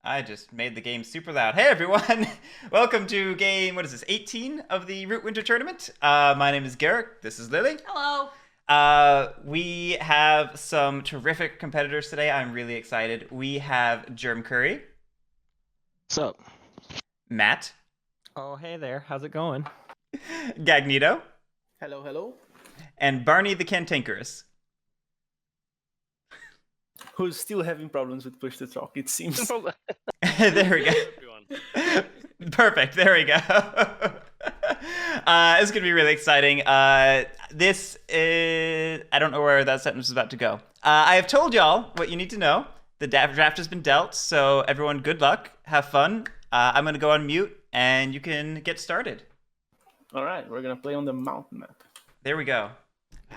I just made the game super loud. Hey everyone! Welcome to game, what is this, 18 of the Root Winter Tournament. My name is Guerric, this is Lily. Hello. We have some terrific competitors today. I'm really excited. We have Jermcurry. What's up? Matt. Oh, hey there. How's it going? Gagneto. Hello, hello. And BarneytheCantankerous. Who's still having problems with push to talk, it seems. There we go. Perfect. There we go. It's going to be really exciting. This is... I don't know where that sentence is about to go. I have told y'all what you need to know. The draft has been dealt, so everyone, good luck. Have fun. I'm going to go on mute, and you can get started. All right, we're going to play on the mountain map. There we go.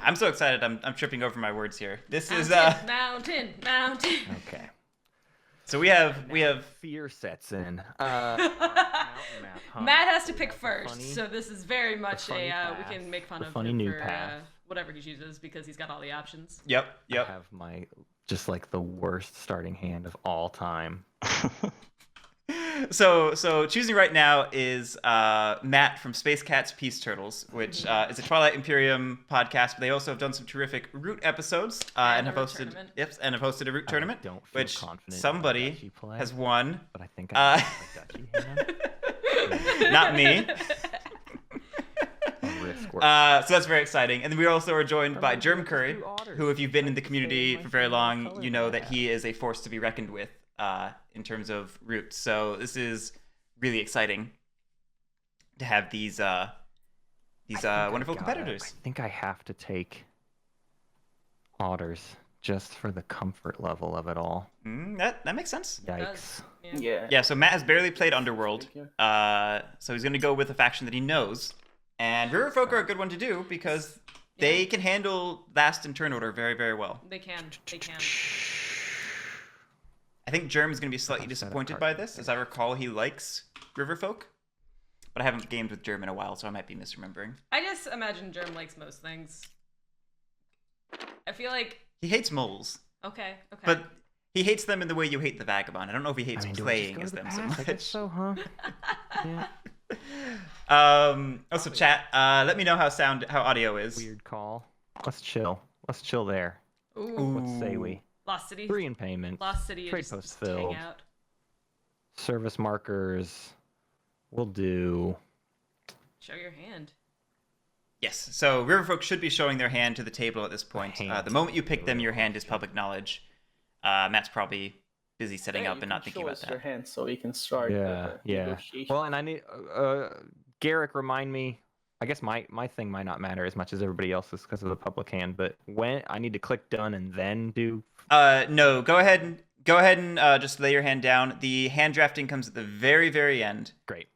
I'm so excited. I'm tripping over my words here. This is... Mountain. Okay. So we have fear sets in. Mountain map, huh? Matt has to pick The first, funny- so this is very much funny we path. can make fun The of funny him new for path. whatever he chooses because he's got all the options. Yep. I have my just like the worst starting hand of all time. So choosing right now is Matt from Space Cats Peace Turtles, which is a Twilight Imperium podcast, but they also have done some terrific Root episodes And have a Root hosted tournament. and have hosted a Root tournament, don't feel which confident in my somebody Dutchie play, has won. But I think I have a Dutchie hand. Not me. A risk work. So that's very exciting. And then we also are joined by Jermcurry, who, if you've been in the community for very long, you know that he is a force to be reckoned with in terms of Root. So this is really exciting to have these wonderful competitors. I think I have to take otters just for the comfort level of it all. That makes sense. Yikes. Yeah. Yeah, so Matt has barely played Underworld, Yeah. so he's going to go with a faction that he knows. And Riverfolk are a good one to do because they can handle last and turn order very, very well. They can. I think Germ is going to be slightly I've set a disappointed card. by this. As I recall, he likes Riverfolk. But I haven't gamed with Germ in a while, so I might be misremembering. I just imagine Germ likes most things. I feel like He hates moles, okay. but he hates them in the way you hate the Vagabond. I don't know if he hates I mean, do we playing just as go to them the so pass? I guess much. so, huh? Yeah. Also, chat, let me know how audio is. Weird call. Let's chill. Let's chill there. Ooh. What say we? Lost City. 3 in payment. Lost City. Trade Just post hang filled. out. Service markers. We'll do. Show your hand. Yes, so Riverfolk should be showing their hand to the table at this point. hand The moment you pick to them, the your hand is public knowledge. Matt's probably busy setting Yeah, up you and not can thinking show about us your that. hand so we can start Yeah, the yeah. negotiation. Well, and I need. Garrick, remind me. I guess my thing might not matter as much as everybody else's because of the public hand. But when I need to click done and then do. No, go ahead and just lay your hand down. The hand drafting comes at the very, very end. Great.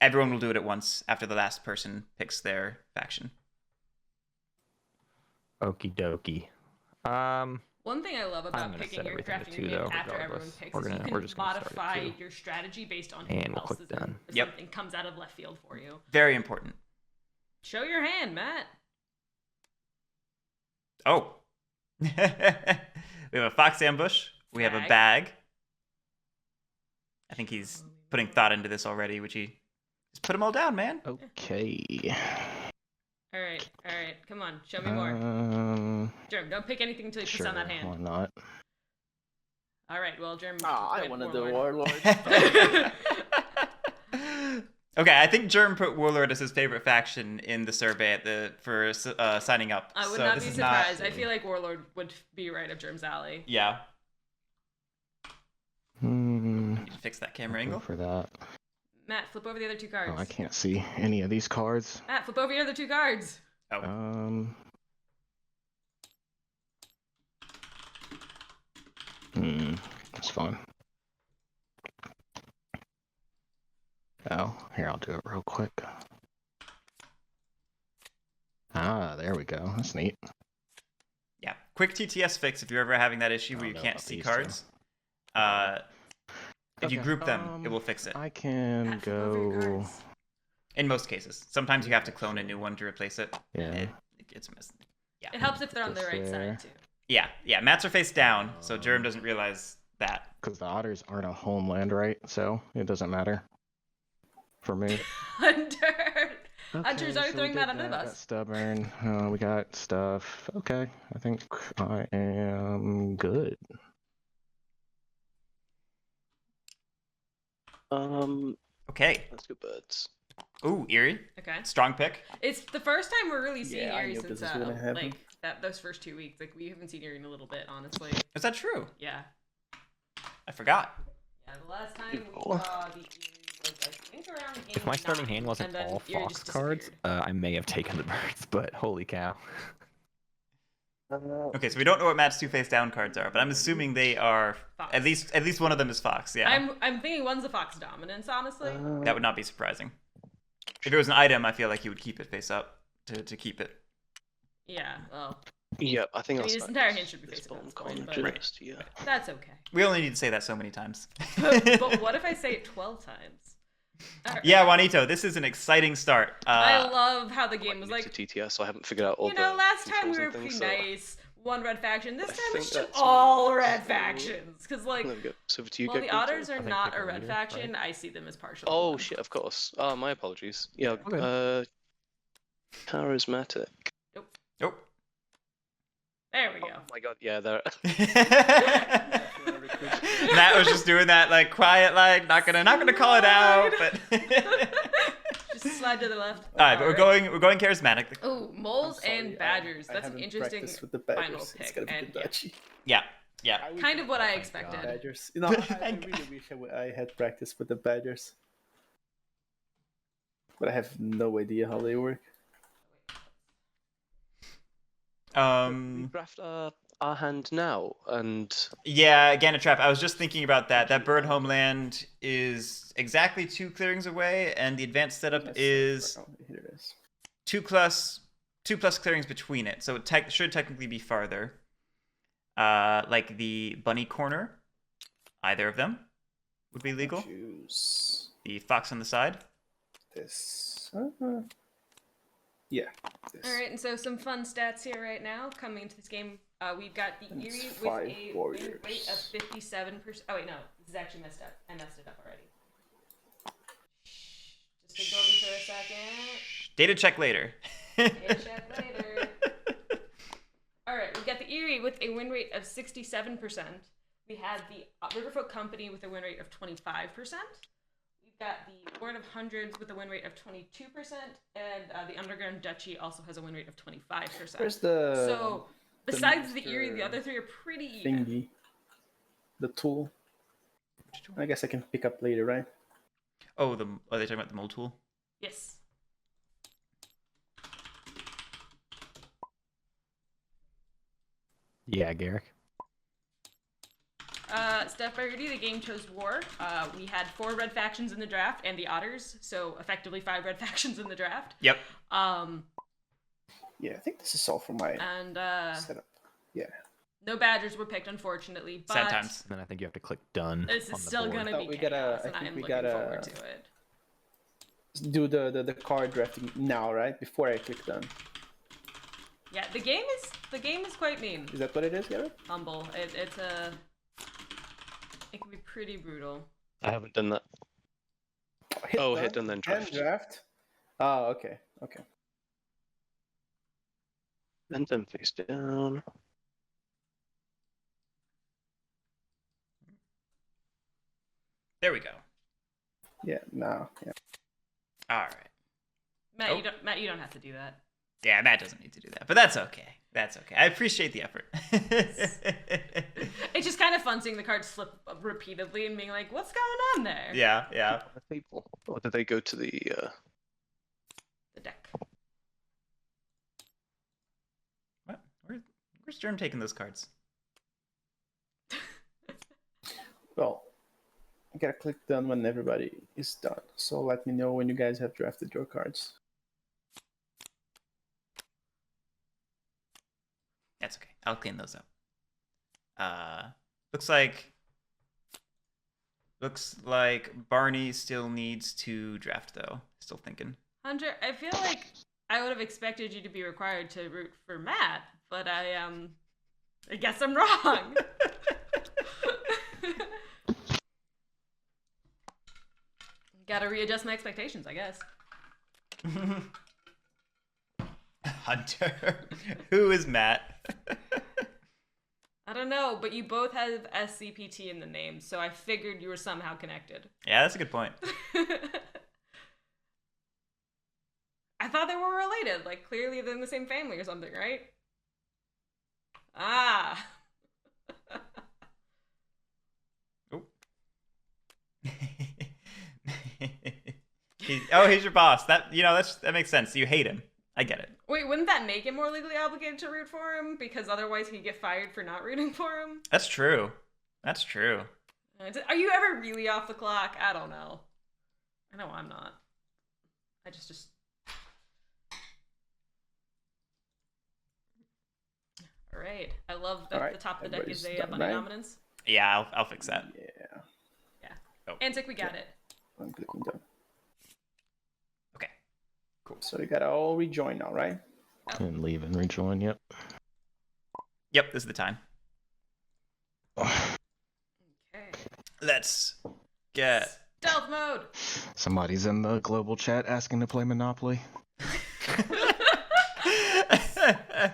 Everyone will do it at once after the last person picks their faction. Okie dokie. One thing I love I'm about gonna picking set your everything to drafting 2 your hand though, after everyone regardless. picks We're is gonna- you we're can just gonna start at modify 2. your strategy based on And who we'll else click is in. done. If Yep. something comes out of left field for you. Very important. Show your hand, Matt. Oh. We have a fox ambush. We have a bag. I think he's putting thought into this already, which he just put them all down, man. Okay. All right. Come on, show me more. Germ, don't pick anything until you Sure. push on that hand. Why not? All right. Well, Germ. I went wanted the Warlord. warlord. Okay, I think Germ put Warlord as his favorite faction in the survey for signing up. I would so not this be is surprised. I feel like Warlord would be right up Germ's alley. Yeah. Hmm. Need to fix that camera Go angle. for that. Matt, flip over the other two cards. Oh, I can't see any of these cards. Matt, flip over your other two cards. Oh. That's fine. Oh, here, I'll do it real quick. Ah, there we go. That's neat. Yeah. Quick TTS fix if you're ever having that issue I where you don't know can't about see these cards. If you Okay, group them, it will fix it. I can Matt, flip over your go. cards. In most cases. Sometimes you have to clone a new one to replace it. Yeah. It's It helps if they're on the Just right there. side too. Yeah. Mats are face down, so Germ doesn't realize that. Because the otters aren't a homeland, right? So it doesn't matter for me. Hunter. Hunter's Okay, already so throwing we that did under the that. bus. Got stubborn. We got stuff. Okay, I think I am good. Okay. Let's go birds. Ooh, Erie. Okay. Strong pick. It's the first time we're really seeing Yeah, I Erie knew since this was gonna happen. like those first 2 weeks. Like we haven't seen Erie in a little bit, honestly. Is that true? Yeah. I forgot. Yeah, the last time we Beautiful. saw the Erie was I think around game If my starting 9, hand wasn't and then all Erie fox just cards, disappeared. I may have taken the birds. But holy cow! Okay, so we don't know what Matt's 2 face down cards are, but I'm assuming they are Fox. at least one of them is Fox. Yeah. I'm thinking one's a Fox dominance, honestly. That would not be surprising. If it was an item, I feel like he would keep it face up to keep it. Yeah, well, Yeah, I think I mean, that's this entire hand should be this face up at this bottom point, corner, but just, yeah. that's okay. We only need to say that so many times. But what if I say it 12 times? Alright. Yeah, Juanito, this is an exciting start. I love how the game was New like, to TTS, so I haven't figured out all you know, the last time we controls were and pretty things, so- nice. One red faction. This I time think it's just that's all me. red So- factions. Because, like, There we go. So over to you, while the Gagneto. otters are think not pick a a red leader, faction, right? I see them as partial. Oh one. shit, of course. Oh, my apologies. Yeah, Okay. charismatic. Nope. There we Oh go. my god, yeah, there. Matt was just doing that like quiet, like not gonna call it out, but. Just slide to the left. All right, but we're going charismatic. Oh, moles I'm sorry, and badgers. I That's an haven't interesting practiced with the final badgers. It's pick. gotta be And the yeah, Dutchy. Yeah. kind of what I my expected. God. Badgers. You know, I really wish I had practiced with the badgers. But I have no idea how they work. We draft our hand now, and Yeah, again, a trap. I was just thinking about that. That bird homeland is exactly 2 clearings away, and the advanced setup Yes, is oh, here it is. 2 plus clearings between it. So it should technically be farther. Like the bunny corner, either of them would be legal. Choose The fox on the side. this. Yeah. This. All right, and so some fun stats here right now. Coming into this game, we've got the And it's Erie with 5 a win warriors. rate of 57%. Oh wait, no, this is actually messed up. I messed it up already. Just ignore me for a second. Data check later. Data check later. All right, we've got the Erie with a win rate of 67%. We had the Riverfolk Company with a win rate of 25%. We've got the Lord of Hundreds with a win rate of 22%, and the Underground Duchy also has a win rate of 25%. Where's the So, besides the Erie, the other 3 are pretty even. thingy? The tool. I guess I can pick up later, right? Oh, are they talking about the mold tool? Yes. Yeah, Guerric. Steph Burgundy, the game chose war. We had 4 red factions in the draft and the otters, so effectively 5 red factions in the draft. Yep. Yeah, I think this is all for my And setup. Yeah. no badgers were picked, unfortunately. But Sad times. And then I think you have to click done. this on is the still board. gonna be We chaos, gotta- I and I think am we looking gotta- forward to it. Do the card drafting now, right? Before I click done. Yeah, the game is quite mean. Is that what it is, Garrett? Humble. It can be pretty brutal. I haven't done that. Oh, hit done then draft. Draft. Oh, okay. Okay. And then face down. There we go. Yeah. No. Yeah. All right. Matt, Oh. you don't have to do that. Yeah, Matt doesn't need to do that, but that's okay. That's okay. I appreciate the effort. It's just kind of fun seeing the cards flip repeatedly and being like, "What's going on there?" Yeah, yeah. The table. Or did they go to the? The deck. What? Where's Germ taking those cards? Well, I gotta click done when everybody is done. So let me know when you guys have drafted your cards. That's okay. I'll clean those up. Looks like Barney still needs to draft though. Still thinking. Hunter, I feel like I would have expected you to be required to root for Matt, but I guess I'm wrong. Gotta readjust my expectations, I guess. Hunter. Who is Matt? I don't know, but you both have SCPT in the name, so I figured you were somehow connected. Yeah, that's a good point. I thought they were related. Like, clearly they're in the same family or something, right? Ah. Oh. He's your boss. That that makes sense. You hate him. I get it. Wait, wouldn't that make him more legally obligated to root for him? Because otherwise he'd get fired for not rooting for him? That's true. That's true. Are you ever really off the clock? I don't know. I know I'm not. I just... Alright. I love that the top of the deck is a bunny dominance. Yeah, I'll fix that. Yeah. Yeah. Oh. Antic, we got it. I'm clicking done. Okay. Cool. So you gotta all rejoin now, right? And leave and rejoin, yep. Yep, this is the time. Okay. Let's get... Stealth mode! Somebody's in the global chat asking to play Monopoly.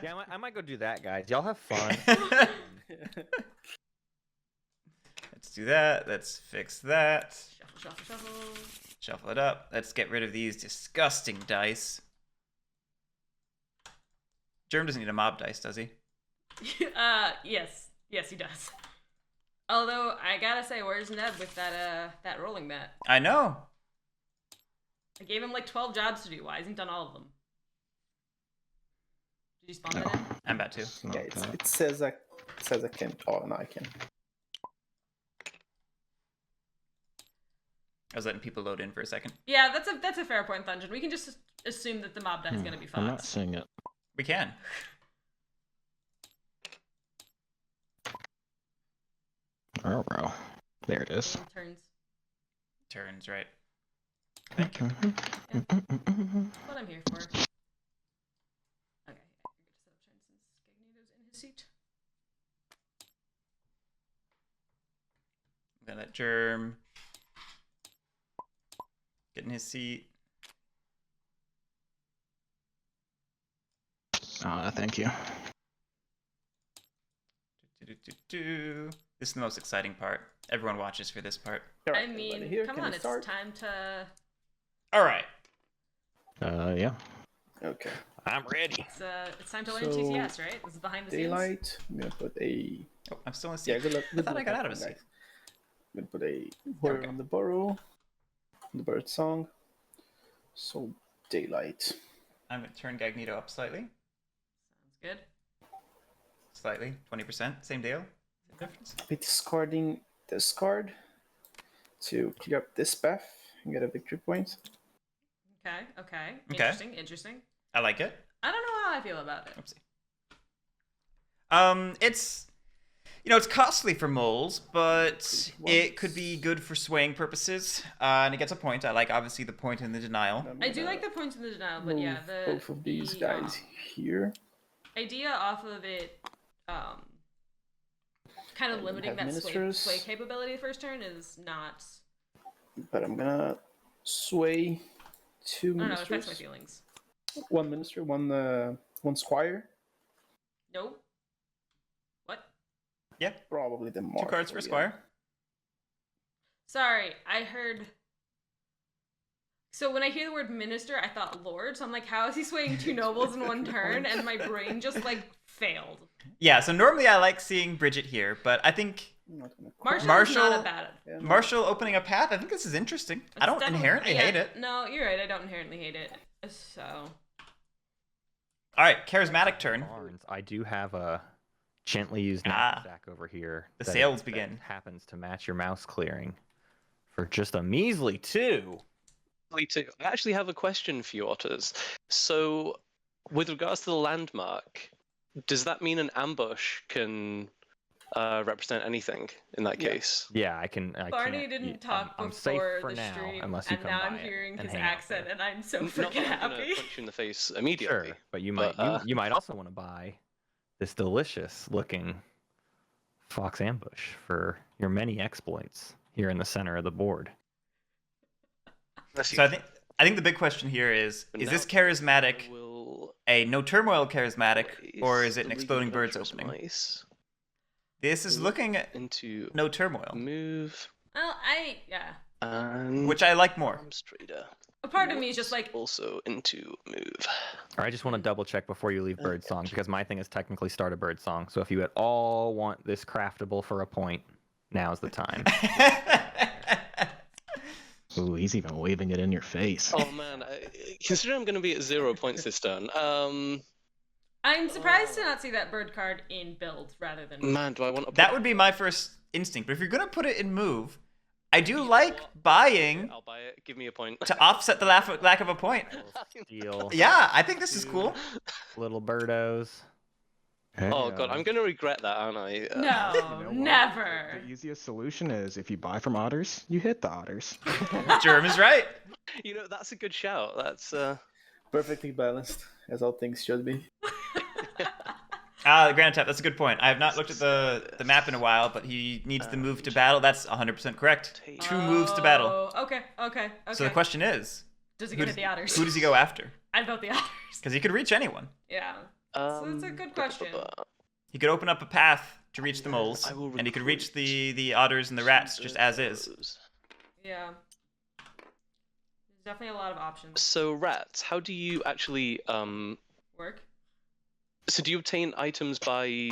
Yeah, I might go do that, guys. Y'all have fun. Let's do that. Let's fix that. Shuffle, shuffle, shuffle. Shuffle it up. Let's get rid of these disgusting dice. Germ doesn't need a mob dice, does he? Yes. Yes, he does. Although, I gotta say, where's Neb with that rolling mat? I know. I gave him like 12 jobs to do. Why hasn't he done all of them? Did you spawn that in? I'm about to. Yeah, it says I can. Oh, no, I can. I was letting people load in for a second. Yeah, that's a fair point, Thungeon. We can just assume that the mob die is gonna be I'm not Fox. seeing it. We can. Oh, there it is. Turns. Turns, right. What I'm here for. Okay, I get to set up turns since Gagneto's in his seat. I'm gonna let Germ get in his seat. Thank you. This is the most exciting part. Everyone watches for this part. All I right, mean, everybody here, come can on, we it's start? time to... All right. Yeah. Okay. I'm ready. It's time to learn So, TCS, right? This is behind the scenes. Daylight. I'm gonna put a. Oh, I'm still in a seat. Yeah, good luck. I thought I got out of a seat. I'm gonna put a we word go. on the burrow, the bird song. So daylight. I'm gonna turn Gagneto up slightly. Sounds good. Slightly. 20%. Same deal. Same difference. I'll be discarding this card to clear up this path and get a victory point. Okay. Okay. Interesting. I like it. I don't know how I feel about it. Oopsie. It's it's costly for moles, but it could be good for swaying purposes. And it gets a point. I like obviously the point in the denial. I do like the points in the denial, but yeah, the both of these guys here. idea off of it, kind of limiting that sway capability first turn is not. But I'm gonna sway two I don't know. It affects my ministers. feelings. One minister, one squire. Nope. What? Yeah. Probably the more. 2 cards for a squire. Sorry, I heard. So when I hear the word minister, I thought lord. So I'm like, how is he swaying 2 nobles in one turn? And my brain just like failed. Yeah. So normally I like seeing Bridget here, but I think Marshall's not a bad. Marshall opening a path. I think this is interesting. I don't inherently hate it. No, you're right. I don't inherently hate it. So. All right, charismatic turn. Barnes, I do have a gently used knapsack over here. The that sales begin. Happens to match your mouse clearing for just a measly 2. I actually have a question for you, Otters. So, with regards to the landmark, does that mean an ambush can represent anything in that case? Yeah, I can. Barney didn't talk I'm safe before for the now, stream, unless you and come now by I'm it hearing and his hang out accent, there. and I'm so Not freaking that I'm happy. gonna punch you in the face immediately. Sure, but you might you might also want to buy this delicious looking fox ambush for your many exploits here in the center of the board. So I think the big question here is this charismatic a no turmoil charismatic, or is it an exploding birds opening? This is looking at into no turmoil, move. Well, And which I like more. Arms trader. a part of me is just like, Also into move. Or I just want to double check before you leave bird song, because my thing is technically start a bird song. So if you at all want this craftable for a point, now's the time. Ooh, he's even waving it in your face. Oh man, considering I'm going to be at 0 points this turn, I'm surprised to not see that bird card in build rather than. man, do I want to? That would be my first instinct. But if you're gonna put it in move, I do like buying I'll buy it. Give me a point. to offset the lack of a point. Steal Yeah, I think this is cool. little birdos. Hey, Oh god, I'm going to regret that, aren't I? No, you know what? never. The easiest solution is if you buy from otters, you hit the otters. Germ is right. You know, that's a good shout. That's Perfectly balanced, as all things should be. The Grand Tap, that's a good point. I have not looked at the map in a while, but he needs the move to battle. That's 100% correct. 2 moves to battle. Oh, okay. So the question is, Does he get the otters? who does he go after? I vote the otters. Because he could reach anyone. Yeah. So that's a good question. He could open up a path to reach the moles, and he could reach the otters and the rats just as is. Yeah. There's definitely a lot of options. So rats, how do you actually Work? So do you obtain items by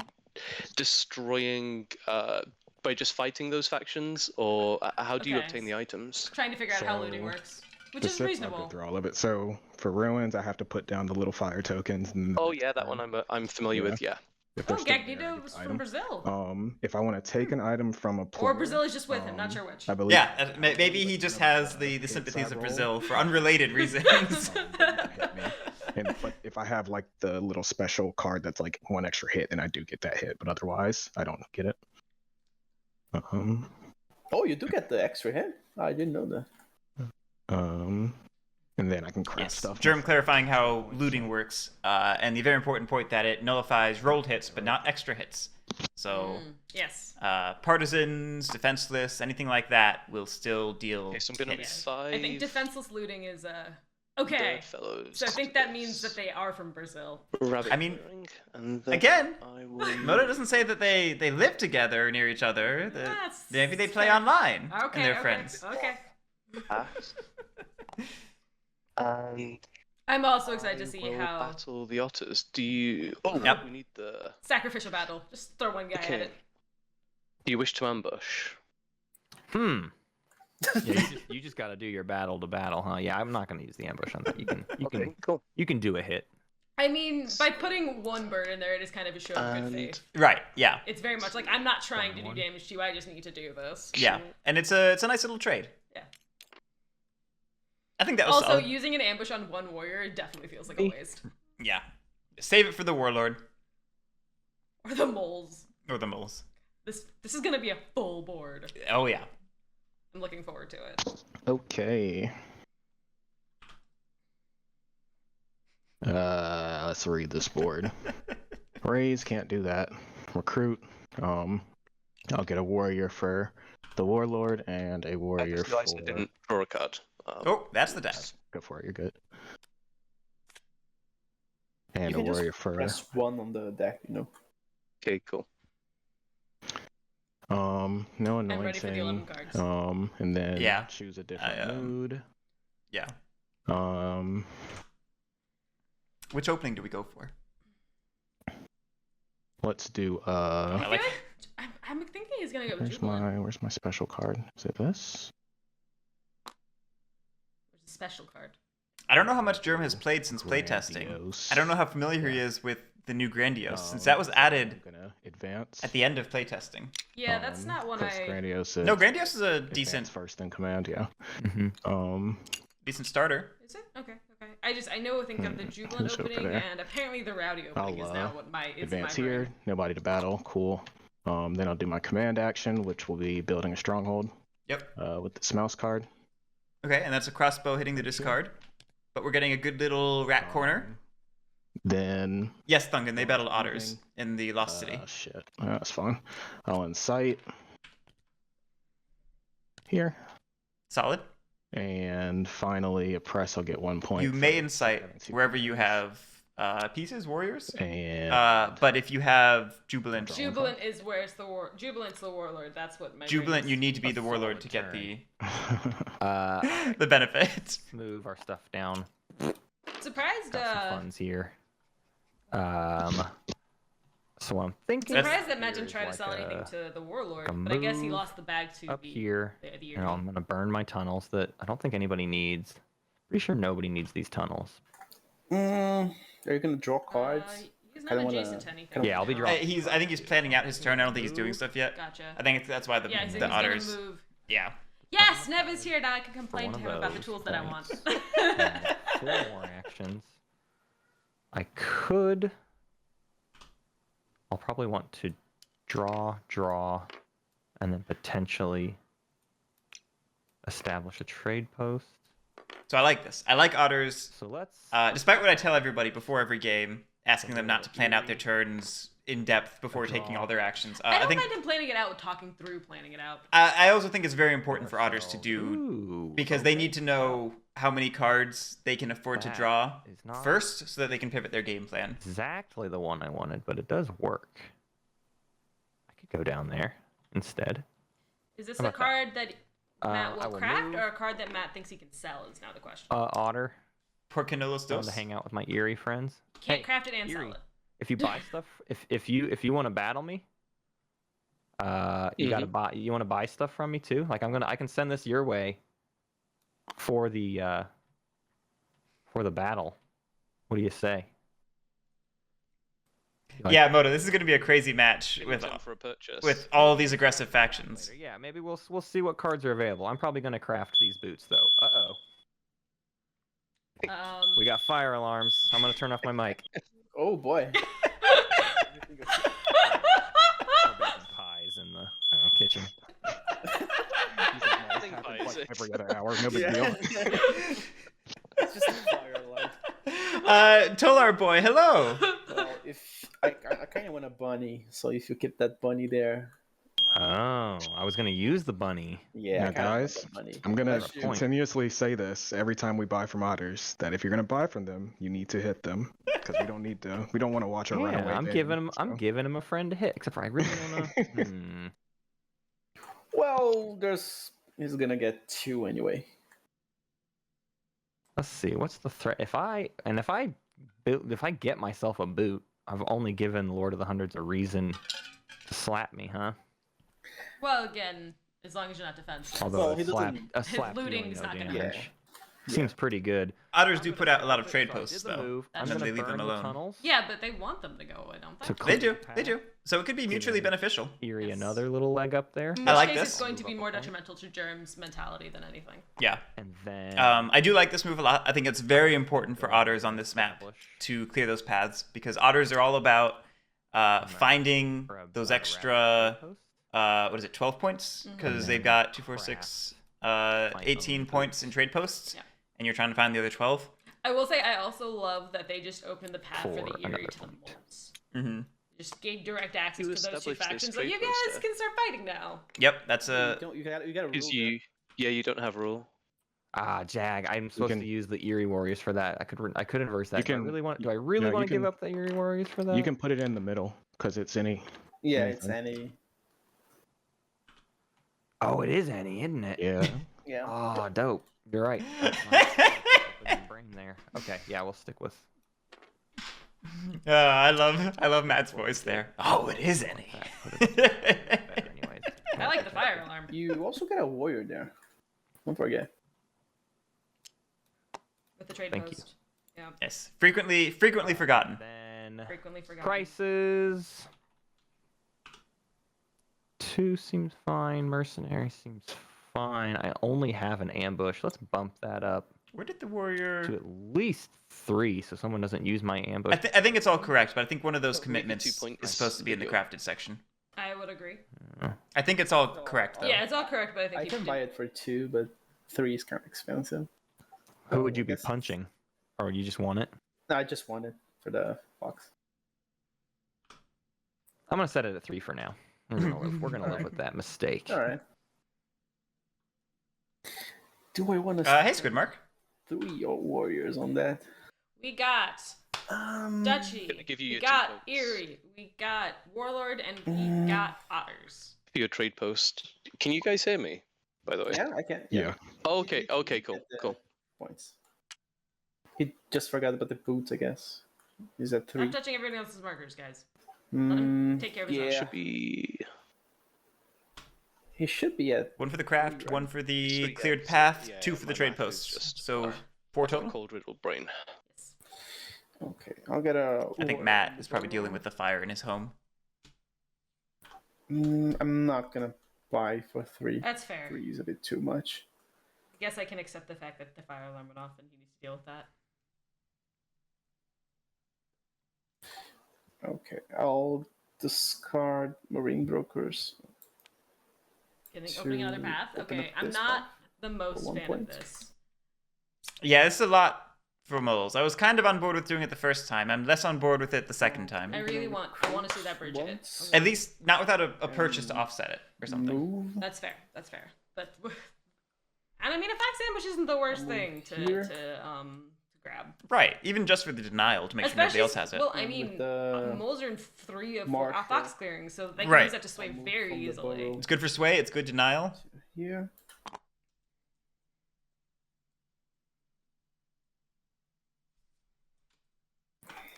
destroying by just fighting those factions, or how do you Okay. obtain the items? Trying to figure out how looting So, works. Which is I'll reasonable. go through all of it. So for ruins, I have to put down the little fire tokens. And Oh yeah, that one I'm familiar with. Yeah. if Oh, they're still there, I Gagneto get was the from item. Brazil. If I want to take an item from a player, Or Brazil is just with him, not sure which. I believe. Yeah, maybe he just has the sympathies of Brazil for unrelated reasons. But if I have like the little special card that's like 1 extra hit, then I do get that hit. But otherwise, I don't get it. Oh, you do get the extra hit? I didn't know that. And then I can craft Yes, stuff. Germ clarifying how looting works, and the very important point that it nullifies rolled hits, but not extra hits. So, Yes. partisans, defenseless, anything like that will still deal Okay, so I'm gonna hits. 5. I think defenseless looting is okay. Dead fellows. So I think that means that they are from Brazil. Rabbit I mean, clearing, and then Again, I will... Moto doesn't say that they live together near each other. That's Maybe they play fair. online Okay. and they're okay, friends. Okay. And I'm also excited to see I will how battle the otters. Do you? Oh, Yep. we need the. sacrificial battle. Just throw one guy at Okay. it. Do you wish to ambush? Yeah, you just got to do your battle to battle, huh? Yeah, I'm not going to use the ambush on that. Cool. You can do a hit. I mean, by putting one bird in there, it is kind of a show of good And faith. Right, yeah. It's very much like I'm not trying to do damage to you. I just need to do this. Yeah. And it's a nice little trade. Yeah. I think that was Also, solid. using an ambush on one warrior, it definitely feels like a waste. Yeah. Save it for the warlord Or the moles. or the moles. This is gonna be a full board. Oh yeah. I'm looking forward to it. Okay. Let's read this board. Raise, can't do that. Recruit. I'll get a warrior for the warlord and a I warrior just realized I for. didn't draw a card. Oh, that's the dice. Go for it. You're good. And You a can just warrior for. Press 1 on the deck, you know. Okay, cool. No I'm ready for the 11 anointing. cards. And then Yeah. choose a different mood. Yeah. Um, Which opening do we go for? let's do I I like feel like I'm thinking he's gonna go with where's my special card? Is it this? There's a special card. I don't know how much Germ has played since playtesting. Grandiose. I don't know how familiar he is with the new Grandiose, since that was added I'm gonna advance. at the end of playtesting. Yeah, that's not one 'cause I. Grandiose No, is Grandiose is a advance decent first in command. Yeah. Mm-hmm. decent starter. Is it? Okay. I know think of the Jubilant Who's over opening, there? and apparently the Rowdy opening is now what my Advance my here. brain. Nobody to battle. Cool. Then I'll do my command action, which will be building a stronghold. Yep. With this mouse card. Okay, and that's a crossbow hitting the discard. But we're getting a good little rat corner. Then. Yes, Thungan, they battled otters in the Lost City. Shit. That's fine. I'll incite. Here. Solid. And finally, Oppress will get 1 point. You for may incite having 2 wherever you commanders. have pieces, warriors. And But if you have Jubilant, Jubilant is where's the war. Jubilant's the warlord. That's what my. Jubilant, brain you is. need to be A the warlord solid to get turn. the the benefit. Let's move our stuff down. Surprised. Got some funds here. So I'm thinking. Surprised that Matt here didn't is try to like sell anything a- to the warlord, a but I guess he move lost the bag to up the here. the You know, I'm gonna burn my tunnels that I don't think anybody needs. Pretty sure nobody needs these tunnels. Are you gonna draw cards? He's I not don't wanna- adjacent to anything. Yeah, I'll be now. drawing. I think he's planning out his turn. I don't think he's doing stuff yet. Gotcha. I think that's why Yeah, the he's otters. gonna move. Yeah. Yes, Nev is here. Now I can complain one to of him about the those tools that I want. points. 4 more actions. I could. I'll probably want to draw, and then potentially establish a trade post. So I like this. I like otters. So let's. Despite what I tell everybody before every game, asking them not to plan out their turns in depth before taking all their actions. I don't think mind him planning it out, talking through planning it out. I also think it's very important for otters to do Ooh, because they okay. need to know how many cards they can afford to That draw is not first, so that they can pivot their game plan. exactly the one I wanted, but it does work. I could go down there instead. Is this How a about that? card that Matt I will will craft, move. or a card that Matt thinks he can sell? Is now the question. Otter. Por Canolos Going dos. to hang out with my Erie friends. Can't Hey, craft it and Eerie. sell it. If you buy stuff, if you want to battle me, you gotta buy. You want to buy stuff from me too. Like I can send this your way for the battle. What do you say? Like- Yeah, Moto, this is going to be a crazy match Maybe with time for a purchase. all these aggressive factions. Later. Yeah, maybe we'll see what cards are available. I'm probably gonna craft these boots though. We got fire alarms. I'm gonna turn off my mic. Oh boy. Pies in the kitchen. every other hour, no big deal. It's just a fire alarm. Tolar boy, hello. Well, if I kind of want a bunny, so if you keep that bunny there, Oh, I was gonna use the bunny. yeah, Now, I kinda want guys, that bunny. I'm gonna That's you. point. continuously say this every time we buy from otters that if you're gonna buy from them, you need to hit them because we don't want to watch a Yeah, runaway. I'm thing, giving him. so. I'm giving him a friend to hit. Except for I really wanna. Well, he's gonna get 2 anyway. Let's see. What's the threat? If I get myself a boot, I've only given Lord of the Hundreds a reason to slap me, huh? Well, again, as long as you're not defensive. Although Well, a he slap, doesn't- a his slap looting dealing is no not gonna damage. hurt. Seems pretty good. Otters do put out a lot of trade So I posts, did the though. move. And I'm then gonna they leave them burn the alone. tunnels Yeah, but they want them to go away, don't to they? They clear do. the path. They do. So it could be mutually them- beneficial. Eerie, Yes. another little leg up there. In I which like case this. It's going to be Move up more a point. detrimental to Germ's mentality than anything. Yeah. And then I do like this move a lot. I think it's very important for otters on this map to clear those paths because otters are all about finding for a- those a rapid extra. post. What is it? 12 points because Mhm. they've got 2, 4, 6, Find 18 those points in trade posts, Yeah. and you're trying to find the other 12. I will say I also love that they just opened the path for For the Eerie another to the point. moles. Mm-hmm. Just gave direct access You to those two established this factions. Like, trade you post guys there. can start fighting now. Yep, that's a. you gotta rule Because that. you don't have rule. Ah, Jag. I'm supposed can- to use the Eerie Warriors for that. I could inverse that. You Do I can- really want? you- Do I really no, you want to give can- up the Eerie Warriors for that? You can put it in the middle because it's any. Yeah, anything. it's any. Oh, it is Annie, isn't it? Yeah. Yeah. Oh, dope. You're right. That's my brain there. Okay, yeah, we'll stick with. I love Matt's voice there. Oh, it is any. Put it better anyways. I like the fire alarm. You also get a warrior there. Don't forget. With the trade Thank you. post. Yeah, Yes, frequently forgotten. Then frequently forgotten. prices. 2 seems fine. Mercenary seems fine. I only have an ambush. Let's bump that up Where did the to warrior? at least 3, so someone doesn't use my ambush. I think it's all correct, but I think one of those But maybe 2 commitments points is supposed to be in the bigger. crafted section. I would agree. I think it's all correct though. Yeah, it's all correct, but I think I you can should buy do- it for 2, but 3 is kind of expensive. Who would you be Yes. punching? Or you just want it? No, I just want it for the fox. I'm gonna set it at 3 for now. We're gonna live with that mistake. All right. Do I want to Hey, Squidmark. 3 warriors on that? We got Duchy. Gonna give you We your 2 got points. Erie. We got Warlord, and we got Otters. For your trade post. Can you guys hear me, by the way? Yeah, I can. Yeah. Oh, okay, okay, cool, cool. Points. He just forgot about the boots, I guess. He's at 3. I'm touching everyone else's markers, guys. Let him take care of his own. yeah. Should be... He should be at. One for the craft, one for the So, yeah, cleared so, path, yeah, 2 for the my trade math is posts. just- So 4 my total. cold riddle brain. Yes. Okay, I'll get a. I think Matt is probably dealing with the fire in his home. I'm not gonna buy for 3. That's fair. 3 is a bit too much. I guess I can accept the fact that the fire alarm went off and he needs to deal with that. Okay, I'll discard Marine Brokers. Opening another To path. open Okay, up I'm this not one the most for 1 fan of point. this. Yeah, it's a lot for moles. I was kind of on board with doing it the first time. I'm less on board with it the second time. I want to see that bridge hit. Once. At least not without a purchase to offset it or something. Move. That's fair. That's fair. But and I mean, a fax ambush isn't the worst Move thing to here. grab. Right, even just for the denial to make sure nobody else has it. Well, I With mean, the moles are in 3 of 4 marker. fox clearings, so they can Right. use that to sway I'll move very from the easily. burrow It's good for sway, it's good denial. to here.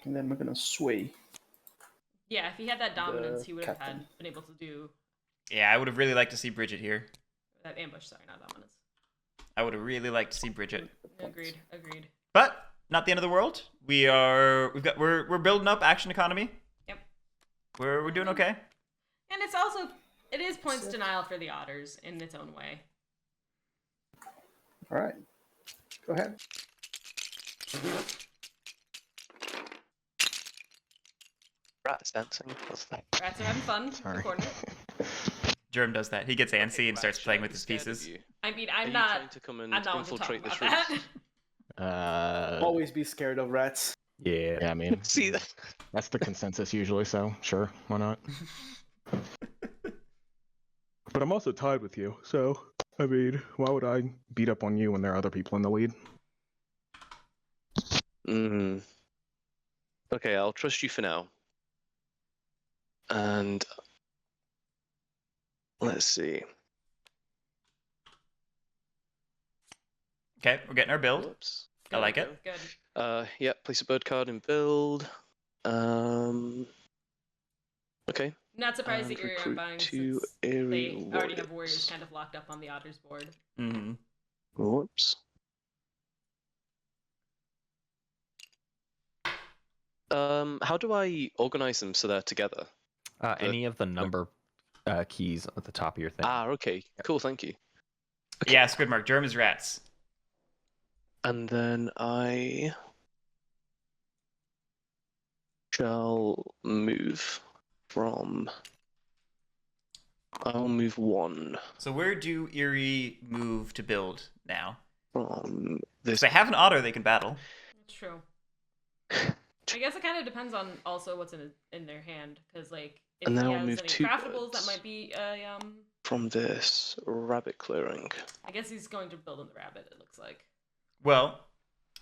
And then we're gonna sway. Yeah, if he had that dominance, he would have captain. been able to do Yeah, I would have really liked to see Bridget here. that ambush. Sorry, not dominance. I would have really liked to see Bridget. Agreed. Agreed. But not the end of the world. We're building up action economy. Yep. We're doing okay. And it is points denial for the otters in its own way. All right, go ahead. Rats dancing. What's that? Rats are having fun in the Sorry. corner. Germ does that. He gets antsy and starts Rats, playing should I with be his scared of pieces. you? I mean, Are I'm you not. trying to come and I'm not one to talk infiltrate the about troops? that. Always be scared of rats. Yeah. Yeah, I mean, See that? that's the consensus usually, so sure, why not? But I'm also tied with you, so I mean, why would I beat up on you when there are other people in the lead? Mm. Okay, I'll trust you for now. And let's see. Okay, we're getting our build. Whoops. I like it. Good. Yeah, place a bird card in build. Okay. Not surprised And that you're recruit buying two since Eerie they already have warriors warriors. kind of locked up on the otters board. Mm-hmm. Whoops. How do I organize them so they're together? Any of the number keys at the top of your thing. Ah, okay. Cool, thank you. Okay. Yeah, Squidmark. Germ is rats. And then I shall move from. I'll move 1 So where do Eerie move to build now? from Because this. they have an otter they can battle. That's true. I guess it kind of depends on also what's in their hand, because like if And then he I'll has move any 2 craftables, that birds. might be From this rabbit clearing. I guess he's going to build on the rabbit. It looks like. Well,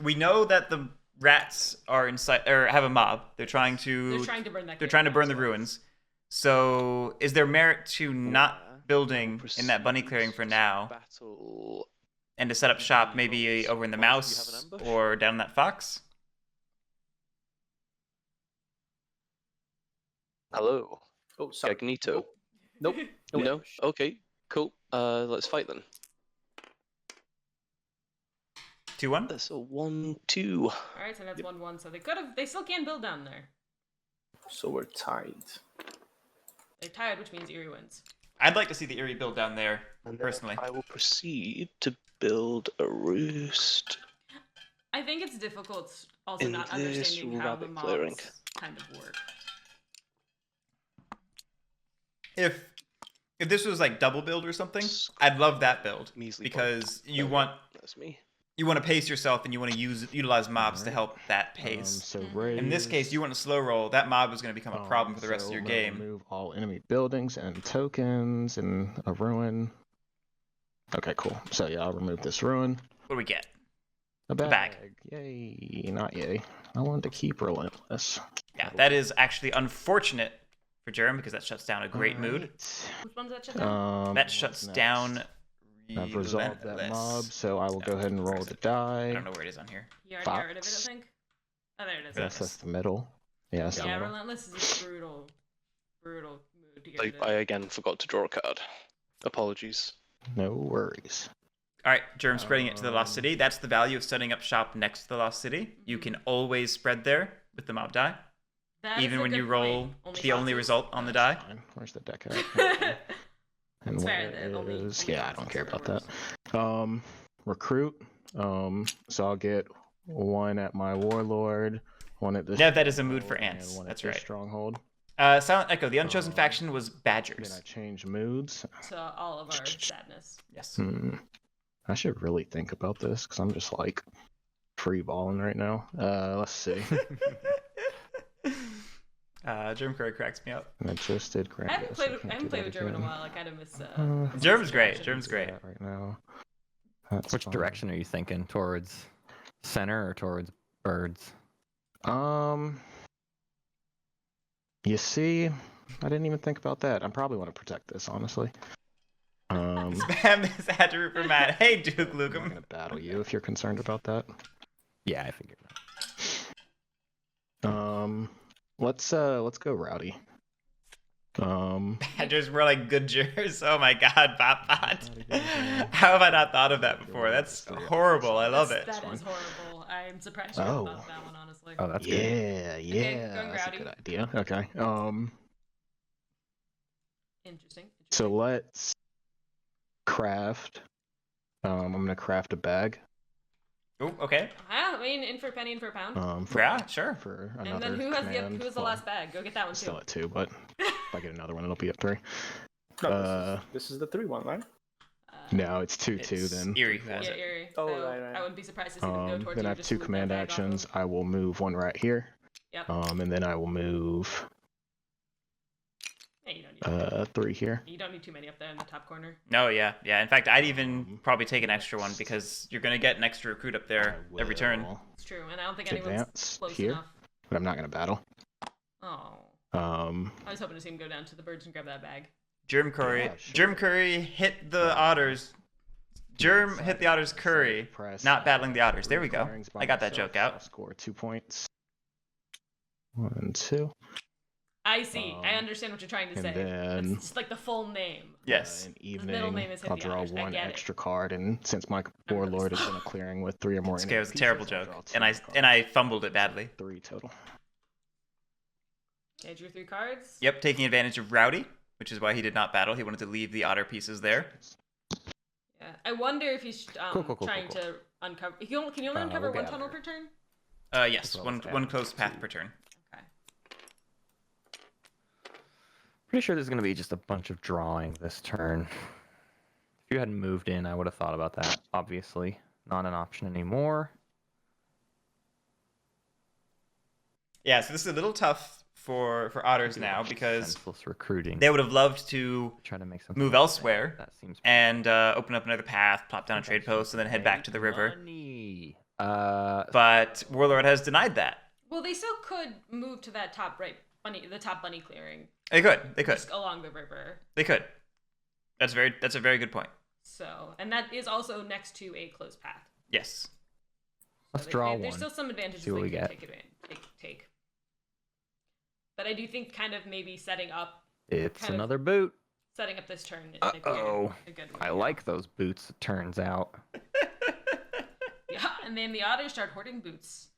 we know that the rats are inside or have a mob. They're trying to. They're trying to burn that. They're cave trying to down burn as the well. ruins. So, is there merit to not Yeah. building in that bunny clearing for now Battle. and to set up shop maybe over in the Mouse, do you have mouse an ambush? or down that fox? Hello, Oh, sorry. Gagneto. Nope. No? Okay, cool. Let's fight then. 2-1. That's a 1-2. All right, so that's 1-1. So they still can build down there. So we're tied. They're tied, which means Eerie wins. I'd like to see the Eerie build down there And then personally. I will proceed to build a roost. I think it's difficult also In not this understanding how the rabbit mobs clearing. kind of work. If this was like double build or something, I'd love that build Measly because point. you Okay, want That's me. to pace yourself and you want to utilize mobs to Alright. help that pace. So Mhm. raise. In this case, you want to slow roll. That mob is going to become a problem for the rest of so your I'm gonna game. Remove all enemy buildings and tokens and a ruin. Okay, cool. So yeah, I'll remove this ruin. What do we get? A bag. bag. Yay, not yay. I wanted to keep relentless. Yeah, that is actually unfortunate for Jerem because that shuts down a great mood. Which one's that shut down? That shuts down. I've resolved that mob, so I will go ahead and roll the I die. don't know where it is on here. You already got rid of it, I think. Oh, there it is. That's the middle. Yeah, that's the Yeah, middle. Relentless is a brutal mood to get rid I of. again forgot to draw a card. Apologies. No worries. All right, Jerem spreading it to the Lost City. That's the value of setting up shop next to the Lost City. You can always spread there with the mob die, That is even a when good you roll point. the only bosses. result on the die. Fine. Where's the deck at? And It's fair where that only is... Yeah, I don't bosses care are about that. worse. Recruit. So I'll get one at my warlord, one at this. Yeah, that is a mood for stronghold, ants. and one That's at this right. stronghold. Silent Echo. The Unchosen faction was Then Badgers. I change moods. To all of our sadness. Yes. I should really think about this because I'm just like free balling right now. Let's see. Jermcurry cracks me up. And I just did grant I haven't this, played can't with do that German in a again. while. I kind of miss. German's great. interactions. German's great. That right now. That's Which fine. direction are you thinking? Towards center or towards birds? You see, I didn't even think about that. I probably want to protect this, honestly. Spam this attribute for Matt. Hey, Duke I'm Lukem. gonna battle you if you're concerned about that. Yeah, I figured that. Let's go rowdy. Badgers were like good jers. Oh my god, Bot Bot. How have I not thought of that before? That's horrible. I love it. That is horrible. I'm surprised you haven't thought of that one, honestly. Oh, that's good. Yeah, going that's a rowdy. good idea. Okay. Interesting. So let's craft. I'm gonna craft a bag. Oh, okay. Yeah, I mean, in for a penny, in for a pound. Yeah, sure. For And another then who has command. the last bag? Go get that one too. Still at 2, but if I get another one, it'll be at 3. No, this is the 3-1, right? No, it's 2-2 It's then. Eerie who has Yeah, it. Erie. Oh, So right. I wouldn't be surprised to see them go towards Then you. I have just 2 loot that command bag off actions. of. I will move one right here. Yep. And then I will move Yeah, you don't need 3 here. You don't need too many up there in the top corner. No, yeah. In fact, I'd even probably take an extra one because you're gonna get an extra recruit up there I every turn. will It's true, and I don't think anyone's advance close here, enough. but I'm not gonna battle. Oh, Um, I was hoping to see him go down to the birds and grab that bag. Jermcurry. Yeah, sure. Jermcurry hit the otters. Jerm hit the otters curry. press Not battling the otters. There we go. clearings by I got that myself. joke out. I'll score 2 points. 1, 2. I see. I understand what you're trying to and say. then- It's just like the full name. Yes. An middle name evening, is hit I'll the draw otters. I one get it. extra card, and since my really warlord is slow. in a clearing with 3 or more, This enemy was a terrible pieces, I'll joke, draw 2 and cards. I fumbled it badly. 3 total. Okay, drew 3 cards. Yep, taking advantage of Rowdy, which is why he did not battle. He wanted to leave the otter pieces there. Yeah. I wonder if he's Cool. trying to uncover. Can you only uncover we'll one get tunnel there. per turn? Yes, one closed path per turn. Okay. Pretty sure there's gonna be just a bunch of drawing this turn. If you hadn't moved in, I would have thought about that. Obviously, not an option anymore. Yeah, so this is a little tough for otters now because Senseless recruiting. they would have loved to Try to make something move like elsewhere That seems. and open up another path, plop down a trade post, and then head back to the river. Money. But Warlord has denied that. Well, they still could move to that top right the top bunny clearing, They could. just along the river. They could. That's a very good point. So, and that is also next to a closed path. Yes. Let's So draw There's one. still some advantages See what they we can get. take advantage. Take. But I do think kind of maybe setting up It's kind of- another boot. this turn is maybe Uh-oh. a good I one. like those boots. It turns out. Yeah, and then the otters start hoarding boots.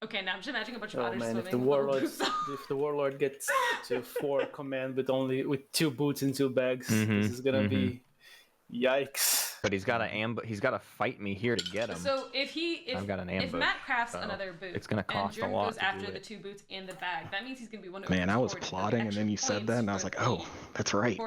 Okay, now I'm just imagining a bunch of Oh otters man, swimming if the with little warlord boots on. if the warlord gets to 4 command with 2 boots and 2 bags, Mhm, this is gonna be yikes. But he's got to He's got to fight me here to get him. So if I've got an if ambush, Matt crafts so another boot, it's gonna cost a and Jerm lot goes to do after the it. 2 boots and the bag, that means he's gonna be one of Man, I was hoarding. plotting, and then you said that, and I was like, oh, that's right.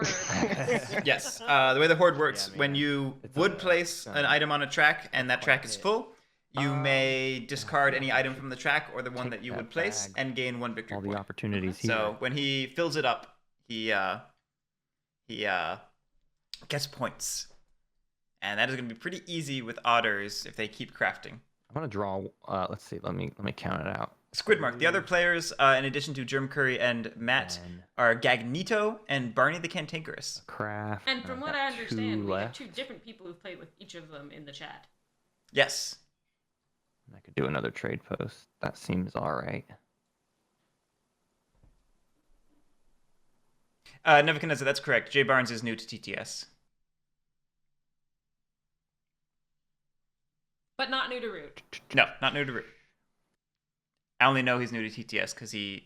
Yes. The way the horde works, Yeah, when man. you It's would a- place an item on a track and that track is full, you may discard any item from the track or the one Take that you that would place bag. and gain 1 victory All the point. opportunities here. So when he fills it up, he gets points. And that is going to be pretty easy with otters if they keep crafting. I'm gonna draw. Let's see. Let me count it out. Squidmark. The other players, in addition to Jermcurry and Matt, are Gagneto and Barney the Cantankerous. Craft. And from I've what got I understand, we have left. 2 different people who've played with each of them in the chat. Yes. I could do another trade post. That seems all right. Nebuchadnezzar, that's correct. Jay Barnes is new to TTS. But not new to Root. No, not new to Root. I only know he's new to TTS because he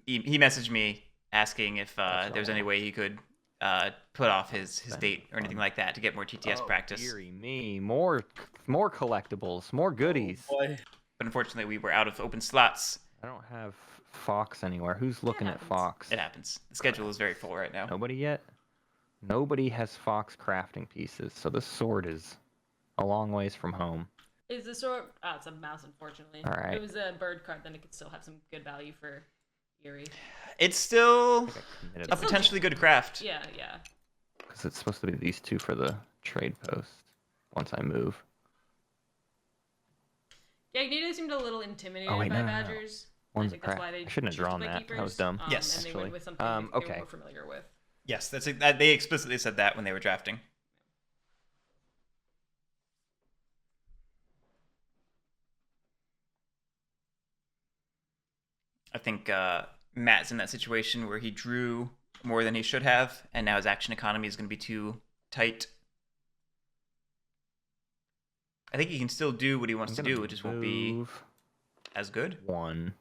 messaged me asking if there's any way he could put off his date or anything like that to get more TTS practice. Dearie me, more collectibles, more goodies. Boy. But unfortunately, we were out of open slots. I don't have Fox anywhere. Who's looking at happens. Fox? It happens. The schedule is very full right now. Nobody yet? Nobody has Fox crafting pieces, so this sword is a long ways from home. Is the sword... Oh, it's a mouse, unfortunately. All right. If it was a bird card, then it could still have some good value for Eerie. It's still I think I committed a potentially good craft. Yeah, yeah. because it's supposed to be these 2 for the trade post once I move. Gagneto seemed a little intimidated Oh, wait, by no. Badgers. One's I think that's why they I shouldn't have choose drawn the that. That Keepers, was dumb. Yes, and they actually. went with something they Okay. were more familiar with. Yes, they explicitly said that when they were drafting. I think Matt's in that situation where he drew more than he should have, and now his action economy is going to be too tight. I think he can still do what he wants to do, it just won't be Move as good. 1.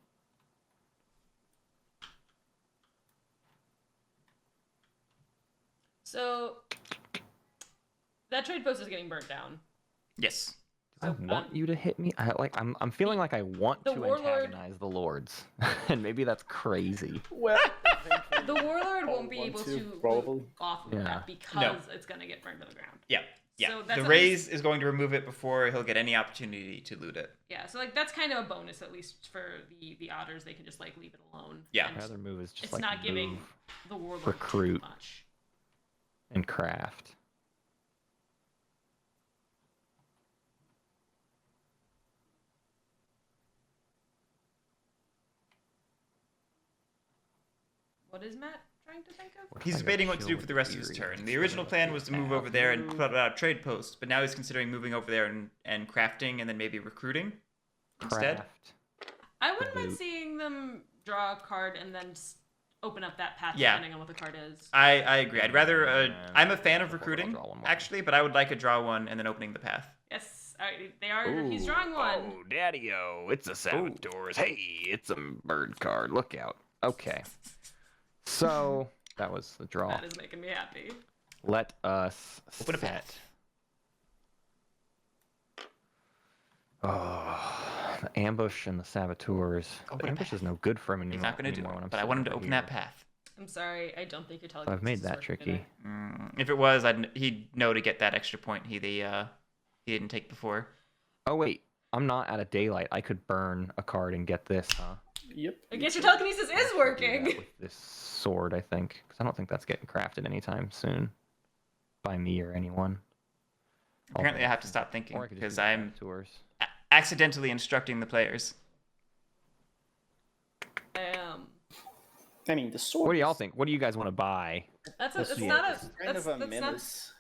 So that trade post is getting burnt down. Yes. I want you to hit me. I'm feeling like I want The to Warlord- antagonize the lords, and maybe that's crazy. Well, The Warlord won't be want able to, to probably. loot off of Yeah. that because it's going to get burned to the ground. Yeah. Yeah. So that's the at raise is going to remove it before he'll get any opportunity to loot it. Yeah, so like that's kind of a bonus at least for the otters. They can just like leave it alone. Yeah. And My other move is just it's like not giving move the Warlord recruit. too much. and craft. What is Matt trying to think of? He's debating what to do for the rest of his turn. The original plan was to move over there and put out a trade post, but now he's considering moving over there and crafting and then maybe recruiting instead. Craft. I wouldn't mind Loot. seeing them draw a card and then open up that path Yeah. depending on what the card is. I agree. I'd rather. I'm a fan of I'll recruiting, draw one more. actually, but I would like a draw one and then opening the path. Yes, they are. He's drawing one. Oh, Daddy-o, it's a Saboteurs. Hey, it's a bird card. Look out. Okay. So, that was the draw. That is making me happy. Let us Open a set. path. Oh, the ambush and the saboteurs. Open The a ambush path. is no good for him anymore. He's not going to do when it, I'm but I want him to sitting open right that here. path. I'm sorry, I don't think you're telling So me I've made this is that working tricky. today. If it was, he'd know to get that extra point he didn't take before. Oh wait, I'm not out of daylight. I could burn a card and get this, huh? Yep. I guess your telekinesis is I'll do that working. with this sword, I think, because I don't think that's getting crafted anytime soon by me or anyone. Apparently, I have to stop thinking Or I could just because do the I'm saboteurs. accidentally instructing the players. I mean, the sword. What do y'all think? What do you guys want to buy? That's a, The it's sword not a is kind of a that's not, menace.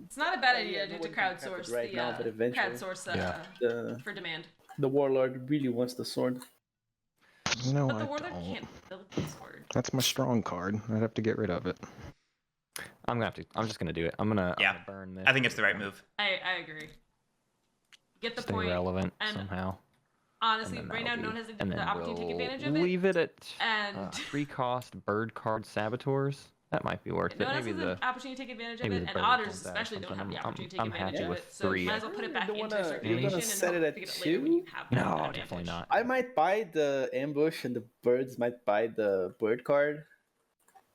it's not a bad Yeah, idea no to one can craft it crowdsource right the now, but eventually- crowdsource Yeah. for demand. The warlord really wants the sword. No, But the I warlord don't. can't build the sword. That's my strong card. I'd have to get rid of it. I'm just gonna do it. I'm gonna burn this. I think it's the right move. I agree. Get the Stay point. relevant and somehow. Honestly, And then right now, that'll no one do. has And the then opportunity to take we'll advantage of it. leave it at And 3-cost bird card saboteurs. That might be worth no it. one else Maybe has the the opportunity to take advantage of maybe it, the and bird otters ones that or especially don't have something. the opportunity to I'm take advantage happy of with it. So 3. might as well put it back You into wanna- circulation you're gonna and set hope it to pick at it up later when 2? you have that No, advantage. definitely not. I might buy the ambush and the birds might buy the bird card.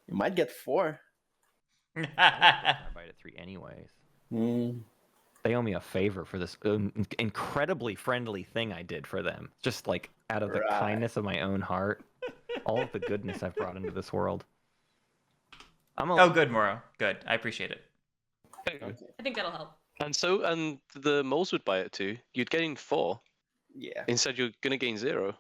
You might get 4. I buy it at 3 anyways. Hmm. They owe me a favor for this incredibly friendly thing I did for them. Just like out of the Right. kindness of my own heart. All of the goodness I've brought into this world. Oh, good, Moro. Good. I appreciate it. Okay. I think that'll help. And the moles would buy it too. You'd gain 4. Yeah. Instead, you're gonna gain 0.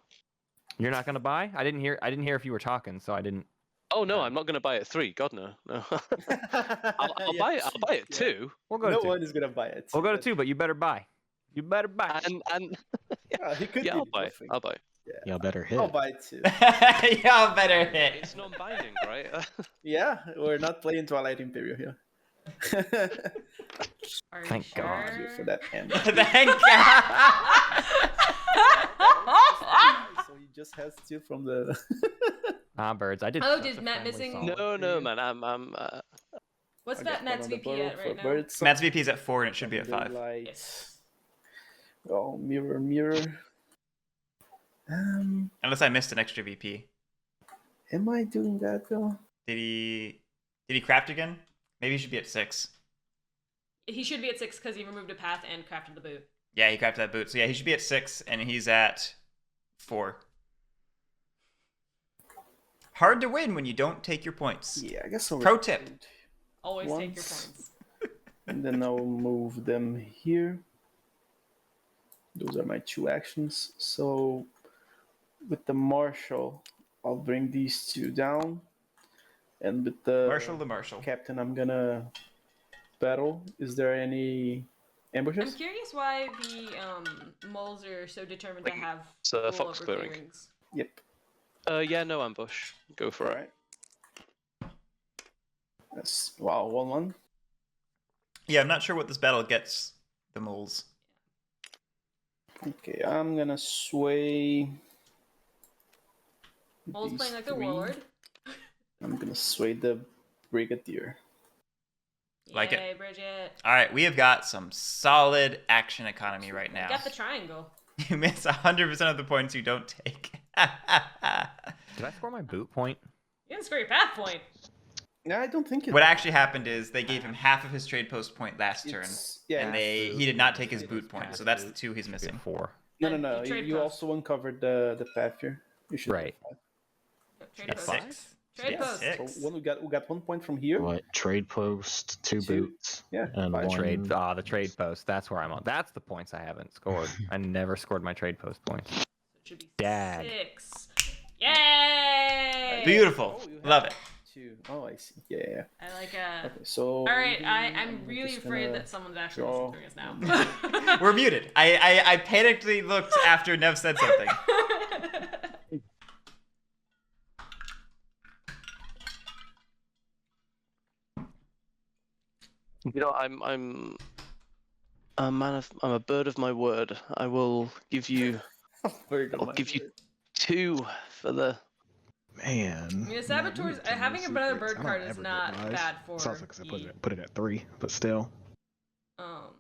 You're not gonna buy? I didn't hear if you were talking, so I didn't. Oh no, I'm not gonna buy it 3. God no, no. I'll buy it. I'll buy it 2. We'll go No to 2. one is gonna buy it. We'll go to 2, but you better buy. You better buy. And He could yeah, be I'll buy. bluffing. I'll buy. Y'all better hit. I'll buy it too. Y'all better hit. It's non-binding, right? Yeah, we're not playing Twilight Imperial here. Are you Thank God. Thank you sure? for that hand. Thank God. So he just has 2 from the. Birds. I did. Oh, such did a Matt friendly missing- solid No, for no, you. man. I'm. What's I that got one Matt's on the VP bottle at for right now? birds. Matt's VP is at 4 and it should be at 5. Yes. Oh, mirror. Unless I missed an extra VP. Am I doing that though? Did he craft again? Maybe he should be at 6. He should be at 6 because he removed a path and crafted the boot. Yeah, he crafted that boot. So yeah, he should be at 6 and he's at 4. Hard to win when you don't take your points. Yeah, I guess I'll Pro tip. retreat. Always take your Once. points. And then I'll move them here. Those are my 2 actions. So with the Marshal, I'll bring these 2 down. And with the Marshal. Captain, I'm gonna battle. Is there any I'm ambushes? curious why the moles are so determined to have It's a roll fox over clearing. clearings. Yep. Yeah, no ambush. Go for it. Alright. That's wow, 1-1. Yeah, I'm not sure what this battle gets the moles. Okay, I'm gonna sway. Moles these playing like a 3. warlord. I'm gonna sway the Brigadier. Like it. Yay, Bridget. All right, we have got some solid action economy right now. Got the triangle. You miss 100% of the points you don't take. Did I score my boot point? You didn't score your path point. No, I don't think it. What actually happened is they gave him half of his trade post point last turn, Yeah. and he did not take his boot point, so that's the 2 he's missing. 4. No. You You, trade you post. also uncovered the path here. You should. Right. Trade At post. 6. Trade Yes. post. Six. So we got 1 point from here. What? Trade post, 2 2. boots, Yeah. and 5. 1 Trade. The trade post. That's where I'm on. That's the points I haven't scored. I never scored my trade post points. So it should be Dag. 6. Yay! Beautiful. Oh, you have Love it. 2. Oh, I see. Yeah. I like Okay. So. All right, maybe I'm I'm really just afraid gonna that someone's actually draw. listening to us now. We're muted. I panically looked after Nev said something. You know, I'm a man of. I'm a bird of my word. I will give you. Very good. I'll give you 2 for the. Man. I mean, the saboteurs having another bird card is not bad for. Sounds like I the, put it at 3, but still. um,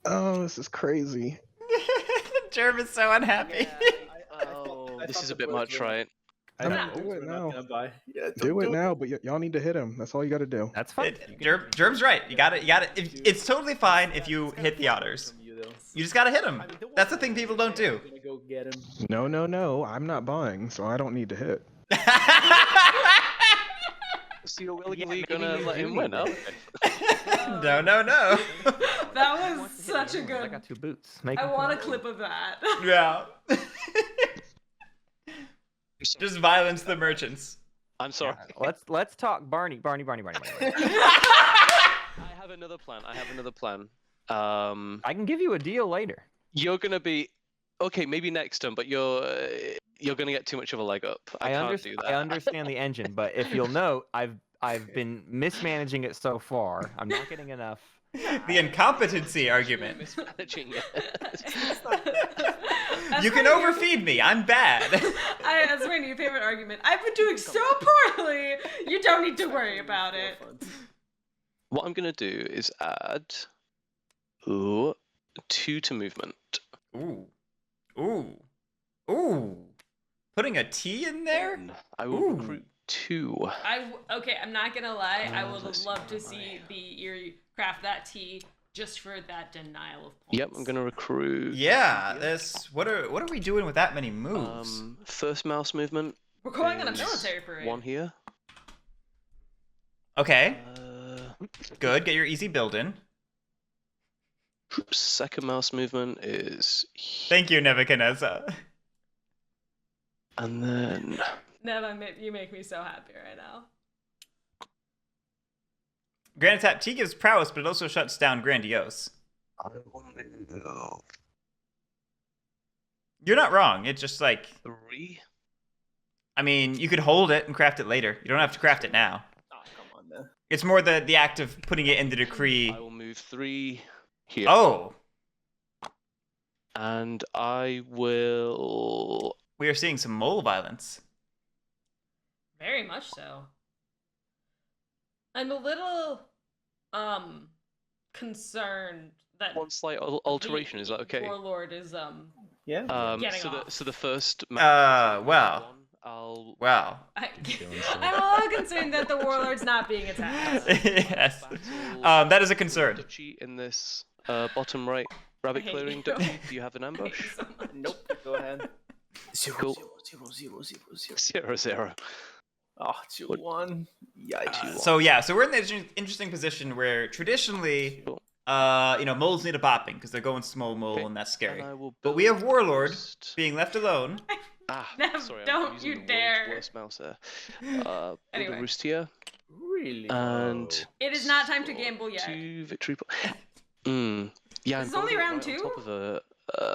Oh, this is crazy. Jerm is so unhappy. Oh, I this thought is the a bit birds much, were- right? I No, thought do birds it were not now. gonna buy. Yeah, Do it now, but y'all need to hit him. That's all you got to do. That's fine. Jerm's right. You got it. It's totally fine if you hit the otters. You just gotta hit him. That's the thing people don't do. I'm gonna go get him. No. I'm not buying, so I don't need to hit. So you're willingly maybe gonna you let do him need win? to Oh, hit. No. that was such a I good. got 2 boots. Make I him want a come. clip of that. Yeah. Just violence the merchants. I'm sorry. Let's talk Barney. I have another plan. I can give you a deal later. You're gonna be okay. Maybe next turn, but you're gonna get too much of a leg up. I can't do that. I understand the engine, but if you'll note, I've been mismanaging it so far. I'm not getting enough. The incompetency argument. Mismanaging it. That's You can my new- overfeed me. I'm bad. That's my new favorite argument. I've been doing so poorly. You don't need to worry about it. What I'm gonna do is add 2 to movement. Ooh. Putting a T in there? And I will Ooh. recruit 2. Okay, I'm not gonna lie. I would let's have loved see. to see the Eerie craft that T just for that denial of points. Yep, I'm gonna recruit. Yeah. What are we doing with that many moves? First mouse movement. We're going on a is military parade. 1 here. Okay. Good. Get your easy build in. Second mouse movement is. Thank you, Nebuchadnezzar. And then. Nev, you make me so happy right now. Grand Tap T gives prowess, but it also shuts down grandiose. You're not wrong. It's just like 3. I mean, you could hold it and craft it later. You don't have to craft it now. Oh, come on, man. It's more the act of putting it in the decree. I will move 3 here. Oh, And I will. we are seeing some mole violence. Very much so. I'm a little concerned that One slight alteration, is that okay? Warlord is Yeah. Getting off. So the first. Wow. I'll. Wow. I'm a little concerned that the Warlord's not being attacked. Yes. Battle That is a concern. Duchy in this bottom right rabbit I hate clearing you. duchy. Do you have an I hate ambush? you so much. Nope. Go ahead. Cool. 0. 0-0. Oh, 2-1. Yikes. So we're in this interesting position where traditionally, Cool. moles need a bopping because they're going small mole Okay, and that's scary. And I will But we have build Warlord first- being left alone. Nev, sorry, don't I'm using you the world's dare. worst mouse there. Build Anyway. a roost here, Really? and It is not time to score gamble yet. 2 victory. Yeah, I'm This is only building it round right on 2? top of a.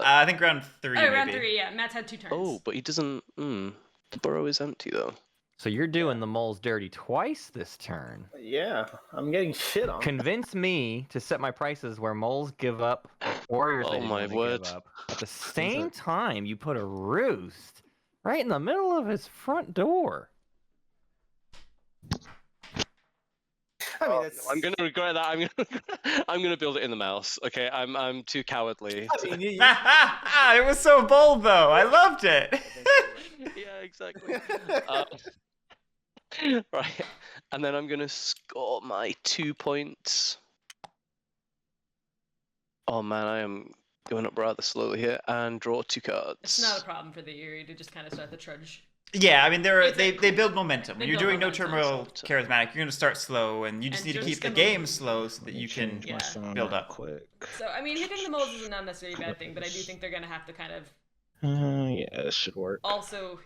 I think round 3 Oh, maybe. round 3, yeah. Matt's had 2 turns. Oh, but he doesn't. The burrow is empty though. So you're doing the moles dirty twice this turn. Yeah, I'm getting shit on. Convince me to set my prices where moles give up, warriors Oh they didn't my wanna word. give up. At the same time, you put a roost right in the middle of his front door. I mean, that's. I'm gonna regret that. I'm gonna build it in the mouse. Okay, I'm too cowardly. I mean, It was so bold though. I loved it. Yeah, exactly. Right, and then I'm gonna score my 2 points. Oh man, I am going up rather slowly here, and draw 2 cards. It's not a problem for the Eerie to just kind of start the trudge. Yeah, I mean It's they like- build momentum. they When you're build doing no momentum. turmoil charismatic, you're gonna start slow, and you just And need to you're keep just the gonna- game slow so that you can Change my yeah, sound build real up. quick. So, I mean, hitting the moles is not necessarily a bad thing, but I do think they're going to have to kind of Yeah, this should work. also...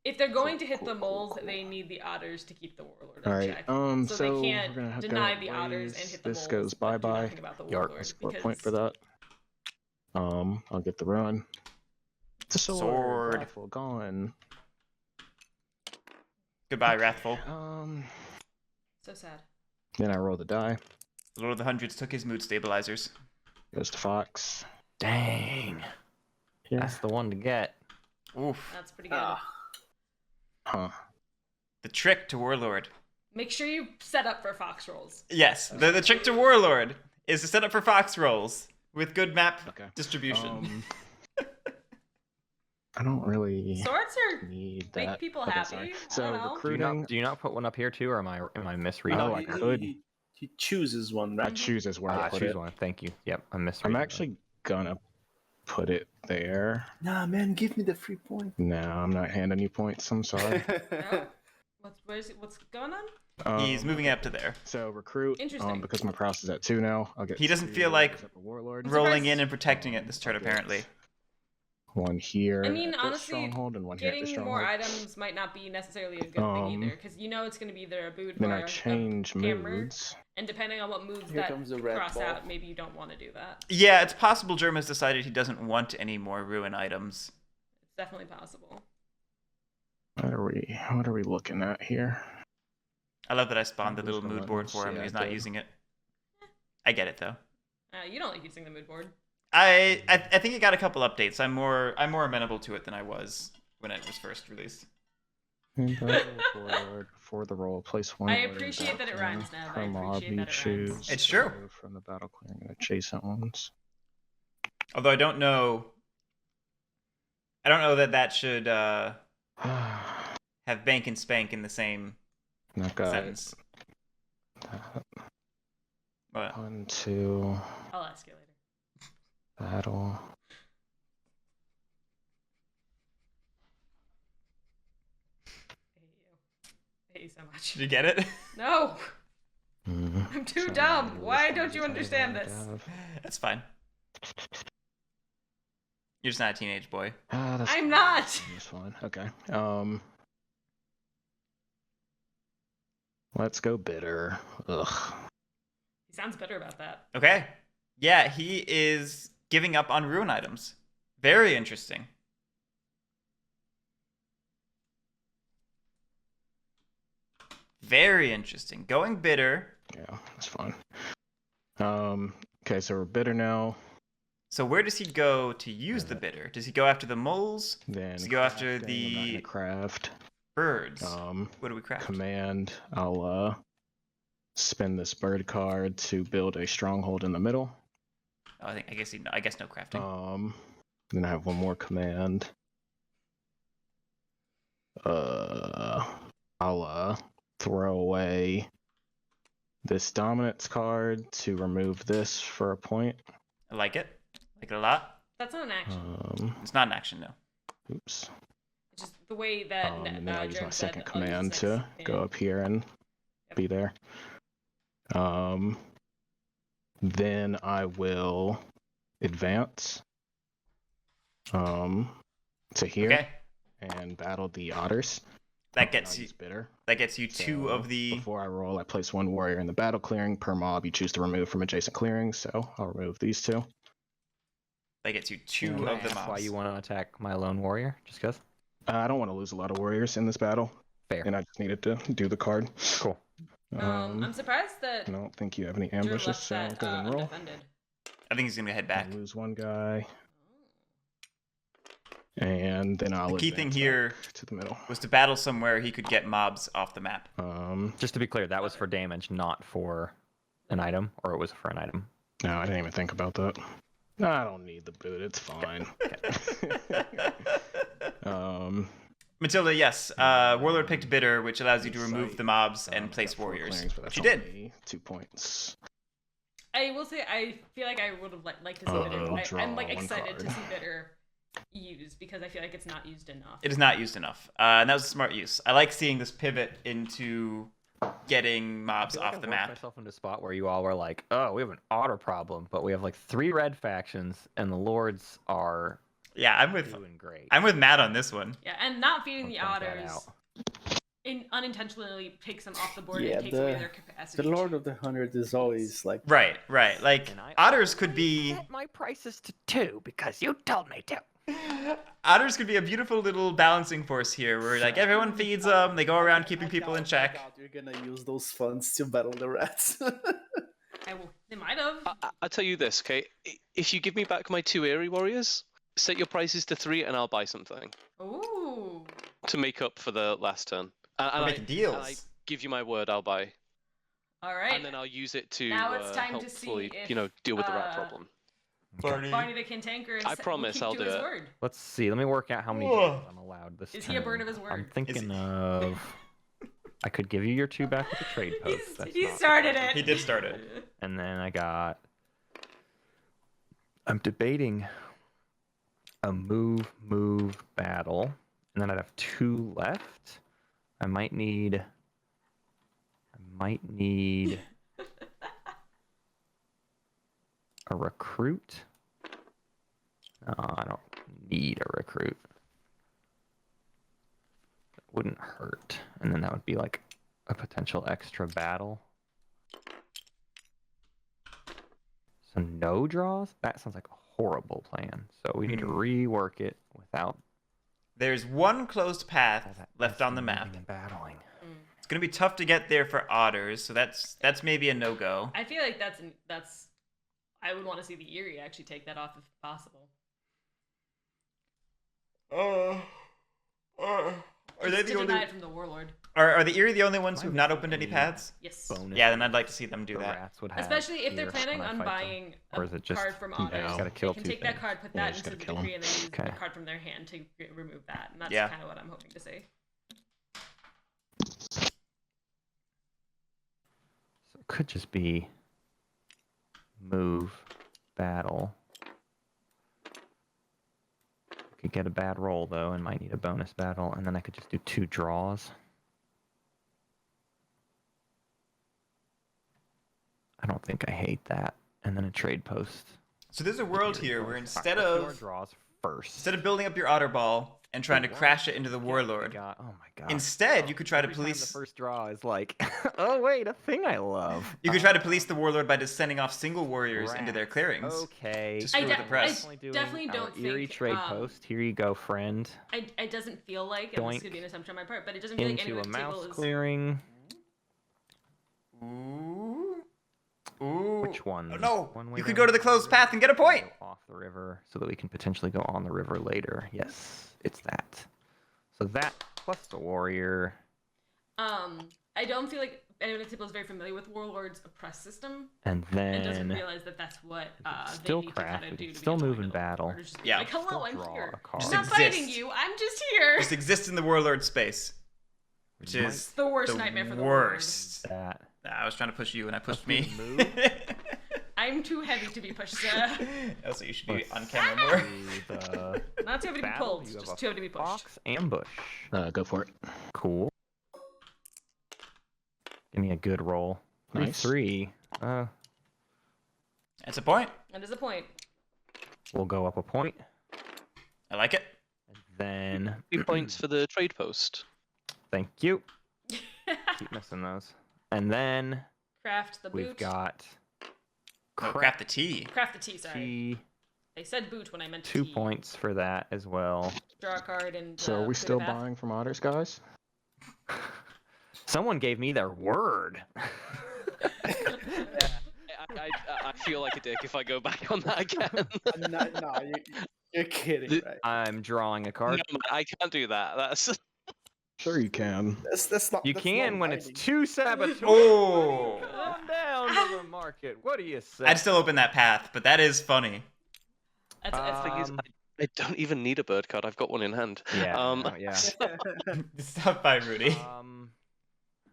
If they're going to hit Cool, the cool, moles, cool. they need the otters to keep the Warlord All in right. check. So they we're can't gonna have deny to the otters and raise- hit the This moles. goes but do bye-bye. nothing about the Yarp. Warlord, Score because point for that. I'll get the run. The sword. Sword. Rifle gone. Goodbye, Wrathful. So sad. Then I roll the die. The Lord of the Hundreds took his mood stabilizers. Goes to Fox. Dang, Yeah. that's the one to get. Oof. That's pretty good. Ah, Huh. The trick to Warlord. Make sure you set up for fox rolls. Yes, the trick to Warlord is to set up for Fox rolls with good map Okay. distribution. I don't really Swords are need make that. people Okay, happy. sorry. I So don't know. Do you, recruiting. not, do you not put one up here too, or am I misreading? Oh, no, I he- could. He chooses one, I right? chooses where I Ah, put choose it. one. Thank you. Yep, I'm misreading. I'm that. actually gonna put it there. Nah, man, give me the free point. No, I'm not handing you points. I'm sorry. No? What's going on? He's moving it up to there. So recruit. Interesting. Because my prowess is at 2 now. I'll get. He doesn't 2 feel like except for Warlord. I'm Rolling surprised- in and protecting it this turn, I'll get apparently. One here. I mean, at this honestly, stronghold and one here at the Getting stronghold. more items might not be necessarily a good thing either, because you know it's going to be either a boot Then or I change a hammer, moods. and depending on what moves Here that comes the red cross ball. out, maybe you don't want to do that. Yeah, it's possible Germ has decided he doesn't want any more ruin items. It's definitely possible. What are we looking at here? I love that I spawned the Who's little the mood one? board for him and Yeah, he's I not did. using it. I get it though. You don't like using the mood board. I think it got a couple updates. I'm more amenable to it than I was when it was first released. And battle Warlord for the roll. Place one. I warrior appreciate that it battleground rhymes, Nev. I per mob appreciate you that it rhymes. choose. It's true. Remove from the battle clearing adjacent ones. Although I don't know that should have bank and spank in the same I've got sentence. But 1, 2, I'll ask you later. battle. I hate you. I hate you so much. did you get it? No! I'm too So dumb. which Why one don't is you it I understand wanted to this? have? That's fine. You're just not a teenage boy. That's I'm fine. not. That's fine. Okay. Let's go bitter. Ugh. He sounds better about that. Okay. Yeah, he is giving up on ruin items. Very interesting. Very interesting. Going bitter. Yeah, that's fine. Okay, so we're bitter now. So where does he go to use the bitter? Does he go after the moles? Then Does he go after crafting, I'm not the gonna craft. birds? What do we craft? Command. I'll spend this bird card to build a stronghold in the middle. Oh, I guess no crafting. Then I have one more command. I'll throw away this dominance card to remove this for a point. I like it. Like it a lot. That's not an action. It's not an action, no. Oops. It's just the way that And then I'll use my Jerem said, second "Oh, use command next to go thing." up here and Yep. be there. Then I will advance to here Okay. and battle the otters. That gets I'll you. use bitter. That gets you two So, of the. Before I roll, I place one warrior in the battle clearing per mob you choose to remove from adjacent clearings. So I'll remove these two. That gets you two Can I of the ask mobs. why you want to attack my lone warrior? Just because? I don't want to lose a lot of warriors in this battle, Fair. and I just needed to do the card. Cool. I'm surprised that I don't think you have any Jerem ambushes, left so I'll that go ahead and roll. undefended. I think he's gonna head back. I'll lose one guy, and then I'll The key thing advance here back to the middle. was to battle somewhere he could get mobs off the map. Just to be clear, that was for damage, not for an item, or it was for an item. No, I didn't even think about that. No, I don't need the boot. It's fine. Matilda, yes. Warlord picked bitter, which allows you to remove the mobs and place Got 4 warriors. clearings, but Which that's you did. only 2 points. I will say I feel like I would have liked to see Bitter. Draw I'm like one excited to card. see Bitter used because I feel like it's not used enough. It is not used enough. And that was a smart use. I like seeing this pivot into getting mobs I feel like off I've the worked map. myself into a spot where you all were like, "Oh, we have an otter problem," but we have like 3 red factions, and the lords are Yeah, I'm with doing great. Matt on this one. Yeah, and not feeding the I'll point that otters out. unintentionally takes them off the board Yeah, and takes away their capacity. The Lord of the Hundred is always like Right. Like And I otters could always be set my prices to 2 because you told me to. otters could be a beautiful little balancing force here, where like everyone feeds them, they go around keeping people in check. You're gonna use those funds to battle the rats. They might have. I'll tell you this, okay? If you give me back my 2 Airy Warriors, set your prices to 3 and I'll buy something Ooh. to make up for the last turn. We're And making I deals. give you my word, I'll buy. All right. And then I'll use it to Now it's time to see hopefully, if, deal with the rat problem. Barney the Cantankerous. I promise I'll will keep do to his it. word. Let's see. Let me work out how many Whoa. days I'm allowed this Is turn. he a bird of his word? I'm Is thinking he- of. I could give you your 2 back with a trade post. That's He not- started it. He did start it. And then I got. I'm debating a move battle, and then I'd have 2 left. I might need a recruit. No, I don't need a recruit. That wouldn't hurt, and then that would be like a potential extra battle. So no draws? That sounds like a horrible plan. So we need to rework it without There's one closed path that left on the moving map. and battling. It's gonna be tough to get there for otters, so that's maybe a no-go. I feel like that's. I would want to see the Eerie actually take that off if possible. Are they Just the to only? deny it from the Warlord. Are the Eerie the only ones who've Why not would opened any they paths? Yes. Bonus Yeah, then I'd like to see them do the that. rats would have Especially if they're here planning when I on fight them. buying Or a is it just card from no. otters. Just gotta kill they can 2 take that things? card, put Yeah, that just into the gotta kill 'em. decree, and then use Okay. the card from their hand to remove that. And that's Yeah. kind of what I'm hoping to see. So it could just be move, battle. Could get a bad roll though, and might need a bonus battle, and then I could just do 2 draws. I don't think I hate that. And then a trade post. So there's a world here where Alright, let's do our instead draws first. of building up your otter ball and trying to crash it into the warlord, Oh my god. instead you could try to Every time police. the first draw is like, oh wait, a thing I love. You could try to police the warlord by just sending off single warriors into their clearings. Okay. To screw with the press. definitely don't think, Eerie trade post. Here you go, friend. It doesn't feel like, and this Doink. could be an assumption on my part, but it doesn't feel like Into anyone a at the table mouse is. clearing. Ooh. Ooh. Which one? Oh, no. One way You could down go to the closed path and get a point. Go off the river so that we can potentially go on the river later. Yes, it's that. So that plus the warrior. I don't feel like anyone at the table is very familiar with Warlord's oppress system And and doesn't then realize that that's what still they need craft, to kind of it do can to still be move in joined. battle. Or just be Yeah. like, hello, Still I'm draw here. a card. I'm Just not fighting exist. you. I'm just here. Just exist in the warlord space, which Might- is the worst the nightmare for the worst. that. I was trying to push you and I pushed Let's me. move. I'm too heavy to be pushed, sir. Also, you should be Let's on camera more. do the Not too heavy to be battle. pulled, You have just a too heavy to be pushed. fox ambush. Go for it. Cool. Give me a good roll. Nice. 3. That's a point. That is a point. We'll go up a point. I like it. And then 2 points for the trade post. thank you. Keep missing those. And then Craft the boot. we've got Oh, crap the tea. Craft the tea, sorry. tea. I said boot when I meant 2 tea. points for that as well. Draw a card and. So are we clear still the path. buying from otters, guys? Someone gave me their word. I feel like a dick if I go back on that again. No, you're kidding, right? I'm drawing a No, card. man, I can't do that. That's Sure you can. That's not. You that's can not when it's writing. 2 saboteurs. Oh. Calm down to the market. What do you say? I'd still open that path, but that is funny. That's the thing is, Um, I don't even need a bird card. I've got one in hand. Yeah, yeah. Stop by Rudy. What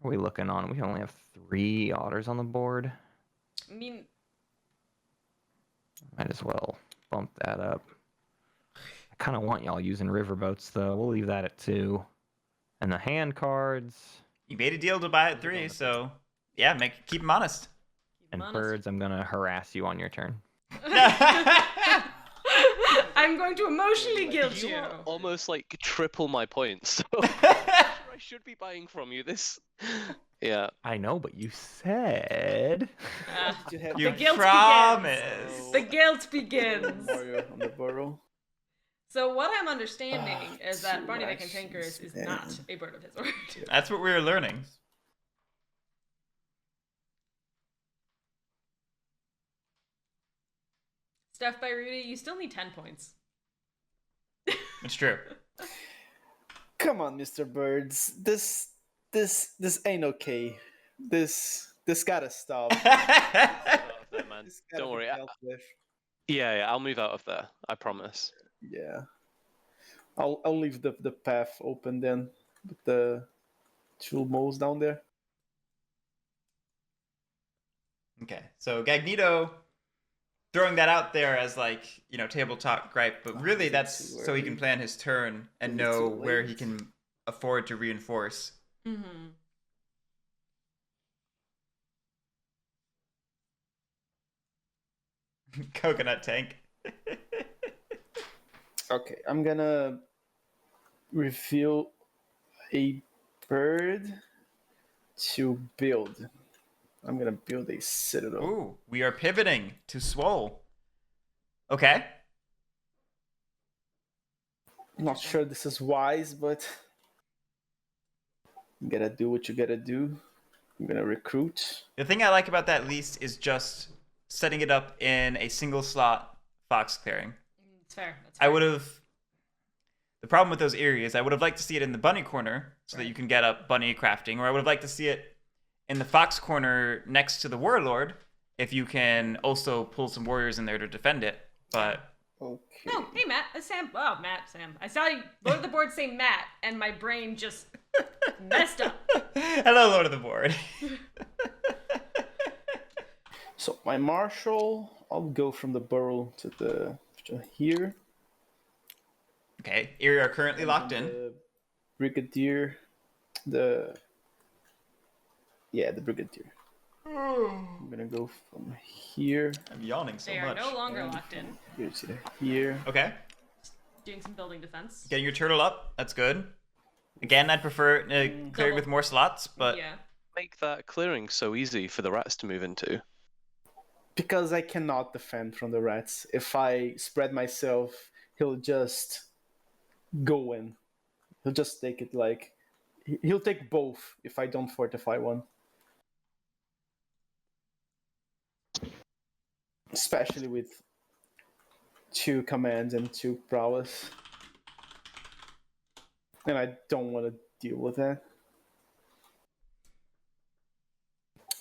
are we looking on? We only have 3 otters on the board. I mean, Might as well bump that up. I kind of want y'all using riverboats, though. We'll leave that at 2. And the hand cards You made a deal to buy at 3, so yeah, keep him honest. keep and them honest. birds, I'm going to harass you on your turn. I'm going to emotionally guilt You you. are almost like triple my points. So I should be buying from you this. Yeah. I know, but you said... Did you have You The guilt promise. begins. The guilt begins. Mario on the burrow? So what I'm understanding is that two Barney the actions, Cantankerous is man. not a bird of his word. That's what we were learning. Stuff by Rudy, you still need 10 points. It's true. Come on, Mr. Birds. This ain't okay. This gotta stop. There, man. This gotta Don't be worry. dealt with. Yeah, I'll move out of there. I promise. Yeah. I'll leave the path open then with the 2 moles down there. Okay, so Gagneto throwing that out there as table talk gripe, but really is it that's too so he can early? plan his turn and Is it know too where he late? can afford to reinforce. Mm-hmm. Coconut tank. Okay, I'm gonna reveal a bird to build. I'm gonna build a citadel. Ooh, we are pivoting to Swole. Okay. I'm not sure this is wise, but you gotta do what you gotta do. I'm gonna recruit. The thing I like about that least is just setting it up in a single slot fox clearing. It's fair. That's I fair. would have. The problem with those areas, I would have liked to see it in the bunny corner so that you can get up bunny crafting, or I would have liked to see it in the fox corner next to the warlord if you can also pull some warriors in there to defend it. But Okay. Oh, hey Matt, Sam. Oh, Matt, Sam. I saw you load the board say Matt, and my brain just messed up. hello, Lord of the Board. So my marshal, I'll go from the burrow to here. Okay, Erie are currently locked in. The brigadier, the brigadier. I'm gonna go from here I'm yawning so They are much. no longer locked in. here to here. Okay. Doing some building defense. Getting your turtle up. That's good. Again, I'd prefer clearing with more slots, but Yeah. Make that clearing so easy for the rats to move into. Because I cannot defend from the rats. If I spread myself, he'll just go in. He'll just take it like... He'll take both if I don't fortify one. Especially with 2 commands and 2 prowess. And I don't want to deal with that.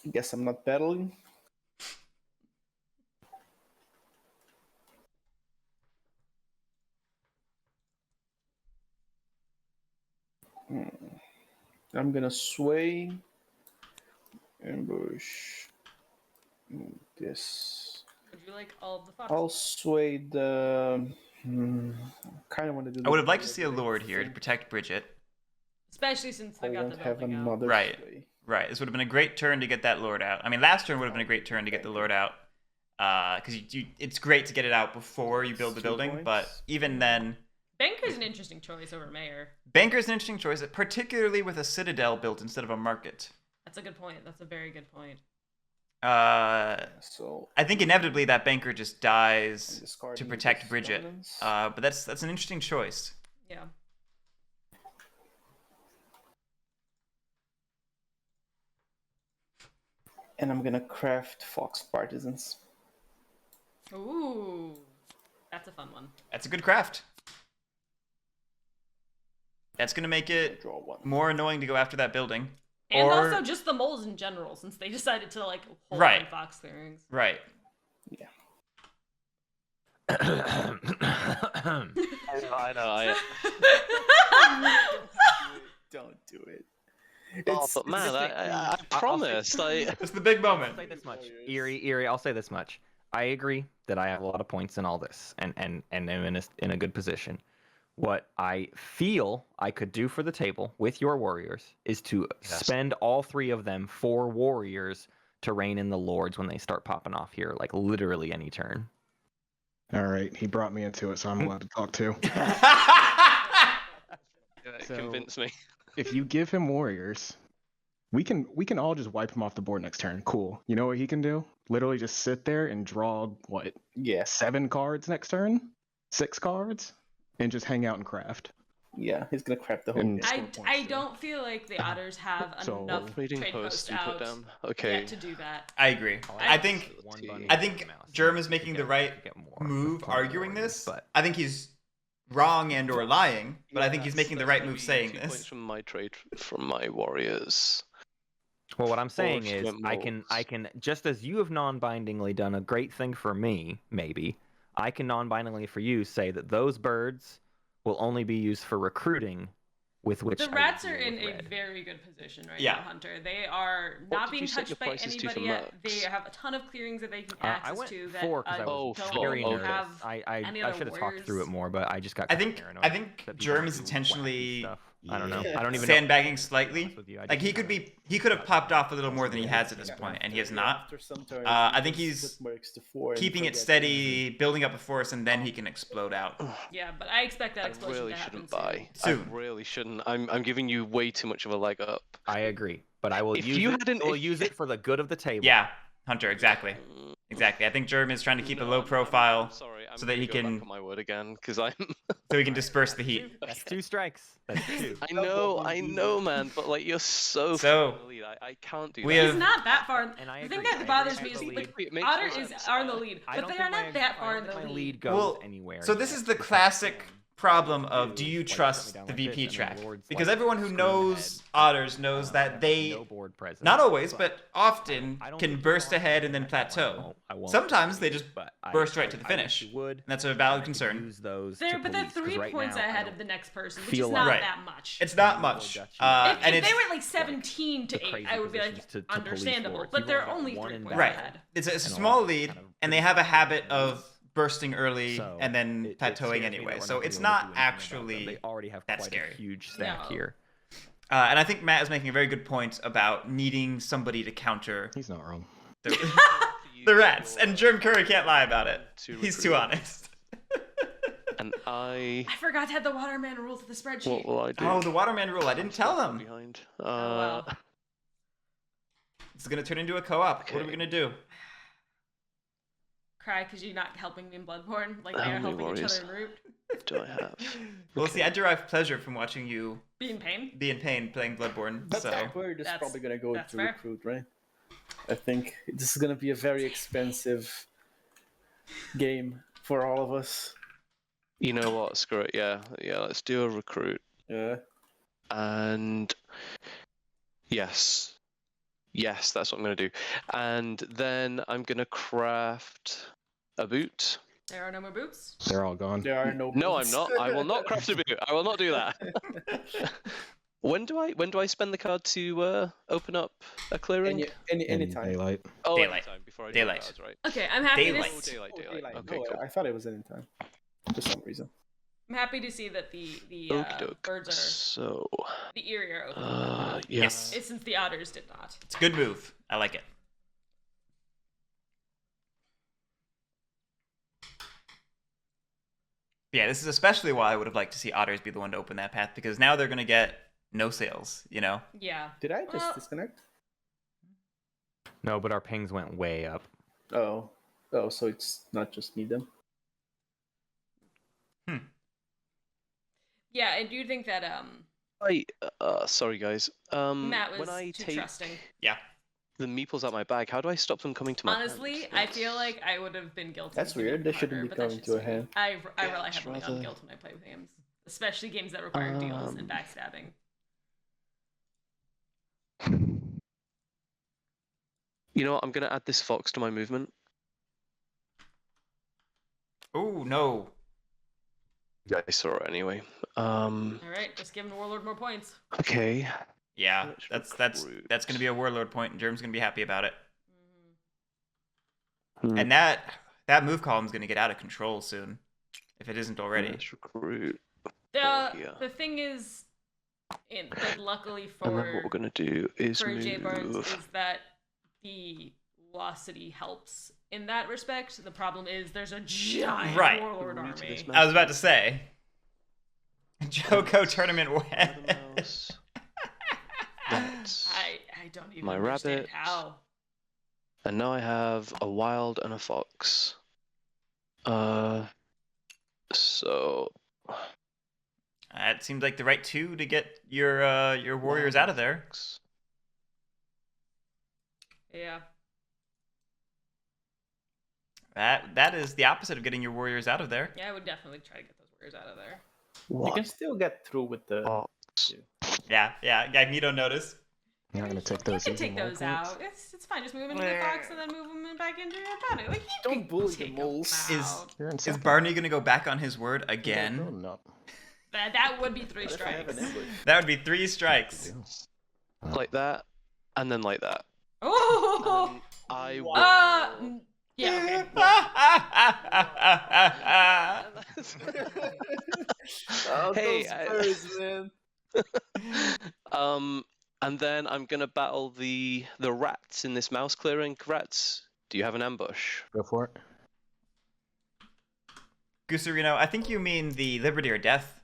I guess I'm not battling. I'm gonna sway. Ambush. This. Would you like all of the foxes? I'll sway the. Kind of want to do. I would have liked to see a lord here to protect Bridget. Especially since I they've got won't the have building out. another Right. sway. Right. This would have been a great turn to get that lord out. I mean, last turn would have been a great turn to get the lord out. Because it's great to get it out before you build the 2 building, points. but even then, Banker's an interesting choice over Mayor. Banker's an interesting choice, particularly with a citadel built instead of a market. That's a good point. That's a very good point. So I think inevitably that Banker just dies I'm discarding to protect this Bridget. dominance. But that's an interesting choice. Yeah. And I'm gonna craft Fox Partisans. Ooh. That's a fun one. That's a good craft. That's gonna make it Draw 1. more annoying to go after that building. And Or- also just the moles in general, since they decided to like hold Right. on fox clearings. Right. Yeah. I know. Don't do it. But man, I promised. It's the big I'll moment. say this much. Eerie, I'll say this much. I agree that I have a lot of points in all this and am in a good position. What I feel I could do for the table with your warriors is to spend all 3 of them for warriors to rein in the lords when they start popping off here, like literally any turn. All right, he brought me into it, so I'm allowed to talk too. So- Convince me. If you give him warriors, we can all just wipe him off the board next turn. Cool. You know what he can do? Literally just sit there and draw what? Yeah. 7 cards next turn? 6 cards? And just hang out and craft. Yeah, he's gonna craft the whole And- game. I don't feel like the otters have So- enough Trading trade posts posts you put out down. Okay. yet to do that. I agree. I think Germ is making the right move arguing this. But I think he's wrong and or lying, but I think he's making the right move maybe saying 2 points this. from my trade from my warriors. Well, what I'm saying she is, went I moles. can, just as you have non-bindingly done a great thing for me, maybe, I can non-bindingly for you say that those birds will only be used for recruiting, with which The I would rats are deal in with a red. very good position right Yeah. now, Hunter. They are What not did being you set your touched by prices to for anybody yet. They mercs? have a ton of clearings that they can I access went to 4 that because I was don't very really nervous. have I any I other should have talked through it warriors. more, but I just got. I kinda think paranoid I think that people Germ would is do wacky intentionally stuff. I don't know. Yeah. I don't even sandbagging know. slightly. Honest with you, I Like just kinda- he could have popped off a little more than he has at this point, and he has not. After some turns, I you think can he's split mercs to 4 and Keeping it forget steady, building up a force, and then he can explode out. Yeah, but I expect that I explosion really to happen shouldn't buy. soon. I really shouldn't. I'm giving you way too much of a leg up. I agree, but I will If use you it. hadn't- I will use it for the good of the table. Yeah, Hunter, exactly. Exactly. I think Germ is trying to keep a low profile I'm sorry. I'm so that gonna he go back can on my word again because I'm. so he can disperse the heat. That's 2 strikes. That's 2. I know, man. But like, you're so. So, far in the lead. I can't do we that. He's have- not that far. And I The thing agree, that I bothers agree. me is I like It makes Otter no is sense. are in the lead, I but don't they think are not my- that I far don't in the think my lead. lead goes Well, anywhere. so this yet. is the Because classic then problem of you, do you like, shut trust me down the like VP this, and then track? Lord's, Because like, everyone who screwing knows ahead. Otters knows that they no board presence, not always, but often I don't can think you burst want ahead to and then do that. plateau. I won't Sometimes they do it, just but burst right to the I wish finish. you would. And that's a and I valid could concern. Use those They're, to but they're police, 'cause 3 right points now, I ahead don't of the next person, which feel is like- not Right. that much. It's not You've much. only got if And if they it's were like 17 to the 8, crazy I would be like positions to police understandable. lords. But You've they're only got only one 3 in points Right. ahead. It's a and a small lot lead, kind of and they have a habit lose. of bursting early So and then it plateauing scares me that anyway. we're So gonna it's be able to not do anything about them. actually They already have that quite scary. a huge stack No. here. And I think Matt is making a very good point about needing somebody to counter He's not wrong. the rats. And Jermcurry can't lie about it. To He's recruit. too honest. And I. I forgot to add the Waterman rule to the spreadsheet. What will I do? Oh, the Waterman rule. I didn't tell them. Behind. well. It's going to turn into a co-op. What are we Okay. going to do? Cry because you're not helping me in Bloodborne, like How they are many helping each warriors? other in Root. Do I have? Well, see, I derive pleasure from watching you Be in pain. be in pain playing Bloodborne. That's So where this is That's- probably gonna go that's to fair. recruit, right? I think this is gonna be a very expensive game for all of us. You know what? Screw it. Yeah. Let's do a recruit. Yeah. And yes, that's what I'm gonna do. And then I'm gonna craft a boot. There are no more boots. They're all gone. There are no. No, I'm boots. not. I will not craft a boot. I will not do that. When do I spend the card to open up a clearing? Anytime. Daylight. Oh, Daylight. anytime before I do Daylight. cards, right? Okay, I'm happy Daylight. Oh, to. daylight. Oh, daylight. Okay, No, cool. I thought it was anytime. For some reason. I'm happy to see that the Okie doke. birds So, are the Eerie are open. Yes. It's since the otters did not. it's a good move. I like it. Yeah, this is especially why I would have liked to see Otters be the one to open that path, because now they're going to get no sales, you know? Yeah. Did I just Well- disconnect? No, but our pings went way up. Oh, so it's not just me then. Yeah, I do think that sorry guys. Matt was when I too take trusting. Yeah. the meeples out my bag, how do I stop them coming to my Honestly, hand? I feel like I would have been guilty. That's of giving weird. They them shouldn't harder, be but that's coming just to a me. hand. I Yeah, rely it's heavily on rather- guilt when I play with games, especially games that require deals and backstabbing. You know what? I'm gonna add this fox to my movement. Oh, no. You guys saw it anyway. All right, just giving Warlord more points. Okay. Yeah, Let's that's recruit. going to be a Warlord point, and Germ's going to be happy about it. Hmm. And that move column is going to get out of control soon, if it isn't already. Let's recruit. The yeah. thing is, that luckily And then what for we're gonna do is for J Barnes move. is that the velocity helps in that respect. The problem is there's a giant Right. Warlord Root to army. this I was about to say. Joko tournament Another win. mouse. That's... I don't even My understand rabbit. how. And now I have a wild and a fox. So It seemed like the right two to get your warriors out of there. Fox. Yeah. That is the opposite of getting your warriors out of there. Yeah, I would definitely try to get those warriors out of there. You can still get through with the. Fox. Yeah. Gagneto noticed. You're not gonna take You those. can easy take more those points? out. It's fine. Just move them into the fox and then move them back into your body. Like, you Don't can bully the take 'em moles. out. You're in Is second. Barney gonna go back on his word Build again? them up. That would be 3 What if I have strikes. an ambush? That would be 3 strikes. Like that, and then like that. Oh! And I will. Yeah, okay. Hey, those birds, man. And then I'm gonna battle the rats in this mouse clearing. Rats, do you have an ambush? Go for it. Gusarino, I think you mean the Liberty or Death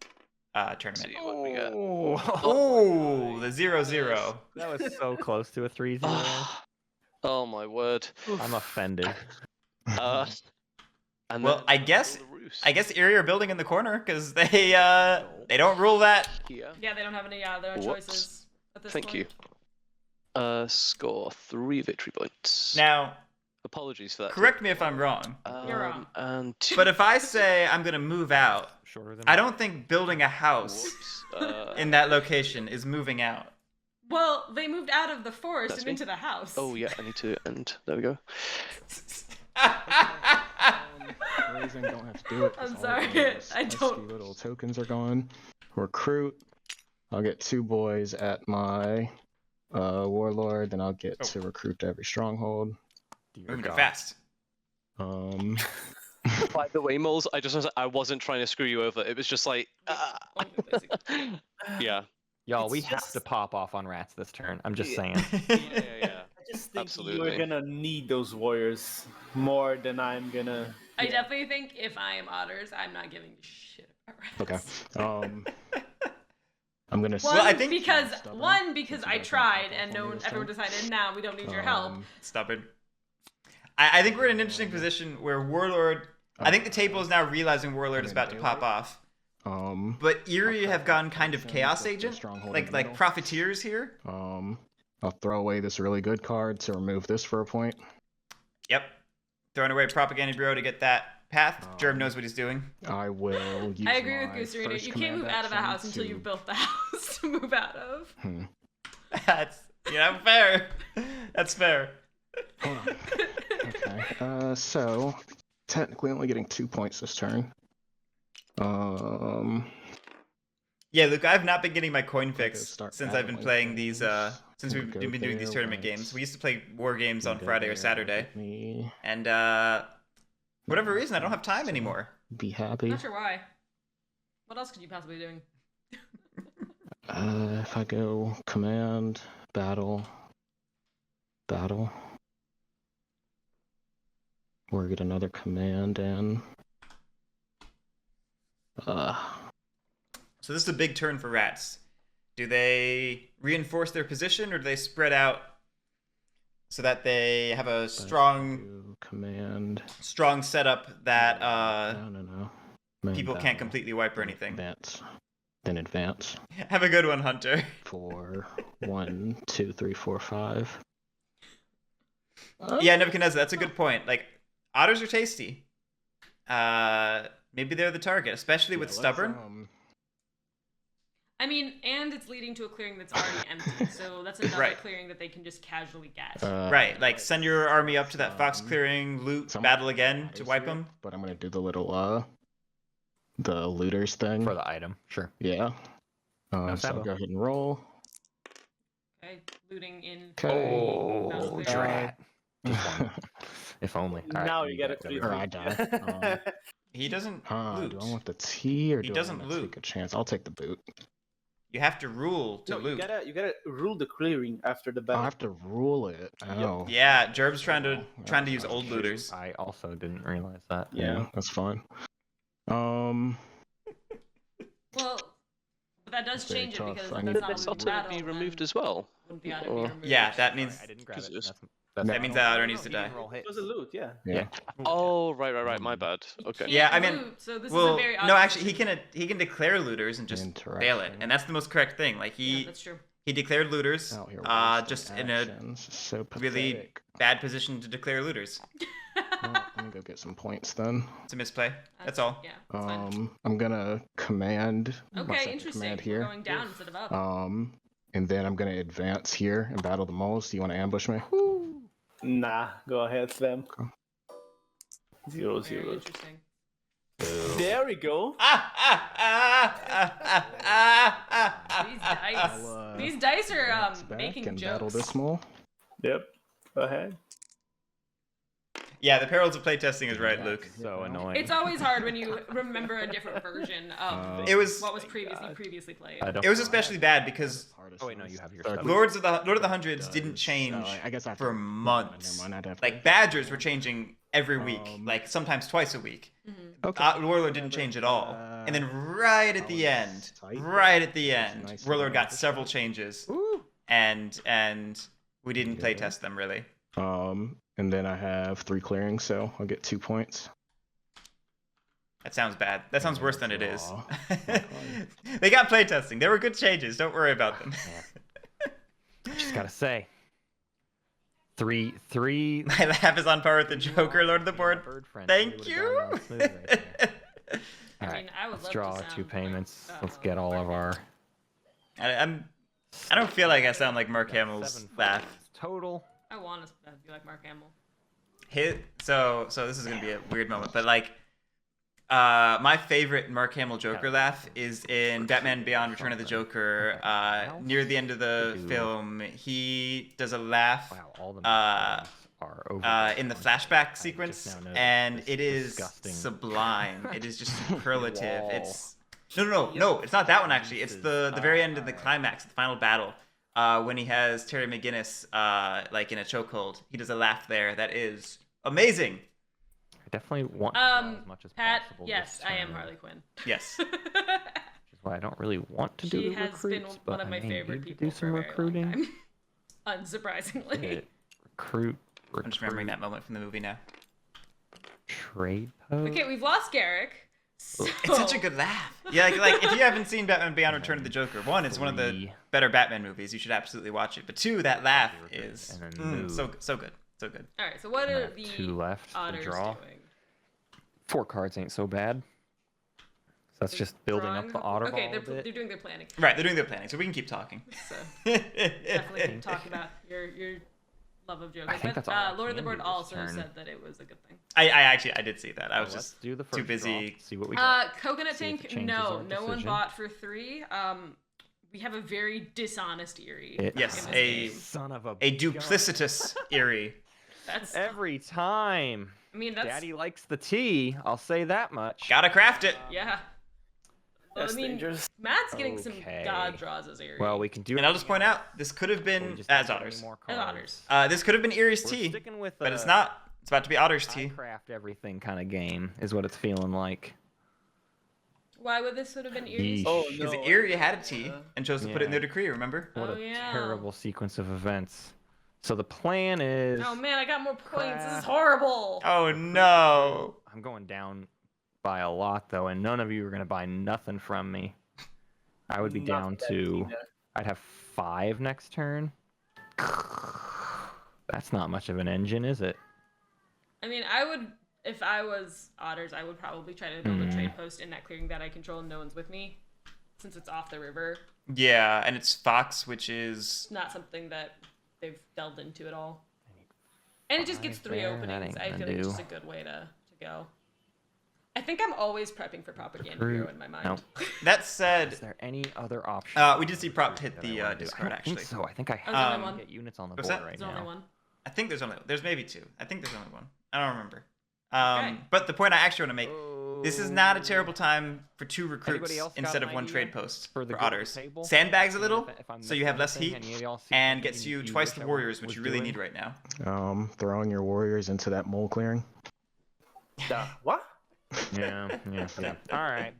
tournament. See what we get. Oh, the 0-0. That was so close to a 3-0. Oh my word. I'm offended. And Well, then I guess the roost Erie are building in the corner because they don't rule that. here. Yeah, they don't have any other Whoops. choices at this Thank point. you. Score 3 victory points. Now, Apologies for that. correct me if I'm wrong, You're wrong. And 2. but if I say I'm gonna move out, Shorter than I don't think building a house Whoops. in that location is moving out. Well, they moved out of the forest That's and me. into the house. Oh yeah, I need to end. There we go. Raising don't have to do it. 'cause I'm all sorry, those I pesky don't- little tokens are gone. Recruit. I'll get 2 boys at my warlord, then I'll get to recruit to every stronghold. Moving too fast. By the way, Moles, I wasn't trying to screw you over. It was just like, Only with Lizzie. yeah. Y'all, It's we have just- to pop off on rats this turn. I'm just saying. Yeah. I just think Absolutely. you're gonna need those warriors more than I'm gonna. I definitely think if I am otters, I'm not giving a shit about Okay. rats. I'm gonna. One, Well, I think- because Stubborn, because since you I guys tried don't and follow no me this everyone time. decided, nah, we don't need your help. Stubborn. I think we're in an interesting position where Warlord. I think the table is now realizing Warlord is about to pop off. But Eerie have gone kind of Chaos Agent, like Profiteers here. I'll throw away this really good card to remove this for a point. Yep. Throwing away Propaganda Bureau to get that path. Germ knows what he's doing. I will use I agree with my Goose Arena. first You can't command move out of a action house until to- you've built the house to move out of. That's fair. That's fair. Hold on. Okay. So technically only getting 2 points this turn. Yeah, Luke, I've not been getting my coin Okay, fix start since I've been battling playing these. things. Since We'll we've go been doing these there, tournament right. games. We used to play war games on Go Friday or there, Saturday, let me and whatever reason, I don't have time anymore. be happy. Not sure why. What else could you possibly be doing? If I go command, battle, or get another command in. So this is a big turn for rats. Do they reinforce their position, or do they spread out so that they have a strong command. setup that No. Command people can't battle, completely wipe or anything? Advance. Then advance Have a good one, Hunter. for 1, 2, 3, 4, 5. Yeah, Nebuchadnezzar, that's a good point. Like, otters are tasty. Maybe they're the target, especially with Stubborn. I mean, and it's leading to a clearing that's already empty, so that's another Right. clearing that they can just casually get. Right, like send your army up to that fox clearing, loot, Some battle again to battles wipe here, them. But I'm gonna do the little the looters thing. For the item, sure. Yeah. So I'll sabo. go ahead and roll. Okay, looting in. Okay. Mouse clear. drat. If only. All right, now you you get got a it. 3. Or I die. He doesn't Do I loot. want the T or He do doesn't I want to loot. take a chance? I'll take the boot. You have to rule to No, loot. you gotta rule the clearing after the I battle. have to rule it. Oh. Yeah, Jerb's trying to Oh, use that's old true. looters. I also didn't realize that. Yeah, that's fine. Well, but that does That's very change it tough. because I if need that's to- not This a ought battle, to be then removed as well. wouldn't the otter Or- be removed? Yeah, that means Sorry, I didn't grab it. Because that means that otter needs to You can die. roll hit. It was a loot, yeah. Yeah. Oh, right. My bad. Okay. Can't Yeah, I mean, loot, so this Well, is a very odd no, actually, position. he can declare looters and just fail it, and that's the most correct thing. Like Yeah, he that's true. declared looters, Out here wasting just in a actions. So really pathetic. bad position to declare looters. Well, I'm gonna go get some points then. It's a misplay. That's all. Yeah. That's fine. I'm gonna command. my Okay, second interesting. Command We're here. going down instead of up. And then I'm gonna advance here and battle the moles. Do you want to ambush me? Nah, go ahead, Slam. Okay. 0, Very 0. interesting. There we go. These dice. I'll, These dice are advance back making and battle jokes. this mole. Yep. Go ahead. Yeah, the perils of playtesting is right, Luke. So annoying. It's always hard when you remember a different version of It was what was previously played. I don't- it was especially bad because Oh wait, no, you have your Third stuff. Lord of the Hundreds didn't does. change I guess I have for to- months. Never mind, I'd have to- Like Badgers were changing every week, like sometimes twice a week. Okay. Warlord didn't change at all. And then right at the end, Warlord got several changes, and we didn't play test them really. And then I have 3 clearings, so I'll get 2 points. That sounds bad. That sounds worse than it is. Draw. They got playtesting. They were good changes. Don't worry about them. Just gotta say. Three. My laugh is on par with the Joker, Lord of the Board. Bird friend Thank really you. would've gone down smooth right there. I All mean, right, I would let's love draw to our sound 2 like, payments. Let's get all of our I don't feel like I sound like Mark Hamill's 7 laugh. total. I want to be like Mark Hamill. So this is gonna be a weird moment, but like, my favorite Mark Hamill Joker laugh is in Batman Beyond: Return of the Joker. Near the end of the film, he does a laugh. Wow, all the Uh, are over. in the flashback sequence, now noticed and this it is disgusting sublime. It is just superlative. wall. It's No. It's not that one actually. It's the very end of the climax, the final battle. When he has Terry McGinnis like in a chokehold. He does a laugh there that is amazing. I definitely want to draw as much as Pat, possible. yes, this I am turn, Harley Quinn. Yes. which is why I don't really want to do She the has been recruits, one but of my I may favorite need to people do for some a very long recruiting. time. Unsurprisingly. Recruit. I'm just remembering that moment from the movie now. Trade post. Okay, we've lost Guerric. So... It's such a good laugh. Yeah, like if you haven't seen Batman Beyond: Return of the Joker, one, it's one of the better Batman movies. You should absolutely watch it. But two, that laugh is so good, so good. All right, so what are the 2 left to otters draw. doing? 4 cards ain't so bad. So that's just building up the otter Okay, ball a bit. they're doing their planning. Right, they're doing their planning, so we can keep talking. So definitely talk about your love of Joker. I think But that's all I Lord of the can Board do this also turn. said that it was a good thing. I did see that. I was Let's just do the too first busy. draw, see what we got. Coconut See if it Tank, changes no our one decision. bought for 3. We have a very dishonest Eerie. Yes, in this game. Son of a duplicitous Eerie. That's every time. I mean, that's Daddy likes the tea. I'll say that much. Gotta craft it. yeah. Well, That's dangerous. Matt's getting some Okay. god draws as Eerie. Well, we can do. And I'll just point out, this could have been as Otters. As Otters. This could have been Eerie's We're tea, sticking with but it's not. It's about to be Otter's I tea. craft everything kind of game is what it's feeling like. Why would this would have been Eerie's? Yeesh. Oh Because no. Eerie had a tea and chose to put it in Yeah. their decree. Remember? What Oh, a yeah. terrible sequence of events. So the plan is. Oh man, I got more points. This is Crap. horrible. Oh no! I'm going down by a lot though, and none of you are gonna buy nothing from me. I would be down Not that to. either. I'd have 5 next turn. That's not much of an engine, is it? I mean, I would, if I was Otters, I would probably try to build a trade post in that clearing that I control and no one's with me, since it's off the river. Yeah, and it's Fox, which is It's not something that they've delved into at all. And it just gets 3 there, that openings. ain't I gonna feel like it's do. just a good way to go. I think I'm always prepping for propaganda Recruit. hero in my mind. No. that Is said. there any other option? We did see Prop hit that I the wanna do? Discord I don't think actually. so. I think I Oh, there's have only one. to get units on the What's board that? right There's now. only one. I think there's maybe 2. I think there's only one. I don't remember. Okay. But the point I actually want to make: this is not a terrible time for 2 recruits Anybody else got instead an of 1 idea trade post for the for good of the Otters. table? Sandbags a little, If I'm so you have less missing heat, anything, any of y'all see and something gets you you twice wish the I warriors, which was you really doing? need right now. Throwing your warriors into that mole clearing. What? Yeah. All right.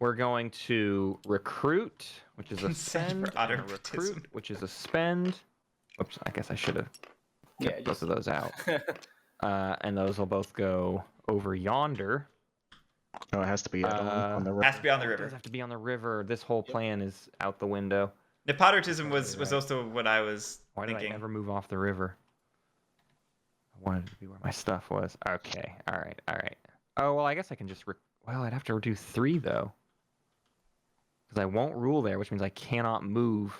We're going to recruit, which is a Consent spend, for otter and a recruit, baptism. which is a spend. Oops, I guess I should have Yeah, kept both of those out. And those will both go over yonder. No, it has to be on the river. Has to be on the It does river. have to be on the river. This whole plan is out the window. Nepotism was also what I was Why did thinking. I ever move off the river? I wanted to be where my stuff was. Okay. All right. Oh, well, I guess I can just... well, I'd have to do 3, though. Because I won't rule there, which means I cannot move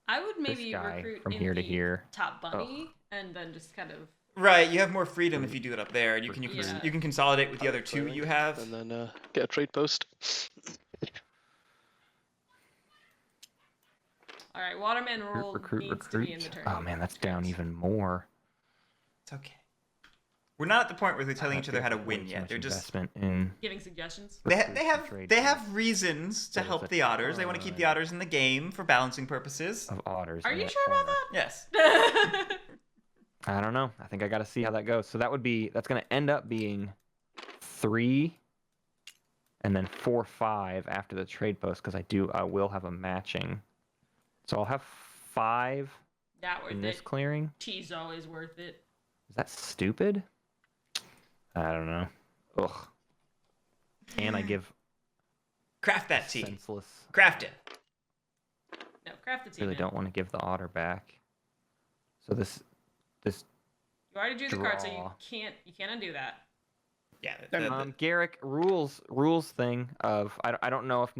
I would this maybe guy recruit from in here to the here. top bunny and then just kind of. Right, you have more freedom if you do it up there. You can Yeah. you can consolidate with the other 2 you have. And then get a trade post. All right, Waterman rule needs to be in the turn. Oh, man, that's down even more. It's okay. We're not at the point where they're telling each other how to win Way too yet. much They're just investment in... Giving suggestions. they trade have post. reasons to There's help a the otters. They want to keep the ton. otters in the game for balancing purposes. of otters. Are in you that sure about corner. Yes. that? I don't know. I think I got to see how that goes. So that's going to end up being 3 and then 4, 5 after the trade post because I will have a matching. So I'll have 5 Not worth in this it. clearing. Tea's always worth it. Is that stupid? I don't know. Ugh. And I give Craft that tea. senseless. Craft it. No, craft the tea. Really man. don't want to give the otter back. So this You already drew the card, so draw. you can't undo that. Yeah. Guerric rules thing of I don't know if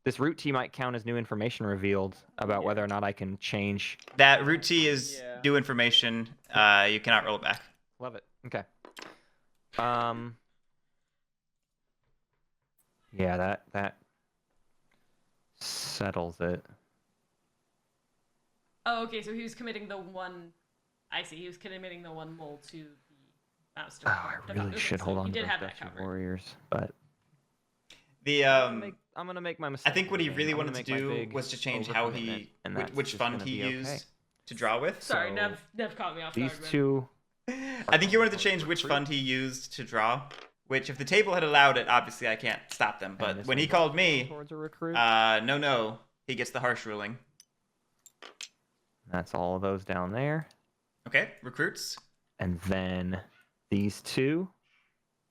this root T might count as new information revealed about whether or not I can change. that root T is new information. You cannot roll it back. Love it. Okay. Yeah, that settles it. Oh, okay. So he was committing the one. I see. He was committing the one mole to the mouse. Oh, I really should hold on He to did those have that Dutchy covered. warriors, but The I'm gonna make my mistake. I think what he again. really I'm wanted gonna to make my do big was to change how overcommitment, he and which that's fund just he gonna be used okay. to draw with. Sorry, So, Nev caught me off These guard. man. two. I think he wanted to change which fund he used to draw. Which, if the table had allowed it, obviously I can't stop them. and But this when he one's called also me, towards a recruit. no, he gets the harsh ruling. That's all of those down there. Okay, recruits. And then these two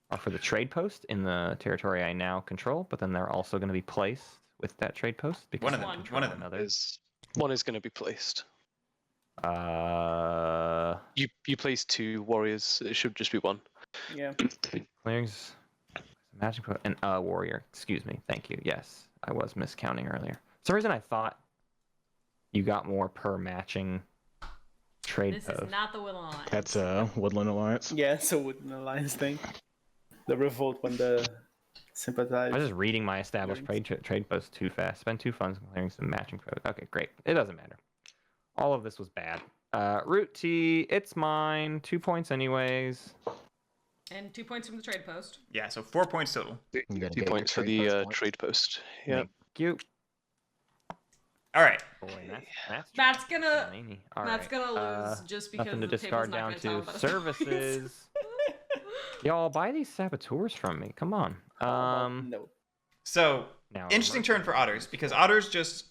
are for the trade post in the territory I now control, but then they're also going to be placed with that trade post because One of I them. control One of them. another. One is going to be placed. Uh, You place 2 warriors. It should just be 1. Yeah. clearings, magic post, and warrior. Excuse me. Thank you. Yes, I was miscounting earlier. For some reason, I thought you got more per matching trade This post. is not the Will Alliance. That's a Woodland Alliance. Yeah, it's a Wooden Alliance thing. The revolt when the sympathize. I was just reading my established trade post too fast. Spend 2 funds clearing some matching post. Okay, great. It doesn't matter. All of this was bad. Route T, it's mine. 2 points anyways. And 2 points from the trade post. Yeah, so 4 points total. You gotta 2 get points for your the trade post points. trade post. Yeah. Thank you. All right. Boy, that's Matt's gonna Tramini. All Matt's right. gonna lose just because Nothing to the table's discard not down gonna tell him to about his points. services. Y'all buy these saboteurs from me. Come on. No. So, Now interesting turn for otters, because otters just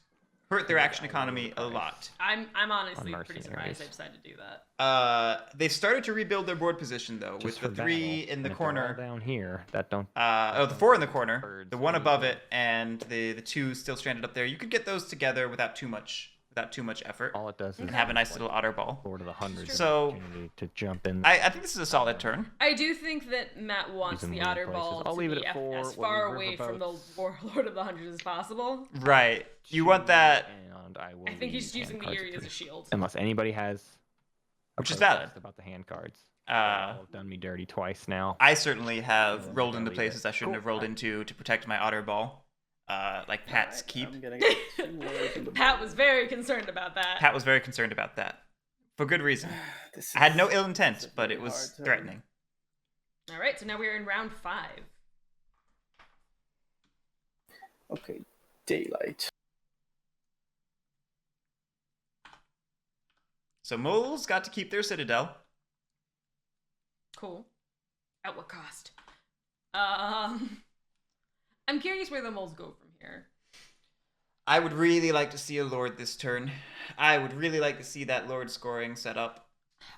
hurt their action economy a lot. I'm honestly On pretty mercenaries. surprised they decided to do that. They've started to rebuild their board position, though, Just with the for 3 battle. in the And if they're all corner. down here that don't. The 4 in the corner, Birds the 1 leave above it. it, and the 2 still stranded up there. You could get those together without too much effort. All it does is And have a nice little otter ball. Lord of the Hundreds. So- Opportunity to jump in. I think this is a solid turn. I do think that Matt wants Using the weird Otter places. Ball I'll to leave it be at 4. as We'll far leave away from the riverboats. Warlord of the Hundreds as possible. Right. You want that, And I will I think he's leave using hand the cards Eerie at as a 3. shield. Unless anybody has. a Which is protest valid. About the hand cards. uh, Y'all have done me dirty twice now. I certainly have rolled into leave it. places I shouldn't Cool. have rolled into to protect my otter ball. Like Pat's Alright, keep. I'm gonna get 2 warriors in the Pat was very concerned about that. Pat was very concerned about that. For good reason. This I had no is- ill this intent, is a but really it was hard turn. threatening. All right, so now we are in round 5. Okay, daylight. So moles got to keep their citadel. Cool. At what cost? I'm curious where the moles go from here. I would really like to see a lord this turn. I would really like to see that lord scoring set up.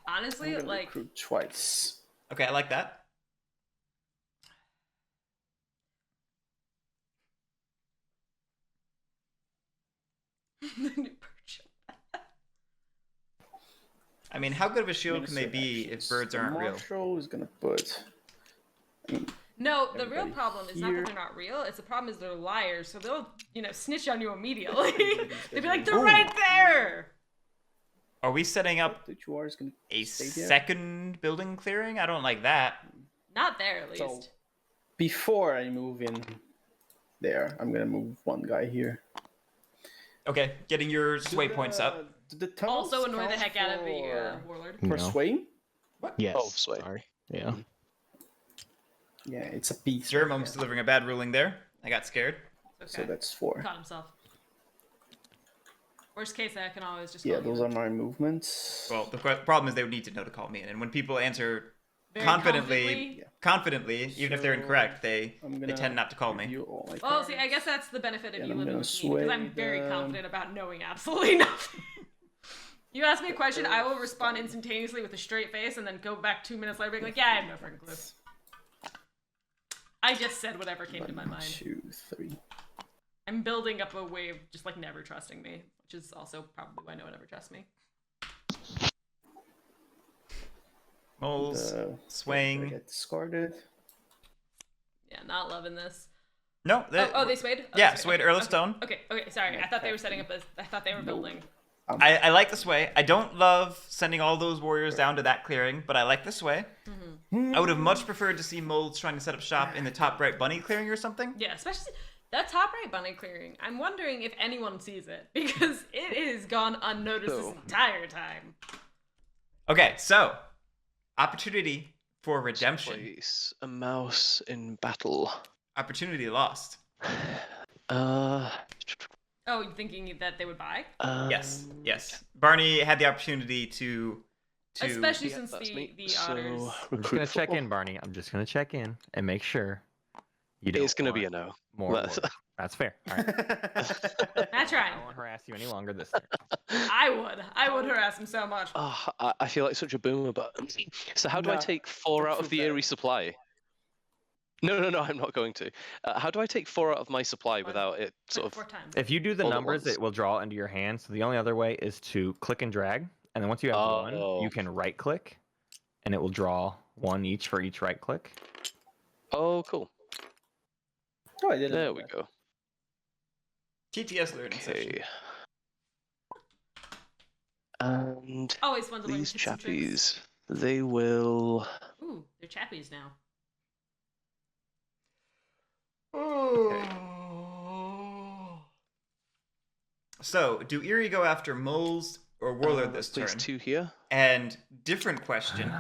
I'm Honestly, gonna like, recruit twice. Okay, I like that. the new perch. I mean, how good of a shield can they Minister be if actions. birds The aren't real? Marshal is gonna put. No, the real Everybody problem is not here. that they're not real. It's the problem is they're liars, so they'll, snitch on you immediately. They'll be like, they're Ooh. right there. Are we setting up The Juar is gonna a stay there. second building clearing? I don't like that. Not there, at least. So before I move in there, I'm gonna move 1 guy here. Okay, getting your sway points up. The tunnels Also annoy the count heck out of the for- warlord. For No. swaying? Yes. Oh, sway. Sorry. Yeah. Yeah, it's a piece. Jerm right almost there. delivering a bad ruling there. I got scared. Okay. So that's 4. Caught himself. Worst case, I can always just Yeah, call those you. are my movements. Well, the problem is they would need to know to call me in, and when people answer Very confidently, confidently. even if they're So, incorrect, they I'm they gonna tend not to call me. review all my Well, see, I cards. guess that's the benefit of And you I'm living gonna with me, because I'm sway very the- confident about knowing absolutely nothing. You ask me a question, I will respond instantaneously with a straight face, and then go back 2 minutes later, being like, yeah, I have no freaking clue. I just said whatever came to my 1, mind. 2, 3. I'm building up a way of just like never trusting me, which is also probably why no one ever trusts me. Moles I swaying. get discarded. Yeah, not loving this. No, Oh, they swayed? Oh, yeah, they swayed Okay, Earl of okay. Stone. Okay, sorry. I thought they were setting up I thought they were building. I like the sway. I don't love sending all those warriors down to that clearing, but I like the sway. I would have much preferred to see moles trying to set up shop in the top right bunny clearing or something. Yeah, especially that top right bunny clearing. I'm wondering if anyone sees it, because it is gone unnoticed this Oh. entire time. Okay, so opportunity for redemption. Place a mouse in battle. Opportunity lost. Uh, Oh, you thinking that they would buy? Yes. Barney had the opportunity to. Especially Yeah, since that's the me. otters. So, I'm just gonna check in, Barney. I'm just gonna check in and make sure you don't. It's gonna be a want no. More. That's- warriors. That's fair. All right. That's right. I won't harass you any longer this turn. I would harass him so much. Oh, I feel like such a boomer, but so how do I Nah, take 4 out that's of the okay. Eerie supply? No, I'm not going to. How do I take 4 out of my supply without it sort Like of? 4 times. If you do the All at numbers, once. it will draw into your hand. So the only other way is to click and drag, and then once you have one, Oh. you can right click, and it will draw 1 each for each right click. Oh, cool. Oh, I didn't. There know we that. go. TTS learning session. Okay. And Always fun to learn these tips and tricks. chappies, they will. Ooh, they're chappies now. So, do Eerie go after moles or warlord this Place turn? 2 here. And different question: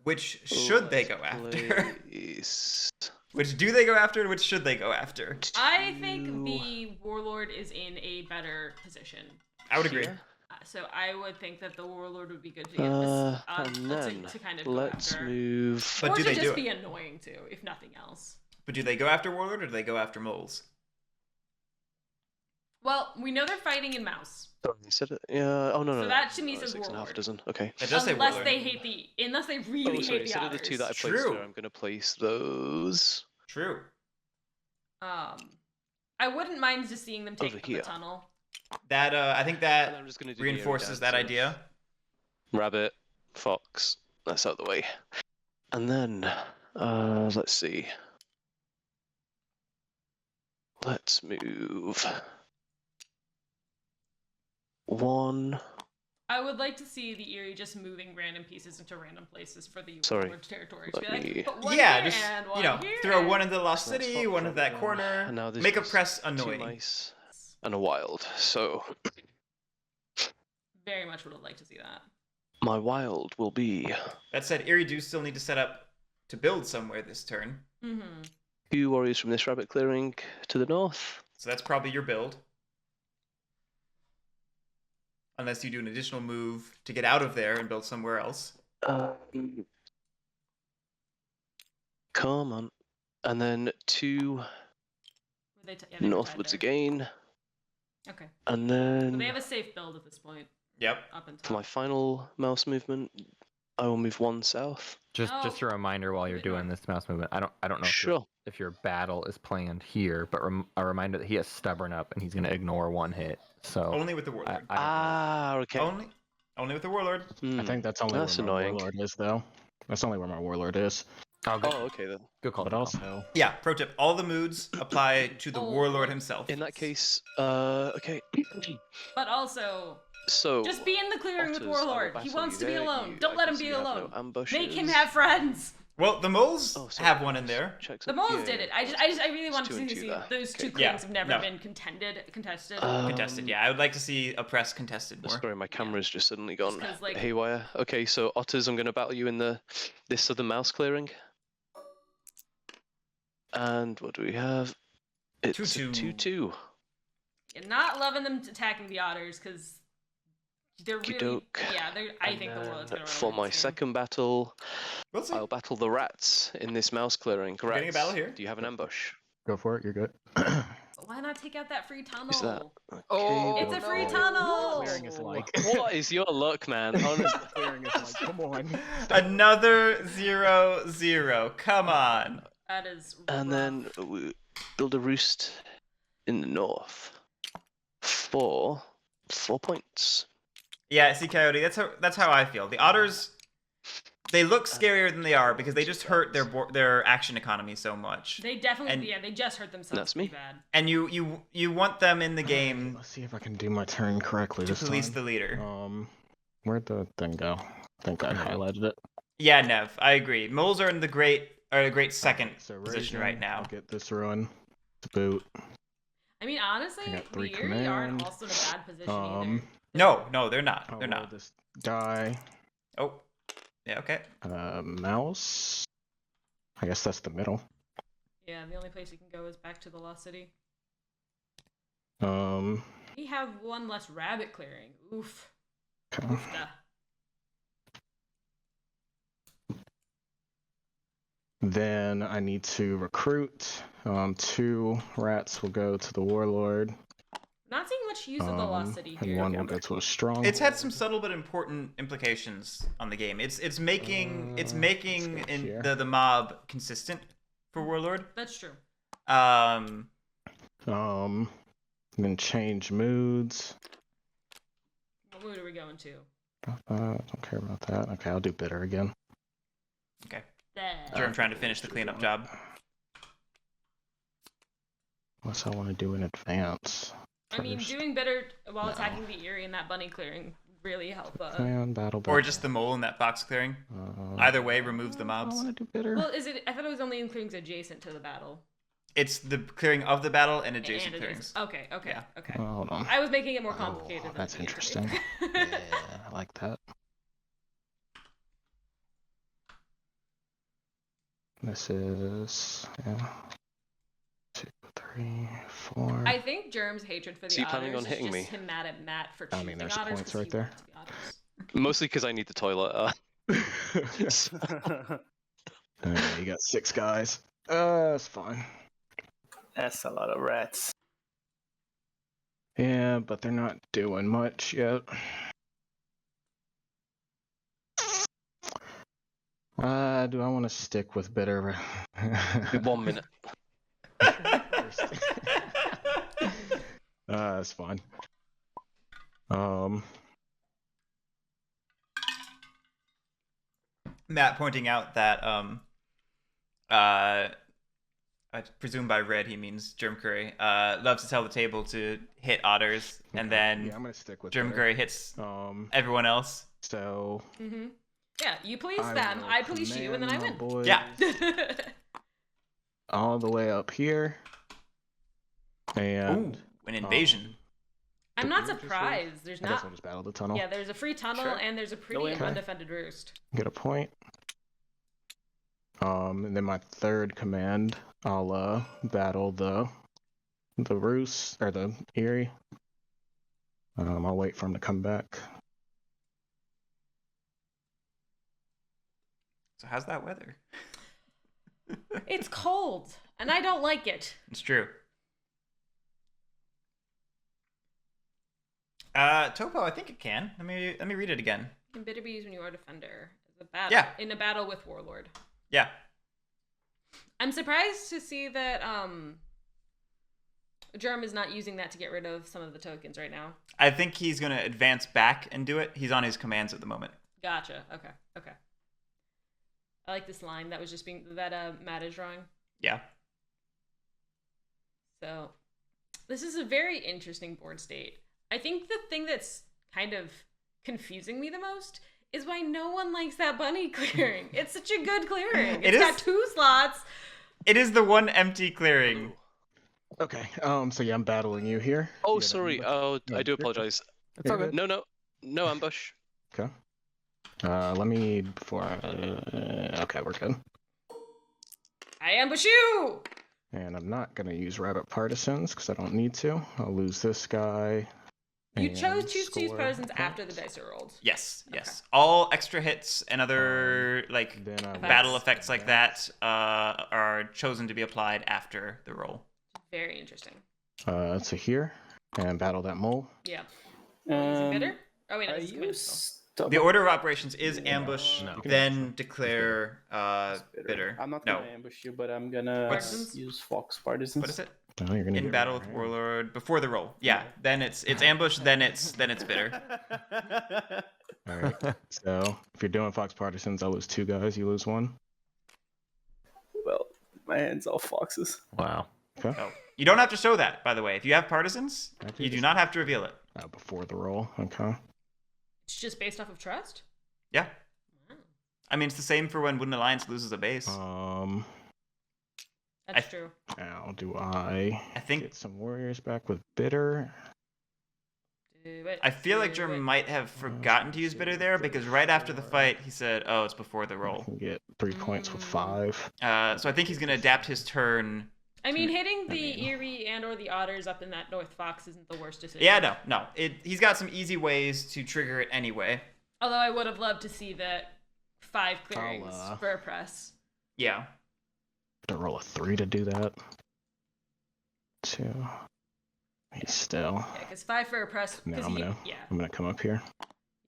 which should they Let's go after? place Which do they go after, and which should they go after? I think 2 the warlord is in a better position. I would agree. here. So I would think that the warlord would be good to get this, And then to kind of go let's after. move. But or do to they just do be it? annoying too, if nothing else. But do they go after warlord, or do they go after moles? Well, we know they're fighting in mouse. Sorry, I said it. Yeah. Oh no, So no. that to me no, says 6 and a half warlord. dozen. Okay. It does say Unless warlord. they hate unless they really Oh, sorry. hate the Instead of otters. the 2 that I placed True. there, I'm gonna place those True. I wouldn't mind just seeing them take Over up here. the tunnel. That I think and that I'm just gonna do the area reinforces down, that so idea. Rabbit, fox. That's out of the way. And then, let's see. Let's move 1. I would like to see the Eerie just moving random pieces into random places for the Sorry. warlord territory. Let Be like, me- put one Yeah, here just and one here throw and... one into the lost That's city, not one into that problem. corner. And now there's Make a just press 2 annoying. mice and a wild. So Very much would have liked to see that. my wild will be That said, Eerie do still need to set up to build somewhere this turn. Mm-hmm. 2 warriors from this rabbit clearing to the north. So that's probably your build. Unless you do an additional move to get out of there and build somewhere else. Come on. And then 2 They were tied northwards there. again. Okay. And So then they have a safe build at this point. Yep. Up and for top. my final mouse movement, I will move 1 south. Just a reminder while you're Bit doing north. this mouse movement. I don't know Sure. if your battle is planned here, but a reminder that he has stubborn up and he's gonna ignore 1 hit. So Only with the warlord. I don't know. Okay. Only with the warlord. I think that's only That's where my annoying. warlord is, though. That's only where my warlord is. Oh, good, Oh, okay then. good call. But good call. also, Yeah, pro tip. All the moods apply to the Oh. warlord himself. In that case, okay. But also, So just be in the clearing with Otters, I will Warlord. He battle wants you to be there. alone. I Don't let can him see be you have no alone. ambushes. Make him have friends. Well, the moles Oh, sorry. have one in there. Checks The up- moles yeah, did it. yeah, I really It's want 2 to and 2 see there. those 2 Okay. claims have never no. been contested. Contested, yeah. I would like to see a press contested more. Sorry, my camera's just suddenly gone 'cause, like- haywire. Okay, so otters, I'm going to battle you in this southern mouse clearing. And what do we have? It's 2-2. 2-2. You're not loving them attacking the otters because they're really, Okey-doke. I And think the Warlord's then gonna run for away my this game. second battle, We'll see. I'll battle the rats in this mouse clearing. We're getting a Rats, battle here. do you have an ambush? go for it. You're good. Why not take out that free tunnel? Is that? Okay, Oh, It's a go free for it. tunnel. Clearing is like. What is your luck, man? Honestly. Clearing is like. Come on. Another 0-0. Come on. That is. And then we build a roost in the north for 4 points. Yeah, see, Coyote, that's how I feel. The otters, they look scarier than they are because they just hurt their action economy so much. They definitely, And- they just hurt themselves. That's me. pretty Bad. And you want them in the game Let's see if I can do my turn correctly to this police time. the leader. Where'd the thing go? I think I highlighted it. Yeah, Nev, I agree. Moles are in a great second So position raising, right now. I'll get this run to boot. I mean, honestly, I got the 3 Eerie aren't command. also in a bad position either. No, they're not. I'll They're roll not. this die. Oh, yeah, okay. Mouse. I guess that's the middle. Yeah, the only place you can go is back to the Lost City. Um. We have one less rabbit clearing. Oof. Okay. Oofda. Then I need to recruit. 2 rats will go to the warlord. Not seeing much use of the Lost City And here. 1 will go to a strong. It's had some subtle but important implications on the game. It's making let's go here. the mob consistent for warlord. That's true. Then change moods. What mood are we going to? Don't care about that. Okay, I'll do bitter again. Okay. There. Germ trying to finish the cleanup job. Unless I want to do in advance. I mean, first. doing better while attacking the Eerie and that bunny clearing really help. Clan battle. Or just the mole in that fox clearing. Either way removes the I mobs. want to do bitter. Well, is it? I thought it was only in clearings adjacent to the battle. It's the clearing of the battle and adjacent And clearings. Okay. Yeah. Okay. Hold on. I was making it more complicated. than That's it needed to be. interesting. Yeah, I like that. This is 2, 3, 4. I think Germ's hatred for the So you planning otters on hitting is just me? him mad at Matt for I choosing mean, there's otters points 'cause right he there. wanted to be otters. Mostly because I need the toilet. You got 6 guys. That's fine. That's a lot of rats. Yeah, but they're not doing much yet. Do I want to stick with bitter? 1 minute. That's fine. Matt pointing out that I presume by red he means Jermcurry, loves to tell the table to hit otters, and then yeah, I'm gonna stick with Jermcurry hits everyone else. So Yeah, you police I them, will I police you, and then I command win. my boys Yeah. all the way up here. And Ooh, an invasion. I'm Did not you just surprised. There's I guess not. I'll just battle the tunnel. Yeah, there's a free tunnel Sure. and there's a pretty in. undefended roost. Get a point. And then my third command, I'll battle the roost or the Eerie. I'll wait for him to come back. So how's that weather? It's cold, and I don't like it. It's true. Topo, I think it can. Let me read it again. Can bitter be used when you are a defender. Battle, Yeah. In a battle with Warlord. Yeah. I'm surprised to see that Germ is not using that to get rid of some of the tokens right now. I think he's gonna advance back and do it. He's on his commands at the moment. Gotcha. Okay. I like this line that was just being that Matt is drawing. Yeah. So this is a very interesting board state. I think the thing that's kind of confusing me the most is why no one likes that bunny clearing. It's such a good clearing. It's got 2 slots. It is the one empty clearing. Okay. So yeah, I'm battling you here. Oh, You got sorry. ambush? Oh, No, I do you're good. apologize. It's all good. No ambush. Okay. Let me before. Okay, we're good. I ambush you. And I'm not gonna use rabbit partisans because I don't need to. I'll lose this guy. You and chose to use score partisans after the points. dice are rolled. Yes. All extra hits and other Then I battle will- effects like that are chosen to be applied after the roll. Very interesting. So here and battle that mole. Yeah. Using bitter? Oh wait, no, Are this is you command spell. stubborn? The order of operations is ambush, No. then declare bitter. I'm not No. gonna ambush you, but I'm gonna Partisans? use Fox Partisans. What is it? Oh, you're gonna In do it battle right, with right? warlord before the roll. Yeah. Then it's ambush. Then it's bitter. All right. So if you're doing Fox Partisans, I lose 2 guys. You lose 1. Well, my hand's all foxes. Wow. Okay. Oh, you don't have to show that, by the way. If you have partisans, I do you do this- not have to reveal it. Before the roll. Okay. It's just based off of trust? Yeah. Wow. I mean, it's the same for when Wooden Alliance loses a base. That's true. Now do I think- get some warriors back with bitter? Do it. I feel like do German it. might have forgotten to use bitter there because right after the fight he said, "Oh, it's before the I roll." can get 3 points with 5. So I think he's gonna adapt his turn I mean, hitting the Erie and or the Otters up in that North Fox isn't the worst decision. Yeah, no. He's got some easy ways to trigger it anyway. Although I would have loved to see that 5 clearings for a press. Yeah. To roll a 3 to do that. 2. He's still. Yeah, because 5 for a press. No, I'm gonna come up here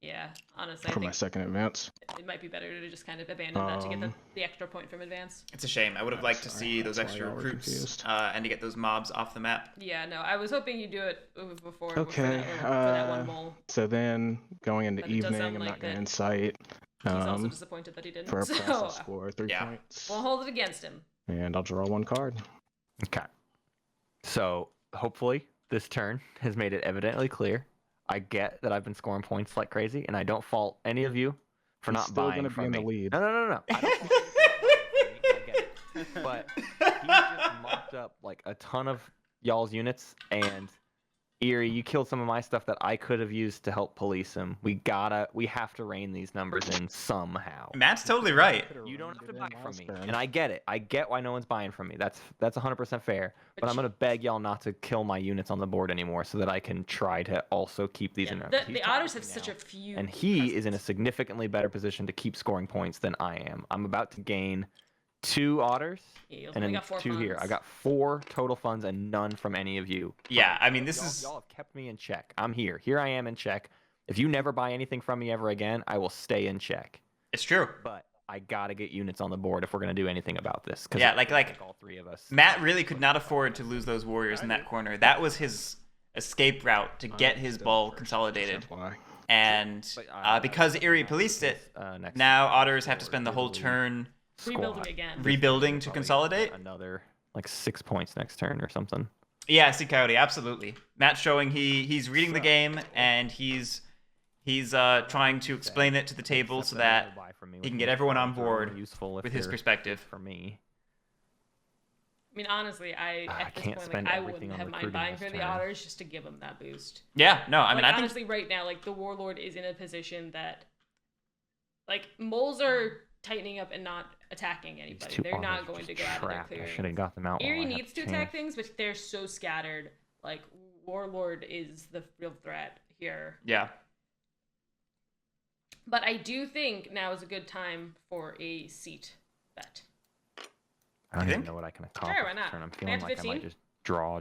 Yeah, honestly, for I my think second advance. it might be better to just kind of abandon that to get the extra point from advance. It's a shame. I would have liked to see those that's why extra y'all were recruits confused. and to get those mobs off the map. Yeah, no, I was hoping you'd do it before. Okay. For that one mole. So then going into But it does evening, sound I'm like not gonna that incite. He's also disappointed that he didn't. For a So process score 3 points. we'll hold it against him. And I'll draw 1 card. Okay. So hopefully this turn has made it evidently clear. I get that I've been scoring points like crazy, and I don't fault any of you for He's not still buying gonna from be in me. the lead. No. I don't fault you. I get it. But he just mopped up like a ton of y'all's units, and Erie, you killed some of my stuff that I could have used to help police him. We have to rein these numbers in somehow. Matt's totally right. You don't have to buy from me, and I get it. I get why no one's buying from me. That's 100% fair. But I'm gonna beg y'all not to kill my units on the board anymore, so that I can try to also keep these in. The Otters have such a few. And he is in a significantly better position to keep scoring points than I am. I'm about to gain 2 Otters, and then 2 here. I got 4 total funds and none from any of you. Yeah, I mean, Y'all have kept me in check. I'm here. Here I am in check. If you never buy anything from me ever again, I will stay in check. It's true. But I gotta get units on the board if we're gonna do anything about this. Yeah, like all 3 of us. Matt really could not afford to lose those warriors in that corner. That was his escape route to get his ball consolidated. And because Erie policed it, now Otters have to spend the whole turn rebuilding to consolidate. Another like 6 points next turn or something. Yeah, see Coyote, absolutely. Matt's showing he's reading the game, and he's trying to explain it to the table so that he can get everyone on board with his perspective. For me. I mean, honestly, at this point, I wouldn't have mind buying for the Otters just to give them that boost. Yeah, no, I mean, I honestly, right now, like the Warlord is in a position that, like, moles are tightening up and not attacking anybody. They're not going to go out of their clearing. I should have got them out. Erie needs to attack things, but they're so scattered. Like, Warlord is the real threat here. Yeah. But I do think now is a good time for a seat bet. I don't even know what I can accomplish. Sure, why not? I'm feeling like 15? I might just draw,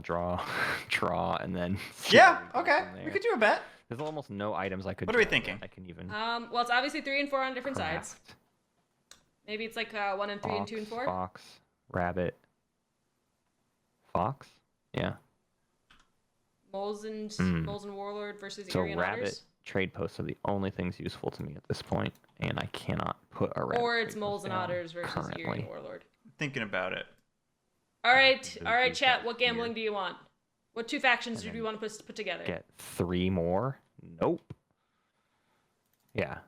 and then. Yeah, okay. We could do a bet. There's almost no items I could. What are we thinking? I can even. Well, it's obviously 3 and 4 on different sides. Maybe it's like 1 and 3 and 2 and 4. Fox, rabbit, fox. Yeah. Moles and Warlord versus so Erie and rabbit Otters? Trade posts are the only things useful to me at this point, and I cannot put a rabbit. Or it's Moles and Otters versus currently. Erie and Warlord. Thinking about it. All right, chat. What gambling do you want? What 2 factions do you want to put together? Get 3 more? Nope. Yeah,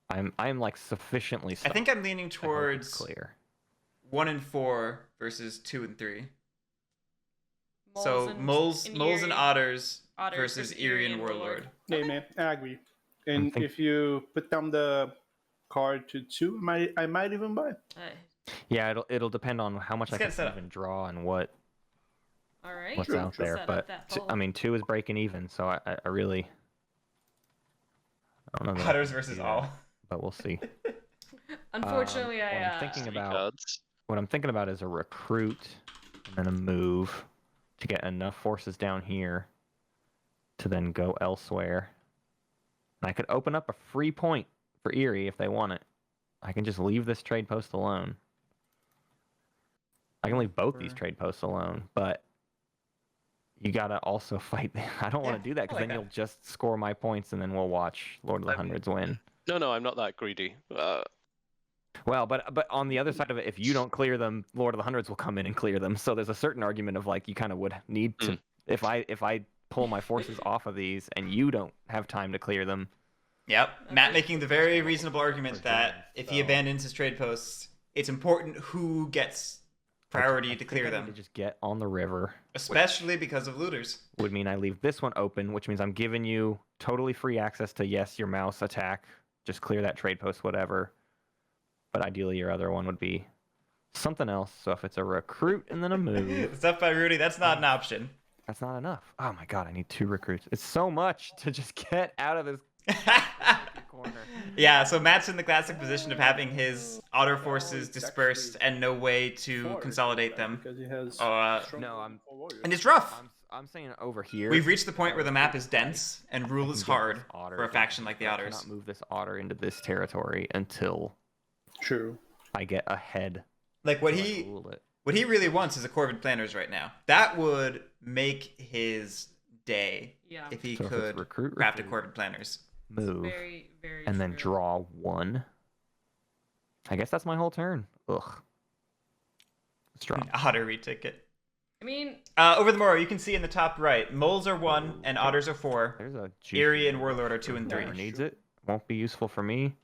I'm like sufficiently. I think I'm leaning towards clear. 1 and 4 versus 2 and 3. Moles and Otters versus Erie and Warlord. Hey man, I agree. And if you put down the card to 2, I might even buy. Yeah, it'll depend on how much I can even draw and what's out there. But I mean, 2 is breaking even, so I really I don't know. Otters versus all. But we'll see. Unfortunately, what I'm thinking about is a recruit and then a move to get enough forces down here to then go elsewhere. And I could open up a free point for Erie if they want it. I can just leave this trade post alone. I can leave both these trade posts alone, but you gotta also fight. I don't want to do that because then you'll just score my points and then we'll watch Lord of the Hundreds win. No, I'm not that greedy. Well, but on the other side of it, if you don't clear them, Lord of the Hundreds will come in and clear them. So there's a certain argument of like you kind of would need to if I pull my forces off of these and you don't have time to clear them. Yep, Matt making the very reasonable argument that if he abandons his trade posts, it's important who gets priority to clear them. To just get on the river, especially because of looters. Would mean I leave this one open, which means I'm giving you totally free access to your mouse attack, just clear that trade post, whatever. But ideally, your other one would be something else. So if it's a recruit and then a move, Stuff by Rudy, that's not an option. that's not enough. Oh my god, I need 2 recruits. It's so much to just get out of this corner. Yeah, so Matt's in the classic position of having his otter forces dispersed and no way to consolidate them. Because he has No, I'm And it's rough. I'm saying over here. We've reached the point where the map is dense and rule is I can get hard this otter. for a faction like the I Otters. cannot move this otter into this territory until true. I get ahead. Like what so I he rule it. what he really wants is a Corvid Planners right now. That would make his day Yeah. if he So if it's could recruit, craft a recruit, Corvid Planners. move, Very, very and then true. draw 1. I guess that's my whole turn. Ugh. Let's draw. Otter reticket. I mean, Over the Morrow, you can see in the top right, moles are 1 and otters are 4. There's a juicy Eerie and one. Warlord are 2 and 3. Whoever needs it. Won't be useful for me.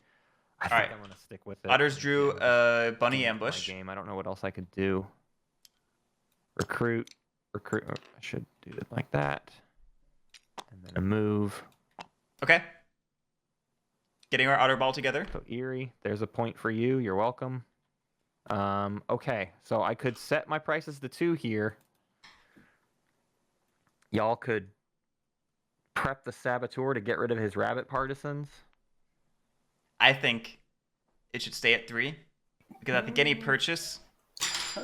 I think Alright. I'm gonna stick with it. Otters drew a bunny My ambush. game. I don't know what else I could do. Recruit. Oh, I should do it like that. And then a move. Okay. Getting our otter ball together. So Eerie, there's a point for you. You're welcome. Okay, so I could set my prices to 2 here. Y'all could prep the Saboteur to get rid of his rabbit partisans. I think it should stay at 3 because I think any purchase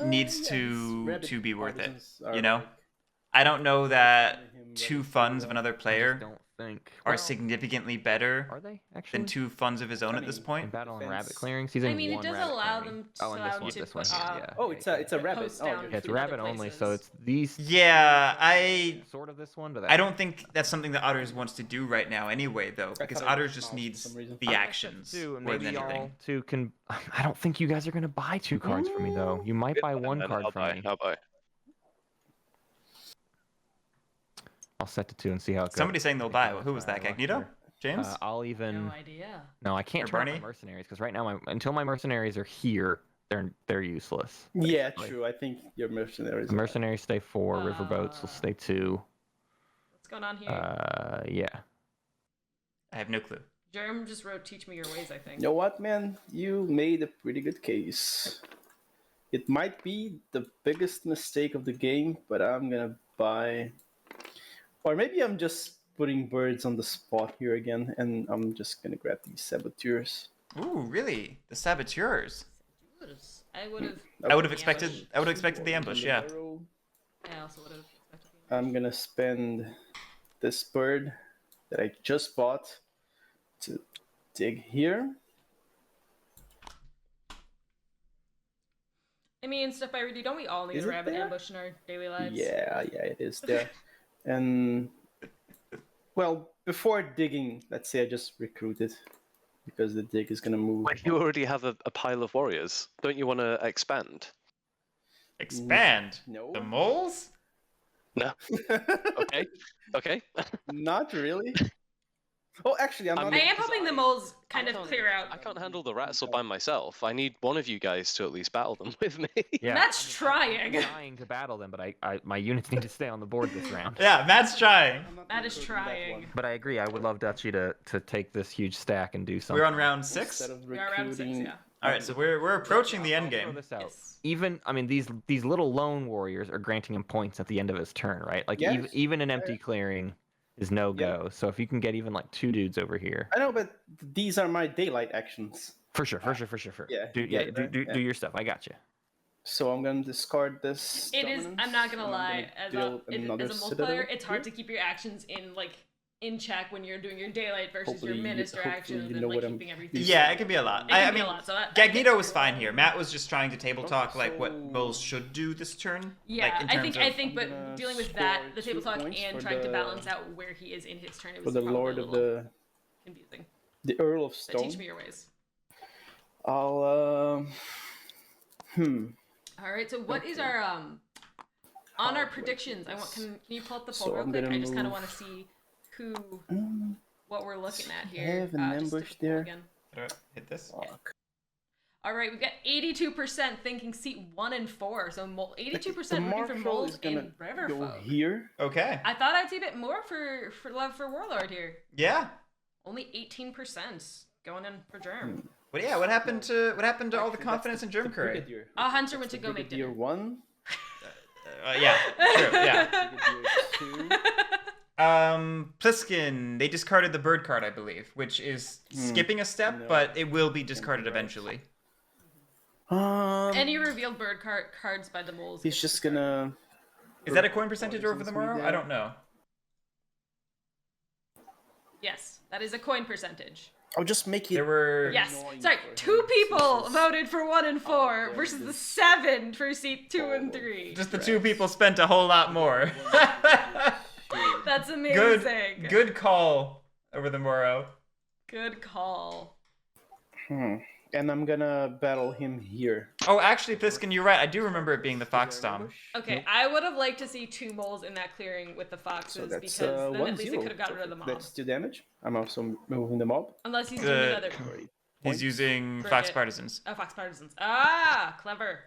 needs to be worth it. You know, I don't know that 2 funds of another I just player don't think are well, significantly better Are they actually? than 2 funds of his own I at this mean, In point. battle and rabbit Defense. clearings, he's in I mean, it one does rabbit allow clearing. them Oh, and this to one, put this one, up yeah. Oh, it's a rabbit. posts Oh, down okay. Yeah, it's in rabbit other only, so places. it's these. Yeah, I Sort of this one, but I don't think that's something that Otters wants to do right now anyway, though, because thought it Otters was just mouse for needs some reason. the actions Too, and more maybe than anything. y'all two can. I don't think you guys are gonna buy 2 cards for me though. You might buy 1 And card I'll from buy. me. I'll buy. I'll set to 2 and see how it goes. Somebody saying they'll I buy. think I'll Who was that? try a lot Gagneto? better. James? I'll even. no idea. No, I can't Or turn on Barney? my mercenaries because right now, until my mercenaries are here, they're useless. Yeah, basically. true. I think your mercenaries. The mercenaries stay 4. Riverboats will stay 2. What's going on here? Yeah. I have no clue. Jerm just wrote "Teach me your ways." I think. You know what, man? You made a pretty good case. It might be the biggest mistake of the game, but I'm gonna buy. Or maybe I'm just putting birds on the spot here again, and I'm just gonna grab these saboteurs. Ooh, really? The saboteurs. I would have. I would have expected the ambush, yeah. I also would have expected the I'm gonna spend this bird that I just bought to dig here. I mean, stuff by Rudy. Don't we all need Is a it rabbit there? ambush in our daily lives? Yeah, it is there. And well, before digging, let's say I just recruited because the dig is gonna move. Wait, you already have a pile of warriors. Don't you want to expand? Expand. No, The moles? No. Okay. Okay. not really. Oh, actually, I'm I not. I mean, am hoping the moles kind I of can't- clear out. I can't handle the rats all by myself. I need one of you guys to at least battle them with me. Yeah. That's I'm trying. trying to battle them, but my units need to stay on the board this round. Yeah, Matt's trying. I'm not That is recruiting that trying. one. But I agree. I would love Dutchy to take this huge stack and do something. We're on round 6. Instead of We are around 6, recruiting, yeah. All right, so we're approaching the end I'll throw game. this out. Yes. Even I mean these little lone warriors are granting him points at the end of his turn, right? Like Yes. even an empty clearing is no go. So if you can get even like 2 dudes over here, I know, but these are my daylight actions. for sure. Yeah, Do, you yeah, get do, that? do, Yeah. do your stuff. I got you. So I'm gonna discard this. It is. I'm not gonna lie. As a another multiplayer, it's hard to keep your actions in check when you're doing your daylight versus Hopefully your you- minister hopefully actions you and know like what I'm- keeping everything. Yeah, it can be a lot. It can I be mean, a lot. So Gagneto was fine here. Matt was just trying to table talk like what So- moles should do this turn. Yeah, like, in I terms think. of- I think, I'm but gonna dealing with that, score the table 2 talk, points and for trying to the- balance out where he is in his turn, it For was the probably Lord a of little the confusing. Earl of But Stone. teach me your ways. I'll All right. So what is Okay. our on our predictions? I want. Can you pull up the poll So real I'm quick? gonna I just kind of move- want to see who Um, what we're looking at we here. have an Just hit ambush the poll there. again. Hit this. fuck. All right, we've got 82% thinking seat 1 and 4. So 82% The rooting for Marshal moles is gonna and go Riverfolk. here. Okay. I thought I'd see a bit more for love for Warlord here. Yeah. Only 18% going in for Germ. What happened to all the confidence in Jermcurry? Brigadier. Hunter went to go make Brigadier dinner. 1. Yeah, true. Yeah. Brigadier 2. Pliskin, they discarded the bird card, I believe, which is skipping a step, No. but it will be discarded Right. eventually. Any revealed bird cards by the moles. He's just gonna. Is that a coin percentage over the Poisons me morrow? there. I don't know. Yes, that is a coin percentage. I'll just make it. There were Yes. Annoying Sorry, for 2 him, people since voted for 1 and 4 yeah, versus the this 7 for seat 2 and all 3. just the 2 people spent a whole lot more. That's amazing. Good call over the morrow. Good call. And I'm gonna battle him here. Oh, actually, Pliskin, you're right. I do remember it being the Fox Dom. Okay, I would have liked to see 2 moles in that clearing with the So foxes that's because then at least it 1-0. could have gotten rid of the mob. That's 2 damage. I'm also moving the mob. Unless he's doing another. Great. He's using Frigate. Fox Partisans. Oh, fox partisans. Ah, clever.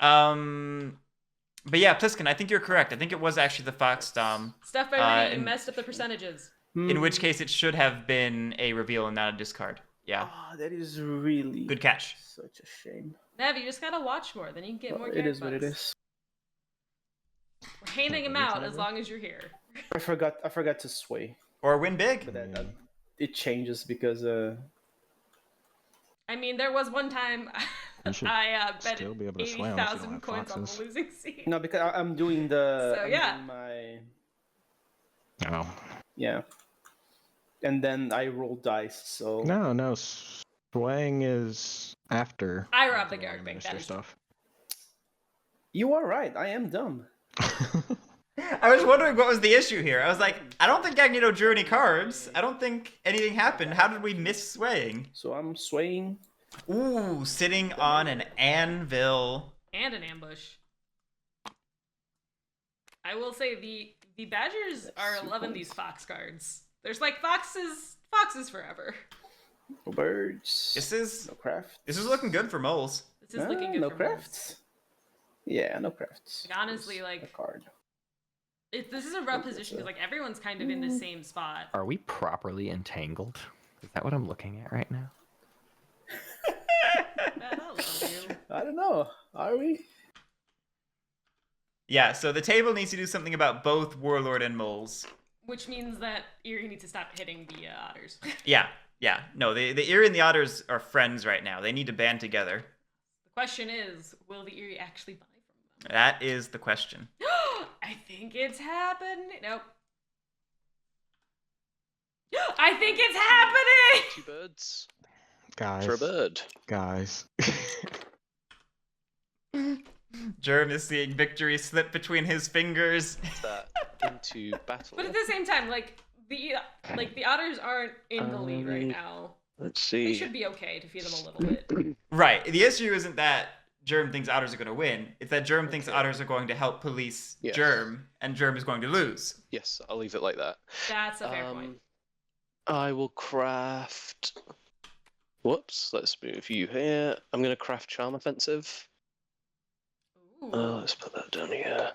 But yeah, Pliskin, I think you're correct. I think it was actually the Fox Dom. Stuff by Rennie, you and- messed up the percentages. In which case, it should have been a reveal and not a discard. Yeah. Ah, that is really Good catch. such a shame. Nav, you just gotta watch more, then you can get more Well, it character is what it bucks. is. We're handing him out as long as you're here. I forgot to sway, Or win big. but that it changes because I mean, there was one time You should I bet still be able to sway 'em if you don't 80,000 have coins on the foxes. losing seat. no, because I'm doing the So, I'm yeah. doing my Oh. yeah, and then I roll dice. So No. Swaying is after. I robbed the the Guerric bank, minister that is- stuff. you are right. I am dumb. I was wondering what was the issue here. I was like, I don't think Gagneto drew any cards. I don't think anything happened. How did we miss swaying? So I'm swaying. Ooh, sitting on an anvil. And an ambush. I will say the Badgers are That's 2 loving points. these fox cards. There's like foxes forever. No birds. This is craft. looking good for moles. This is looking good no for crafts. Yeah, no crafts. Like, honestly, Just like- a card. This is a rough position because like everyone's kind of in the same spot. Are we properly entangled? Is that what I'm looking at right now? I love you. I don't know. Are we? Yeah, so the table needs to do something about both Warlord and moles. Which means that Eerie needs to stop hitting the otters. Yeah. No, the Eerie and the Otters are friends right now. They need to band together. The question is, will the Eerie actually buy from them? That is the question. I think it's happening. Nope. I think it's happening! 2 birds Guys. for a bird. Guys. Jerm is seeing victory slip between his fingers. That into battle. But at the same time, like the otters aren't in the lead right now. Let's They see. should be okay to feed them a little bit. Right. The issue isn't that Jerm thinks Otters are going to win. It's that Jerm thinks Otters are going to help police Yes. Jerm, and Jerm is going to lose. Yes, I'll leave it like that. That's a fair point. I will craft. Whoops, let's move you here. I'm going to craft Charm Offensive. Ooh, Let's put that down here.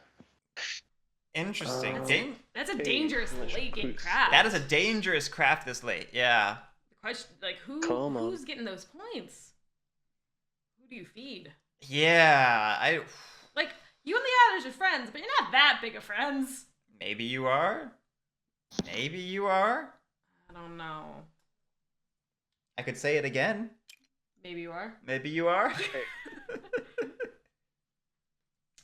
Interesting. Uh, that's a okay, dangerous let's late game recruit. craft. That is a dangerous craft this late. Yeah. The question, like Come on. who's getting those points? Who do you feed? Yeah. Like you and the otters are friends, but you're not that big of friends. Maybe you are. Maybe you are. I don't know. I could say it again. Maybe you are. Maybe you are.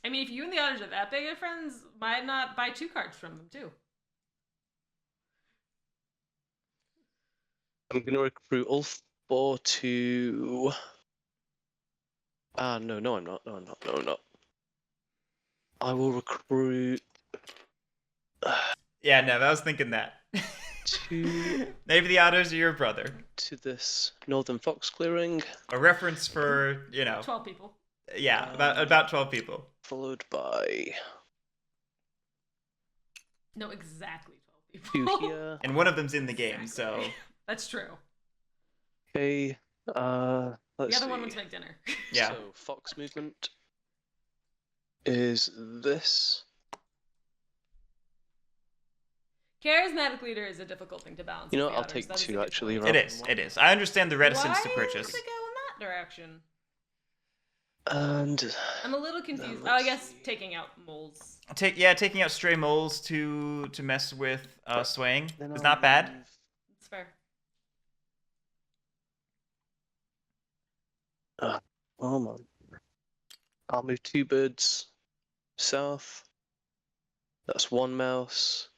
I mean, if you and the otters are that big of friends, why not buy 2 cards from them too? I'm going to recruit all 4 to. No, I'm not. No, I'm not. I will recruit Yeah, no, I was thinking that. to Maybe the Otters are your brother. this Northern Fox clearing, A reference for, 12 people. yeah, about 12 people. followed by No, exactly 12 2 people. here. And one of them's in the game, so. Exactly. That's true. Okay. The Let's other one see. went to make dinner. Yeah. So Fox movement is this. Charismatic leader is a difficult thing to balance. You know, with the I'll others. take That is a 2 good actually. point. It rather is. than It is. I understand the reticence to Why purchase. does it go in that direction? And I'm a little confused. Then Oh, I let's guess see. taking out moles. Taking out stray moles to mess with swaying Then is I'll not bad. move- It's fair. Hold on. I'll move 2 birds south. That's 1 mouse.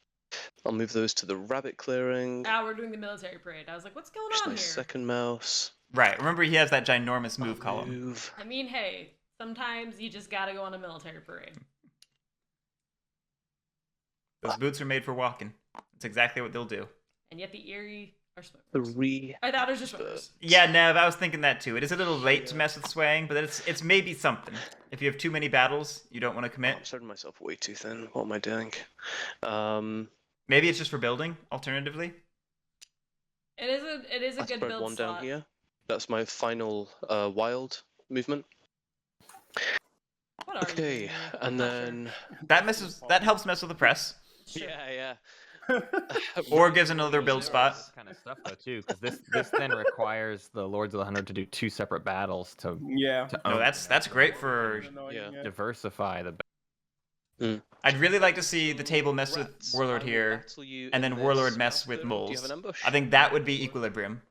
I'll move those to the rabbit clearing. We're doing the military parade. I was like, what's going Just on my here? 2nd mouse. Right. Remember, he has that ginormous move I'll column. move. I mean, hey, sometimes you just gotta go on a military parade. Those boots are made for walking. That's exactly what they'll do. And yet the Erie are swimmers. 3 I thought it was just swimmers. Yeah, Nev, I was thinking that too. It is a little late to mess with swaying, but it's maybe something. If you have too many battles, you don't want to Oh, commit. I'm spreading myself way too thin. What am I doing? Maybe it's just for building, alternatively. It is a I good spread build 1 slot. down here. That's my final wild movement. What are you Okay, doing? and Not sure. then That helps mess with the press, Sure. yeah. or gives another build spot. This kind of stuff though too, because this then requires the Lords of the 100 to do 2 separate battles to Yeah. to No, own that's great for. Yeah. diversify the. I'd really like to see the table mess with Rats, Warlord I will here, battle you and in then this Warlord mess south with clearing. Do you have moles. an ambush? I think that would be equilibrium.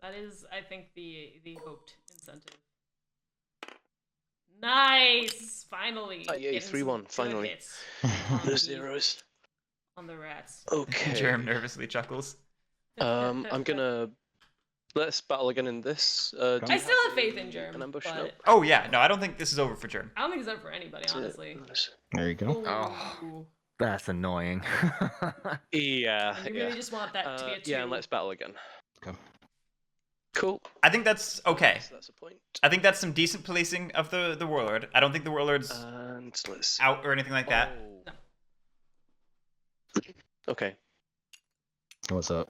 That is, I think, the hoped incentive. Nice! Finally. Yay, getting some 3-1, good finally. hits on No the- zeros. On the rats. Okay. Jerm nervously chuckles. I'm gonna let's battle again in this. Do I you still have faith in an Germ, ambush? but No? Oh yeah, no, I don't think this is over for Jerm. I don't think it's up for anybody, honestly. There you go. Oh. Ooh. That's annoying. Yeah. And you really just want that to be a 2. Yeah, and let's battle again. Okay. Cool. I think that's okay. So that's a point. I think that's some decent policing of the Warlord. I don't think the Warlord's And let's see. out or anything like that. Oh. Okay. What's up?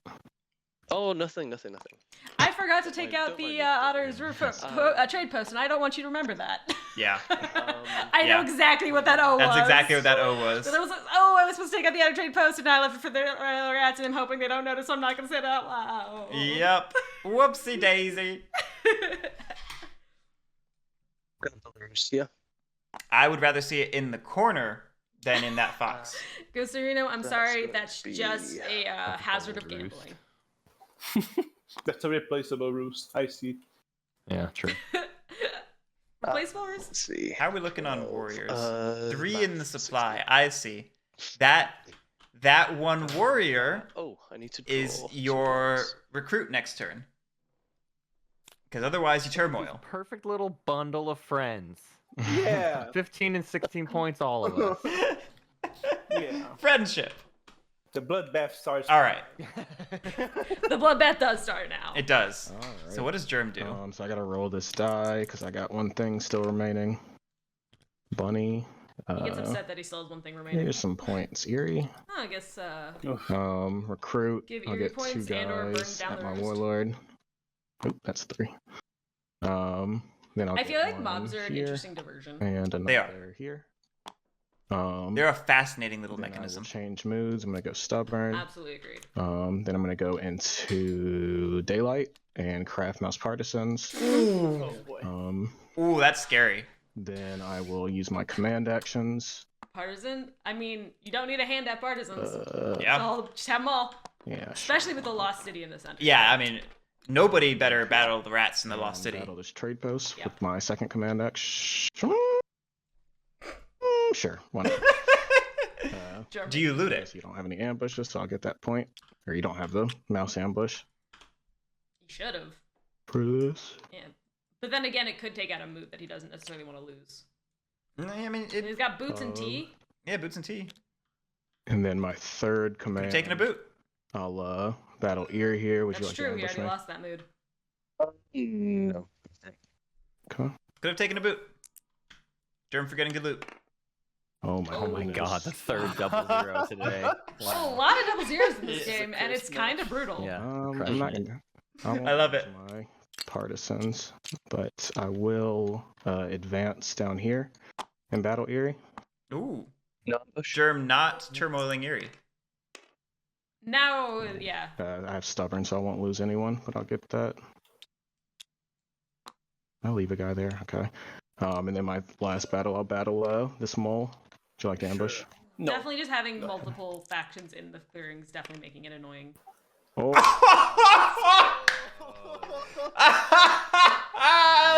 Oh, nothing. I forgot to Don't take mind- out don't the mind me, Otter's don't roof mind. trade post, and I don't want you to remember that. Yeah, I know Yeah. exactly what that O was. that's exactly what that O was. So there was I was supposed to take out the Otter trade post, and I left it for the rats, and I'm hoping they don't notice, so I'm not going to say it out loud. Yep. Whoopsie daisy. Yeah. I would rather see it in the corner than in that fox. Gosarino, I'm That's sorry, gonna that's be- just a hazard of roost. gambling. That's a replaceable roost. I see. Yeah, true. Replaceable roost? Let's see. How are we looking on warriors? 3 in the that's supply. 16. I see. That one warrior Oh, I need to draw is some your cards. recruit next turn. Because otherwise you turmoil. Perfect little bundle of friends. Yeah. 15 and 16 points, all of us. Yeah. Friendship. The bloodbath starts. All right, The bloodbath does start now. it does. All right. So what does Germ do? So I gotta roll this die because I got one thing still remaining. Bunny. He gets upset that he still has one thing remaining. Here's some points. Eerie. Oh, I guess Recruit. Give I'll Eerie get 2 points and/or burn guys down at the my roost. warlord. Oop, that's 3. Then I'll I get feel like one mobs are an here interesting diversion. and another They are. here. They're a fascinating little then I will mechanism. change moods. I'm gonna go stubborn. Absolutely agreed. Then I'm gonna go into daylight and craft mouse partisans. Oh boy. Ooh, that's scary. Then I will use my command actions. Partisan? I mean, you don't need a hand at partisans. Yeah. Just have them all. Yeah. Especially with the Lost City in the center. Yeah, I mean, nobody better battle the rats in the Lost City. Battle this trade post Yep. with my second command action. Sure. Why not? German. Do you loot Guess it? you don't have any ambushes, so I'll get that point. Or you don't have the mouse ambush He should have. for this. Yeah. But then again, it could take out a mood that he doesn't necessarily want to lose. I mean, And he's got boots and tea. yeah, boots and tea. And then my third command. Taking a boot. I'll battle Ear here. Would you That's like true. to He ambush already me? lost that mood. No. Okay. Could have taken a boot. Germ for getting good loot. Oh my, Oh Oh my goodness. god, the third double zero today. Oh, a lot of double zeros in this It's game, the and it's first kind of brutal. Yeah. I'm crushing not it. gonna. won't I love use it. My partisans, but I will advance down here and battle Eerie. Ooh. No ambush. Germ not turmoiling Eerie. Now, yeah. I have stubborn, so I won't lose anyone, but I'll get that. I'll leave a guy there. Okay. And then my last battle, I'll battle this mole. Would you like to ambush? Sure. No. Definitely just having multiple factions in the clearing is definitely making it annoying. Oh,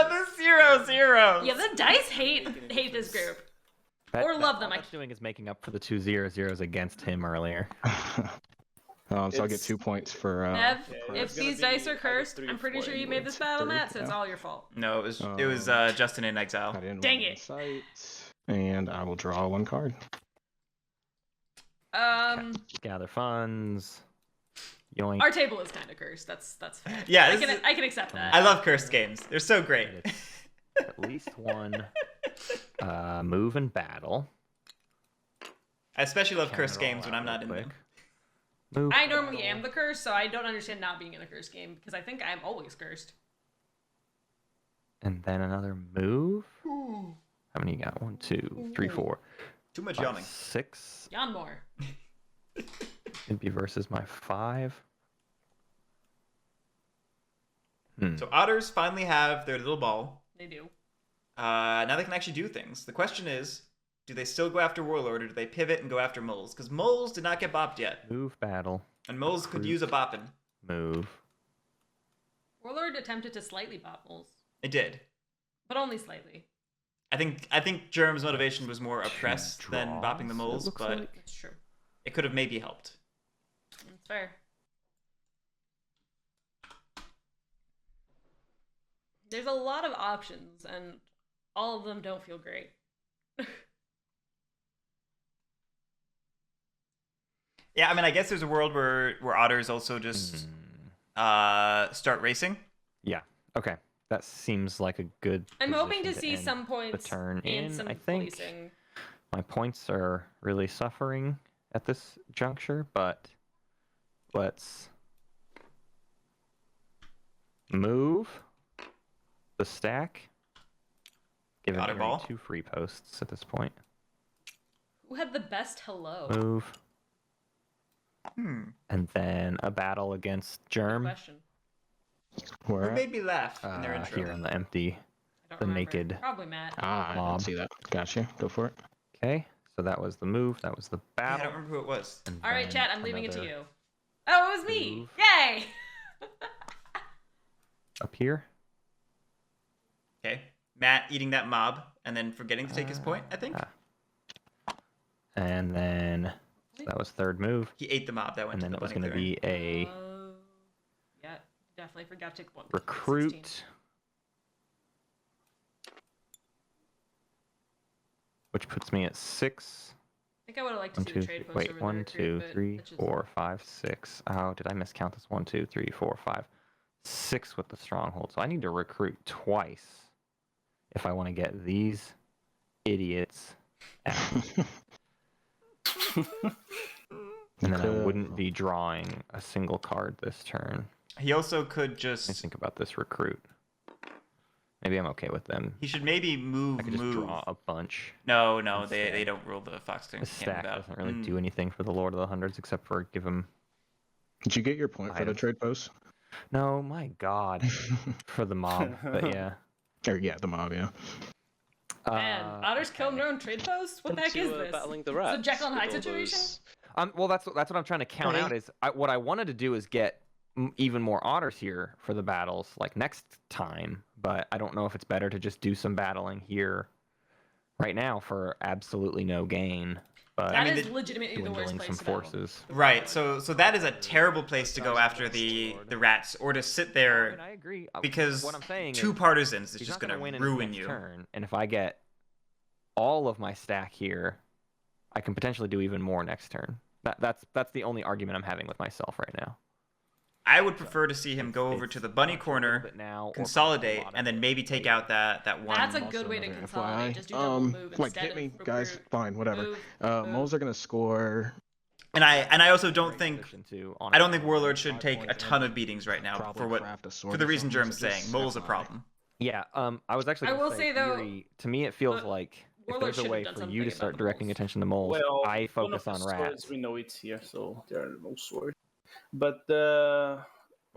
The 0-0. Yeah, the dice hate this group. Or love them. All that's doing is making up for the 2 0-0s against him earlier. so I'll get 2 points for. Nev, Yeah, if these dice are cursed, I'm pretty sure you made this battle, Matt, so it's all your fault. No, it was Justin in exile. I didn't Dang want it. Sight, and I will draw 1 card. Gather funds. Yoink. Our table is kind of cursed. That's fair. Yeah, I can accept that. I love cursed games. They're so great. It's at least 1 move and battle. I especially love cursed Counter all games when out I'm not real in quick. them. Move. I normally am the curse, so I don't understand not being in a cursed game because I think I'm always cursed. And then another move. How many you got? 1, 2, 3, 4. Too much 5, yawning. 6. Yawn more. It'd be versus my 5. So otters finally have their little ball. They do. Now they can actually do things. The question is, do they still go after Warlord or do they pivot and go after moles? Because moles did not get bopped yet. Move, battle. And moles could use a bopping. Move. Warlord attempted to slightly bop moles, It did. but only slightly. I think Germ's motivation was more oppress than bopping the Draws, it moles, looks but like. That's true. it could have maybe helped. That's fair. There's a lot of options, and all of them don't feel great. Yeah, I mean, I guess there's a world where otters also just start racing. Yeah. Okay. That seems like a good. I'm hoping to position see end some points the turn and in. some I think policing. my points are really suffering at this juncture, but let's move the stack. Giving Otter Erie ball. 2 free posts at this point. Who had the best hello? Move. Hmm. And then a battle against Good Germ question. Where Who at? made me laugh in their intro? here on the empty. I don't The remember. naked Probably Matt. Ah, I mob. didn't see that. Gotcha. Go for it. Okay, so that was the move. That was the Yeah, I battle. don't remember who it was. and All right, then chat. I'm leaving it to another you. Oh, it was me! move. Yay! Up here. Okay. Matt eating that mob and then forgetting to take his point, I think. And then so that was third move. He ate the mob that went And to then the it was bunny going to clearing. be a Yeah, definitely forgot to take one. 16. recruit. Which puts me at 6. I think I would have liked to 1, see 2, the 3. trade post Wait, over 1, the 2, recruit, but 3, that's just- 4, 5, 6. Oh, did I miscount this? 1, 2, 3, 4, 5. 6 with the stronghold. So I need to recruit twice if I want to get these idiots out. And then I wouldn't be drawing a single card this turn. He also could Let me just. think about this recruit. Maybe I'm okay with them. He should maybe move. I could just draw a bunch. No, instead. they don't rule the fox clearing. This stack doesn't really do anything for the Lord of the Hundreds except for give him. Did you get your point for the Items. trade post? No, my God, for the mob. But yeah. Or yeah, the mob. Yeah. Man, otters killing their own trade posts? What the heck is this? Battling the It's rats. a Jekyll and Hyde with all situation? those- Well, that's what I'm trying to count Right. out. Is what I wanted to do is get even more otters here for the battles, like next time. But I don't know if it's better to just do some battling here, right now, for absolutely no gain. But That I mean, is legitimately the worst dwindling place some to battle. forces. Right. So that is a terrible place to go after the rats, or to sit I there mean, I agree. because what I'm saying two is, partisans is he's just not gonna win in ruin next you. turn, and if I get all of my stack here, I can potentially do even more next turn. That's the only argument I'm having with myself right now. I would prefer to see him go over to the bunny corner, now, consolidate, and then maybe take out that one. That's a Also good way to another consolidate. FYI. Just do double move Like instead hit me, of guys. recruit. Fine, whatever. Move, Moles are gonna score. And I also don't think Position to, I don't think honestly, Warlord should 5 take a points ton in. of beatings right now Probably for what craft a sword for the or reason something, Germ's so saying. just Mole's a FYI. problem. Yeah, I was actually. I gonna will say, though, Erie, to me, it feels but- like Warlord there's a should way have done for something you to about start the directing moles. attention to moles, Well, I one of focus the on swords, rats. we know it's here, so there are no swords. But Well,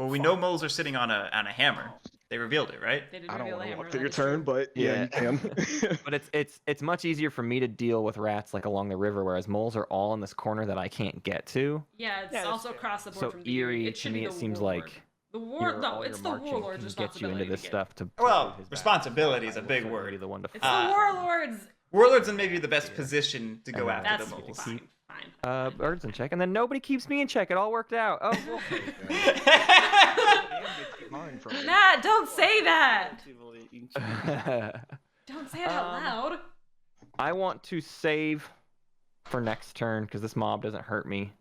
we know moles are sitting on a hammer. They revealed it, right? They did I don't reveal want to hammer, walk through that your is turn, true. but yeah, you can. But it's much easier for me to deal with rats like along the river, whereas moles are all in this corner that I can't get to. Yeah, it's Yeah, that's also fair. across the board So from the eerie It to should me, be it the seems warlord. like The all it's your the marching warlord's can get you responsibility into this to get. stuff to Well, his back. responsibility is a I will big certainly word. be the one to It's fight. the warlords. Warlord's in maybe the best position to go And after That's the moles. fine. Fine. Birds in check, and then nobody keeps me in check. It all worked out. Oh, well. Mine from it. Matt, don't say that. I Don't say it out loud. want to save for next turn because this mob doesn't hurt me.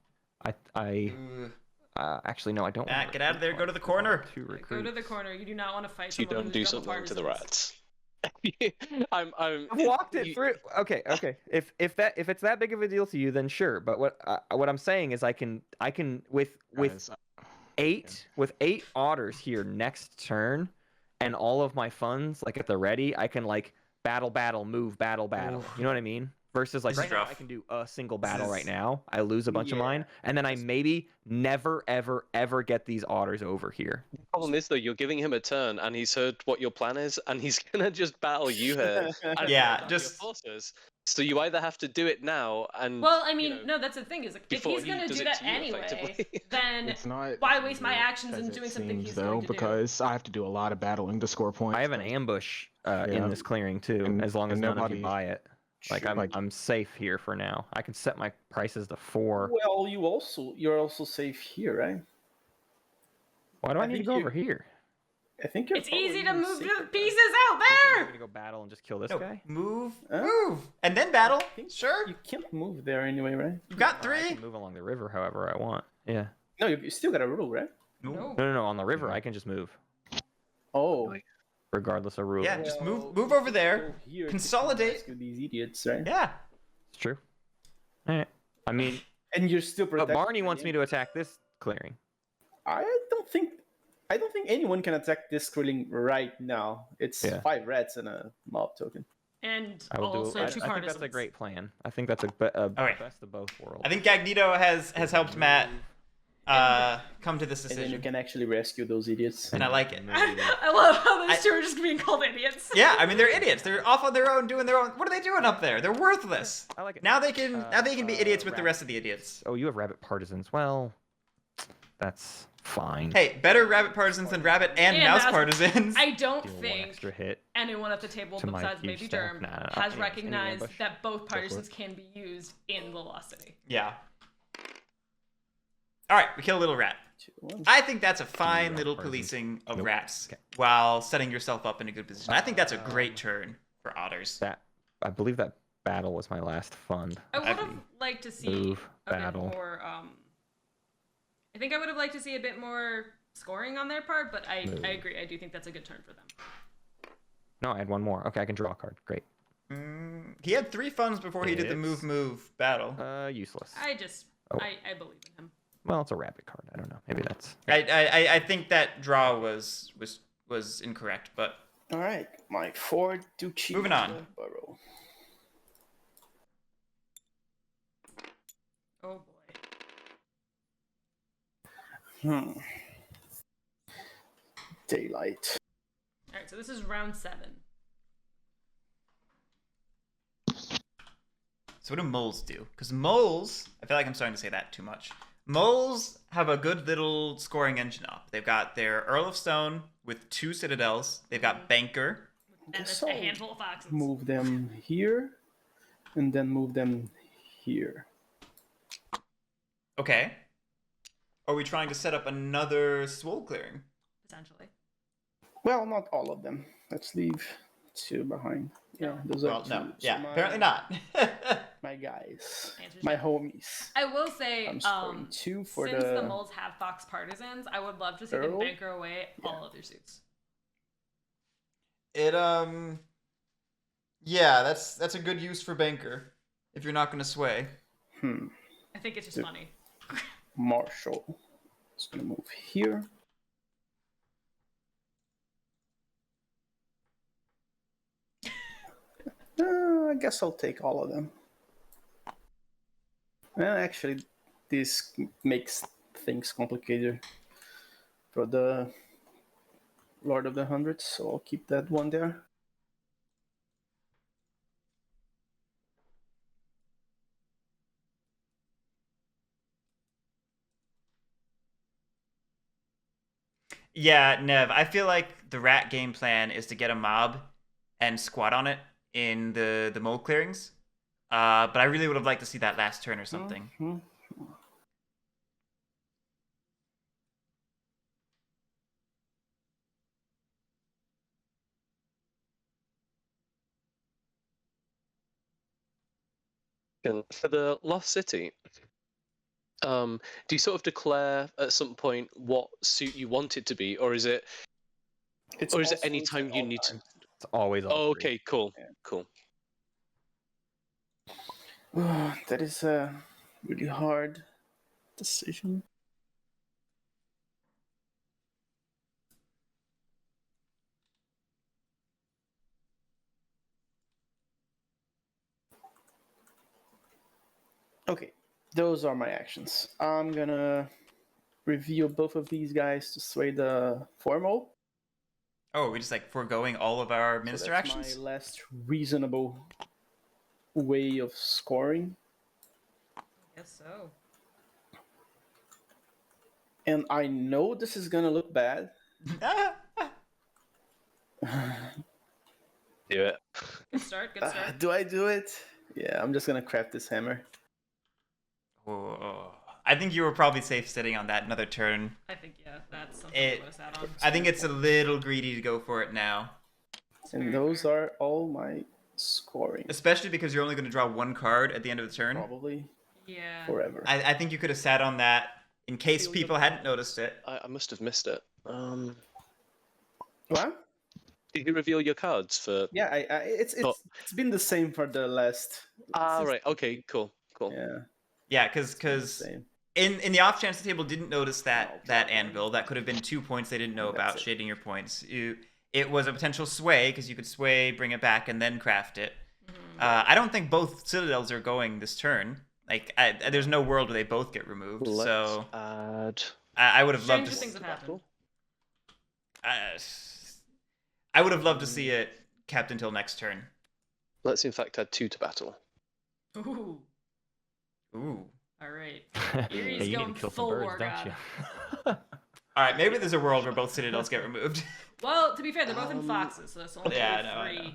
Actually no, I don't. Matt, wanna get out of there. recruit Go to the twice, 'cause I corner. have two Go to the recruits. corner. You do not want to fight You someone don't who's do double something to the partisans. rats. I'm I've walked it you- through. Okay. If it's that big of a deal to you, then sure. But what I'm saying is I can with Guys, with 8 otters here next turn, and all of my funds like at the ready, I can like battle, move, battle. Oof. You know what I mean? Versus like This is right now, rough. I can do a single battle is- right now. I lose a bunch of mine, and then I maybe never ever get these otters over here. The problem is though, you're giving him a turn, and he's heard what your plan is, and he's gonna just battle you here. And Yeah, battle your just- forces. So you either have to do it now, and Well, I mean, you know, no, that's the thing is, like, if before he's he gonna does do it that to you, anyway, effectively. then it's not why as waste my easy actions as in it doing something seems, he's though, going to do? because I have to do a lot of battling to score points. I have an ambush in Yeah. this clearing too, And- as long as and none of nobody- you buy it. Like I'm safe here for now. I can set my prices to 4. Well, you're also safe here, right? Why do I need to think go you- over here? I think you're. It's easy to probably move safer the there. pieces out I'm there! gonna go battle and just kill this No, guy. move, Huh? move, and then battle. think Sure, You can't move there anyway, right? you've got I 3. can move along the river however I want. Yeah. No, you still got a rule, right? No. No. On the river I can just move Oh. Really? regardless of rule. Yeah, just Well, move you over can there, go here to consolidate. rescue these idiots, right? Yeah. It's true. All right. I mean, And you're still but protected. Barney wants me to attack this clearing. I don't think anyone can attack this clearing right now. It's Yeah. 5 rats and a mob token. And I will also do. I 2 think partisans. that's a great plan. I think that's a right. best of both worlds. I think Gagneto has helped Matt come to this And then you decision, can actually rescue those idiots. and I like it. I love how those two are just being called idiots. Yeah, I mean they're idiots. They're off on their own doing their own. What are they doing up there? They're worthless. I like it. Now they can be idiots with the rest of the idiots. Oh, you have rabbit partisans. Well, that's fine. Hey, better rabbit partisans than rabbit and Yeah, mouse mouse- partisans. I don't Deal one think extra hit. anyone at the table to my besides huge maybe staff. Derm Nah, has any recognized ambush. that both for it. partisans can be used in the Lost City. Yeah. All right, we kill a little rat. 2, 1. I think that's a fine rat little partisans. policing of Nope. rats Okay. while setting yourself up in a good position. I think that's a great turn for otters. That I believe that battle was my last fund. I would have liked to see Move, a battle. bit more. I think I would have liked to see a bit more scoring on their part, but I agree. I do think that's a good turn for them. No, I had one more. Okay, I can draw a card. Great. He had 3 funds before he did the It's- move battle. Useless. I just Oh. I believe in him. Well, it's a rabbit card. I don't know. Maybe that's. I think that draw was incorrect, but All right, my 4 to cheat. Moving on. Burrow. Oh boy. Daylight. All right, so this is round 7. so what do moles do? Because moles, I feel like I'm starting to say that too much. Moles have a good little scoring engine up. They've got their Earl of Stone with 2 citadels. They've got Banker. And Guess a I'll handful of foxes. Move them here, and then move them here. Okay. Are we trying to set up another swole clearing? Potentially. Well, not all of them. Let's leave 2 behind. Yeah, those Well, are 2. no. So Yeah, my- apparently not. My guys, Answers my yes. homies. I will say, I'm scoring 2 for since the the. moles have fox partisans, I would love to see them Earl? banker away all of their suits. It yeah, that's a good use for Banker if you're not going to sway. I think it's just Dude. funny. Marshall. It's gonna move here. I guess I'll take all of them. Well, actually, this makes things complicated for the Lord of the Hundreds, so I'll keep that one there. Yeah, Nev, I feel like the rat game plan is to get a mob and squat on it in the mole clearings. But I really would have liked to see that last turn or something. Mm-hmm. And for the Lost City, do you sort of declare at some point what suit you want it to be, or is it any time you need to? It's always all Oh, three. okay, cool, Yeah. cool. That is a really hard decision. Okay, those are my actions. I'm gonna reveal both of these guys to sway the formal. Oh, we just like foregoing all of our minister so that's actions? my last reasonable way of scoring. Guess so. And I know this is gonna look bad. Do it. Good start. Good start. Do I do it? Yeah, I'm just gonna craft this hammer. Oh, I think you were probably safe sitting on that another turn. I think that's something I would have sat on. I think it's a little greedy to go for it now. It's And very those fair. are all my scoring. Especially because you're only going to draw one card at the end of the turn. Probably Yeah. forever. I think you could have sat on that in case Feel people the- hadn't noticed it. I must have missed it. What? Did you reveal your cards for? Yeah, it's been the same for the last. Ah, right. Okay, cool. Yeah. Yeah, because Same. in the off chance the table didn't notice that No, that probably. anvil, that could have been 2 points they didn't know That's about, it. shading your points. It was a potential sway because you could sway, bring it back, and then craft it. I don't think both citadels are going this turn. Like, there's no world where they both get removed. Let's so add. I would have loved Stranger to. things have happened. I would have loved to see it kept until next turn. Let's in fact add 2 to battle. Ooh. Ooh. All right. Yeah, Erie's you need going to kill some full birds, war don't god. you? All right, maybe there's a world where both citadels get removed. Well, to be fair, they're both in foxes, so that's only Yeah, I know, I 3. know.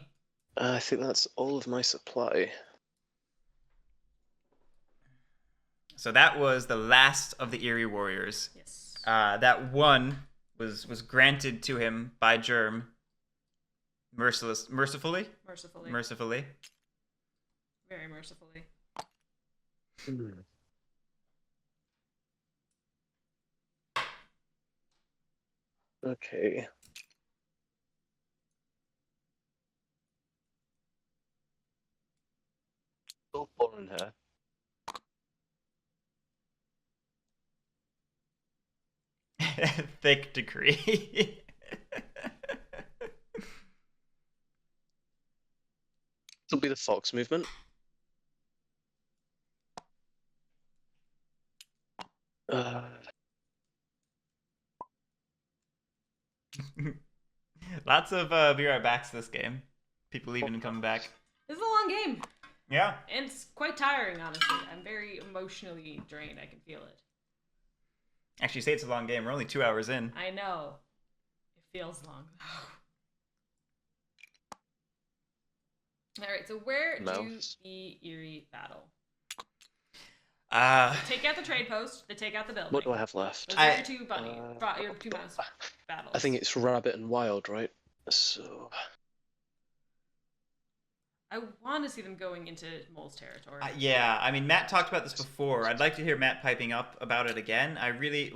I think that's all of my supply. So that was the last of the Eerie Warriors. Yes. That one was granted to him by Jerm. Mercifully. Mercifully. Very mercifully. Okay. Still pouring here. Thick decree. This will be the fox movement. Lots of be right backs this game. People leaving and coming back. This is a long game. Yeah. And it's quite tiring, honestly. I'm very emotionally drained. I can feel it. Actually, say it's a long game. We're only 2 hours in. I know. It feels long. Alright, so where do Mouse. the Eerie battle? Uh, Take out the trade post, they take out the building. What do I have left? Those are your two your two mouse battles. I think it's rabbit and wild, right? So I want to see them going into Mole's territory. yeah, I mean, Matt talked about this before. I'd like to hear Matt piping up about it again. I really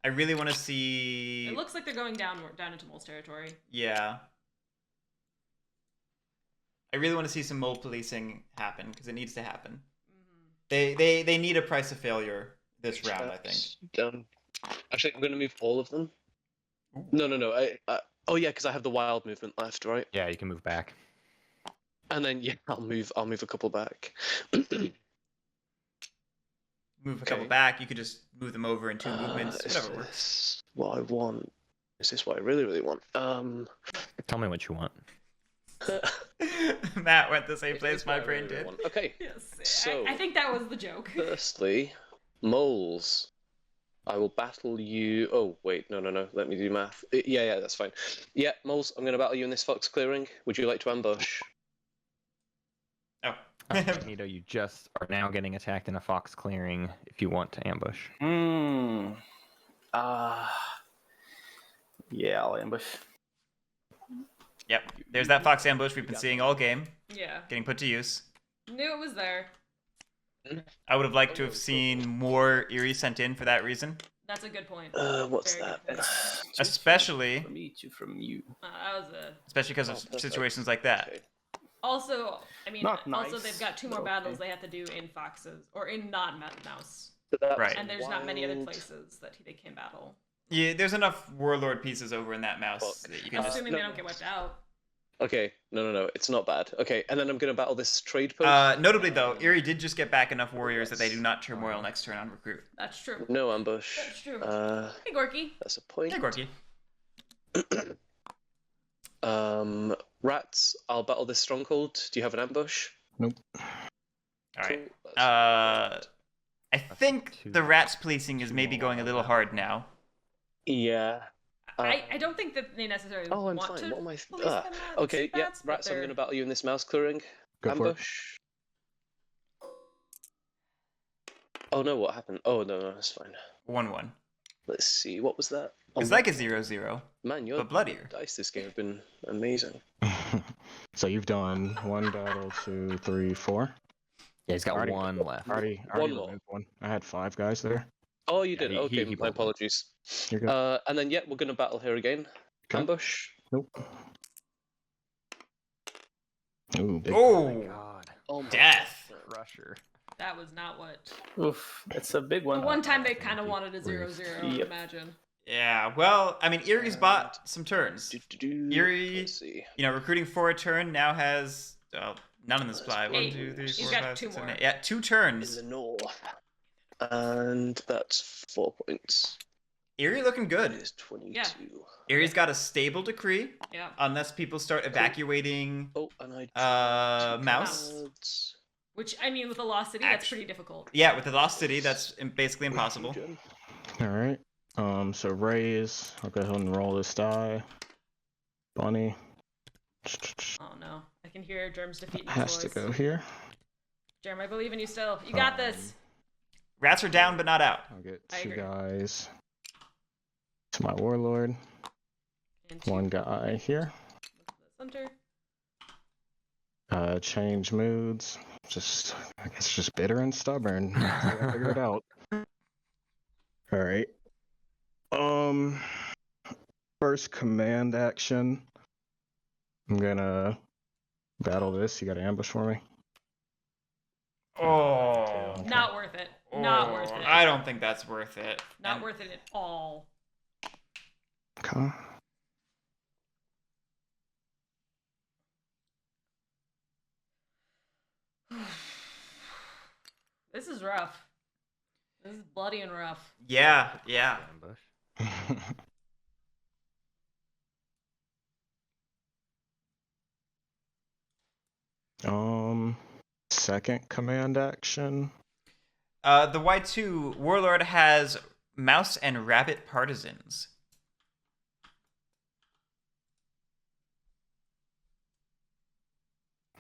want to see. It looks like they're going down into Mole's territory. Yeah. I really want to see some mole policing happen because it needs to happen. They need a price of failure this round, I think. Done. Actually, I'm going to move all of them. No. Oh yeah, because I have the wild movement left, right? Yeah, you can move back. And then yeah, I'll move a couple back. Move a couple Okay. back. You could just move them over in 2 movements. Is Whatever works. this what I want? Is this what I really, really want? Tell me what you want. Matt went the same It's place what my I brain really, really did. want. Okay. Yes. So- I think that was the joke. Firstly, moles. I will battle you. Oh wait, no. Let me do math. Yeah, that's fine. Yeah, moles. I'm going to battle you in this fox clearing. Would you like to ambush? Oh. Gagneto, you just are now getting attacked in a fox clearing if you want to ambush. Yeah, I'll ambush. Yep. There's that fox ambush we've been seeing all game, Yeah. getting put to use. Knew it was there. I would have liked to have seen more Eerie sent in for that reason. That's a good point. What's Very that? good point. Especially From me, two from you. That was a. especially because of perfect. situations like that. Okay. Also, I mean, Not also nice, they've got 2 more but battles okay. they have to do in foxes or in non-mouse, Right. and there's not many other Wild. places that they can battle. Yeah, there's enough warlord pieces over in that mouse Fuck. that you can just. Assuming no. they don't get wiped out. Okay, no, it's not bad. Okay, and then I'm going to battle this trade post. Notably though, Eerie did just get back enough warriors that they do not turmoil next turn on recruit. That's true. No ambush. That's true. Uh, Hey, Gorky. that's a point. Hey, Gorky. Rats. I'll battle this stronghold. Do you have an ambush? All right. Cool, that's I think the rats policing is maybe going a little hard now. yeah. I don't think that they necessarily Oh, I'm want fine. to. What am I? police them at Okay, yeah, bats, but rats. I'm they're- going to battle you in this mouse clearing. Go for it. Ambush. Oh no! What happened? Oh no, that's fine. 1-1. Let's see. What was that? It's like a 0-0, Man, your but bloodier. dice this game have been amazing. So you've done 1 battle, 2, 3, 4. Yeah, he's got Alrighty. 1 left. Already One more. removed 1. I had 5 guys there. Oh, you did. he- Okay, he my bowled one. apologies. You're good. And then yeah, we're going to battle here again. Okay. Ambush. Nope. Ooh, big. Oh, God. Oh my death. Crusher. That was not what. Oof, that's a big The one. one time they thank kind of you. wanted a 0-0, I would Yep. imagine. Yeah, well, I mean, Eerie's bought some turns. Eerie- Let's see. You know, recruiting for a turn now has none in the supply. 1, 2, 3, He's 4, got 5, 2 6, 7, more. 8. Yeah, 2 In turns. the north. And that's 4 points. Eerie looking It good. is 22. Yeah. Eerie's got a stable decree Yeah. unless people start evacuating. Oh, and I Mouse. cards. Which, I mean, with a lost city, that's pretty difficult. Yeah, with the Lost City, that's basically impossible. Jen. Alright. So raise. I'll go ahead and roll this die. Bunny. Oh no. I can hear Germ's defeat in his Has to voice. go here. Germ, I believe in you still. You got this. Rats are down but not out. I'll get I 2 agree. guys to my warlord. And two 1 guy here. to the center. Change moods. I guess just bitter and stubborn. I gotta figure it out. Alright. First command action. I'm gonna battle this. You got an ambush for me? Oh. Not worth it. Not worth it. I don't think that's worth it. Not And- worth it at all. Okay. This is rough. This is bloody and rough. Yeah, yeah. Ambush. Second command action. The Y2 Warlord has Mouse and Rabbit Partisans.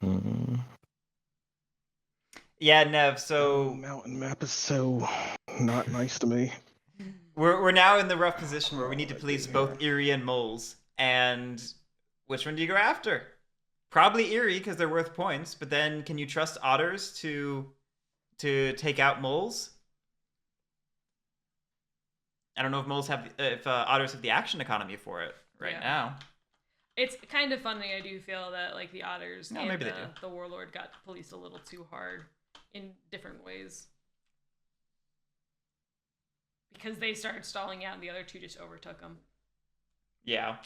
Hmm. Yeah, Nev, Oh, so mountain map is so not nice to me. we're now in the rough position where we need to police both Eerie and Moles. And which one do you go after? Probably Eerie because they're worth points, but then can you trust Otters to take out Moles? I don't know if Moles have if Otters have the action economy for it right Yeah. now. It's kind of funny. I do feel that like the Otters No, and maybe they do. the Warlord got policed a little too hard in different ways. Because they started stalling out and the other two just overtook them. Yeah.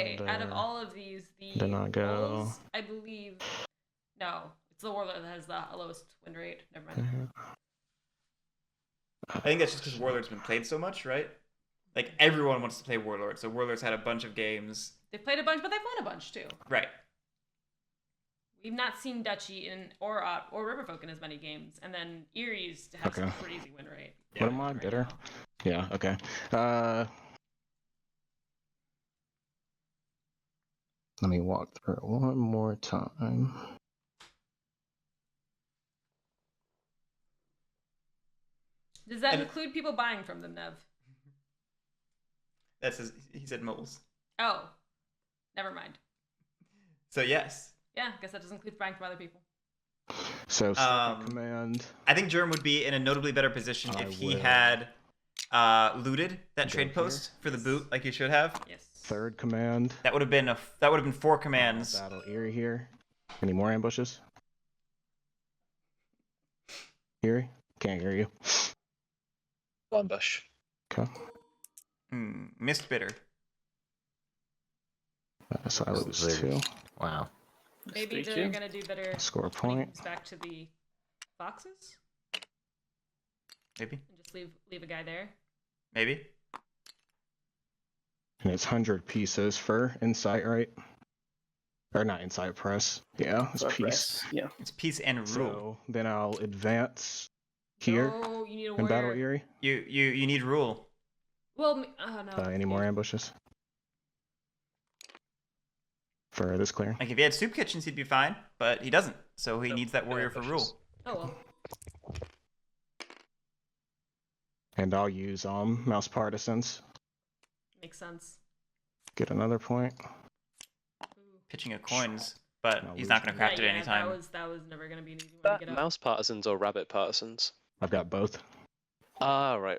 Okay, out of Thunder. all of these, the Did not go. Wolves, I believe. No, it's the Warlord that has the lowest win rate. Never mind. I think that's just because Warlord's been played so much, right? Like everyone wants to play Warlord, so Warlord's had a bunch of games. They've played a bunch, but they've won a bunch too. Right. We've not seen Duchy or Riverfolk in as many games, and then Erie's has Okay. a crazy win rate. What am I, right bitter? now. Yeah, okay. Let me walk through it one more time. Does that And- include people buying from them, Nev? He said moles. Oh, never mind. So yes. Yeah, I guess that doesn't include buying from other people. So, second command. I think Germ would be in a notably better position I if he will. had looted that Go trade here. post for the boot, like he should have. Yes. Third command. That would have been 4 commands. Battle Eerie here. Any more ambushes? Eerie? Can't hear you. Ambush. Okay. Missed bitter. So I lose Zero. 2. Wow. Maybe Stay they're tuned. gonna do better. Score a When he point. comes back to the foxes Maybe. and just leave a guy there. Maybe. And it's 100 pieces for insight, right? Or not insight press. Yeah, it's Press. piece. Yeah. It's peace and rule. So then I'll advance here No, you need a and battle warrior. Eerie. You need rule. Well, oh no. Any more ambushes? For this clearing? Like if he had soup kitchens, he'd be fine, but he doesn't. So he Nope, needs that no warrior for ambushes. rule. Oh well. And I'll use mouse partisans. Makes sense. Get another point. Ooh. Pitching of coins, but No, he's not going to losing. craft it anytime. That was never gonna be an easy one to get up. Mouse partisans or rabbit partisans? I've got both. Ah, right.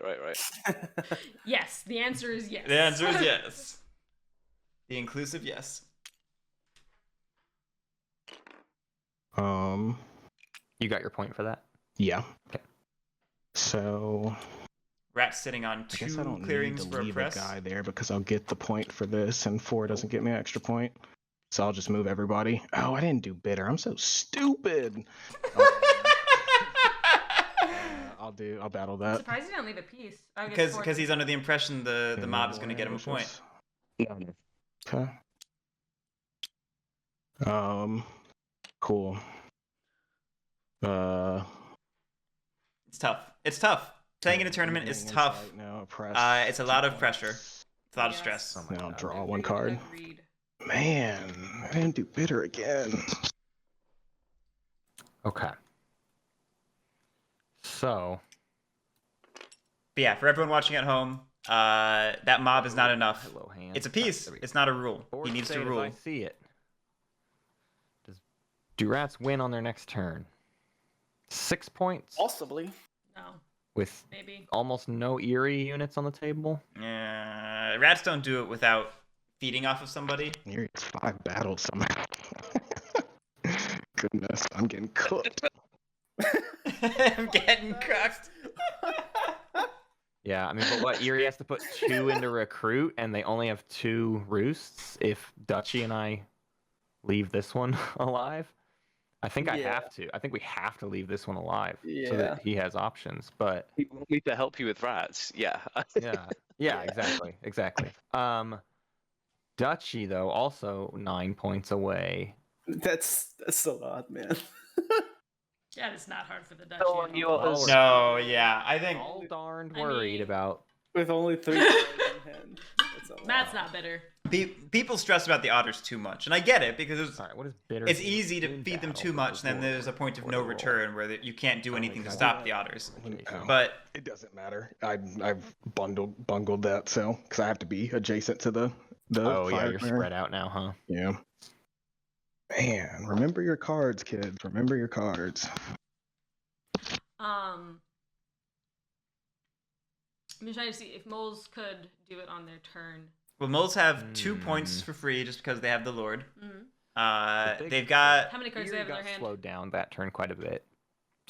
Yes, the answer is yes. The answer is yes. The inclusive yes. You got your point for that? Yeah. Okay. So Rat's sitting on I guess I 2 don't need clearings to for a leave a press. guy there because I'll get the point for this, and 4 doesn't get me an extra point. So I'll just move everybody. Oh, I didn't do bitter. I'm so stupid. I'll battle I'm that. surprised you didn't leave a piece. I guess Because he's under the impression the Any mob is more going to get him a point. ambushes? Okay. Cool. It's tough. It's tough. Playing in a tournament is Evening tough. insight now, press It's a lot of 2 pressure. points. It's a lot of Yes. stress. Oh my Now God. draw 1 card. Agreed. Man, I didn't do bitter again. Okay. So, But yeah, for everyone watching at home, that mob is not enough. hello, hand. It's a piece. There we go. It's not a rule. Board He needs to state as rule. I see it. Do rats win on their next turn? 6 points Possibly. No, with maybe. almost no eerie units on the table. Rats don't do it without feeding off of somebody. Here it's 5 battled somehow. Goodness, I'm getting cooked. I'm getting cooked. Yeah, I mean, but what Eerie has to put 2 into recruit, and they only have 2 roosts. If Dutchy and I leave this one alive, I think I Yeah. have to. I think we have to leave this one alive so Yeah. that he has options. But You want me to help you with rats? Yeah. yeah, exactly. Dutchy though also 9 points away. That's a lot, man. Yeah, it's not hard for the Dutch. So you know. yours- No, yeah, I think All darned I worried mean- about. With only 3 cards in hand. That's a lot. Matt's not bitter. people stress about the otters too much, and I get it because All right, what is bitter? it's do easy to in feed them battle too for much, the then there's a warlord point of or no the roll? return where you can't do anything to stop the otters. So- But It doesn't matter. I've bungled that, so because I have to be adjacent to the Oh yeah, fire you're clearing. spread out now, huh? Yeah. Man, remember your cards, kids. Remember your cards. I'm just trying to see if moles could do it on their turn. well, moles have 2 points for free just because they have the lord. Mm-hmm. But They've got How many cards do they Eerie have in got their hand? slowed down that turn quite a bit.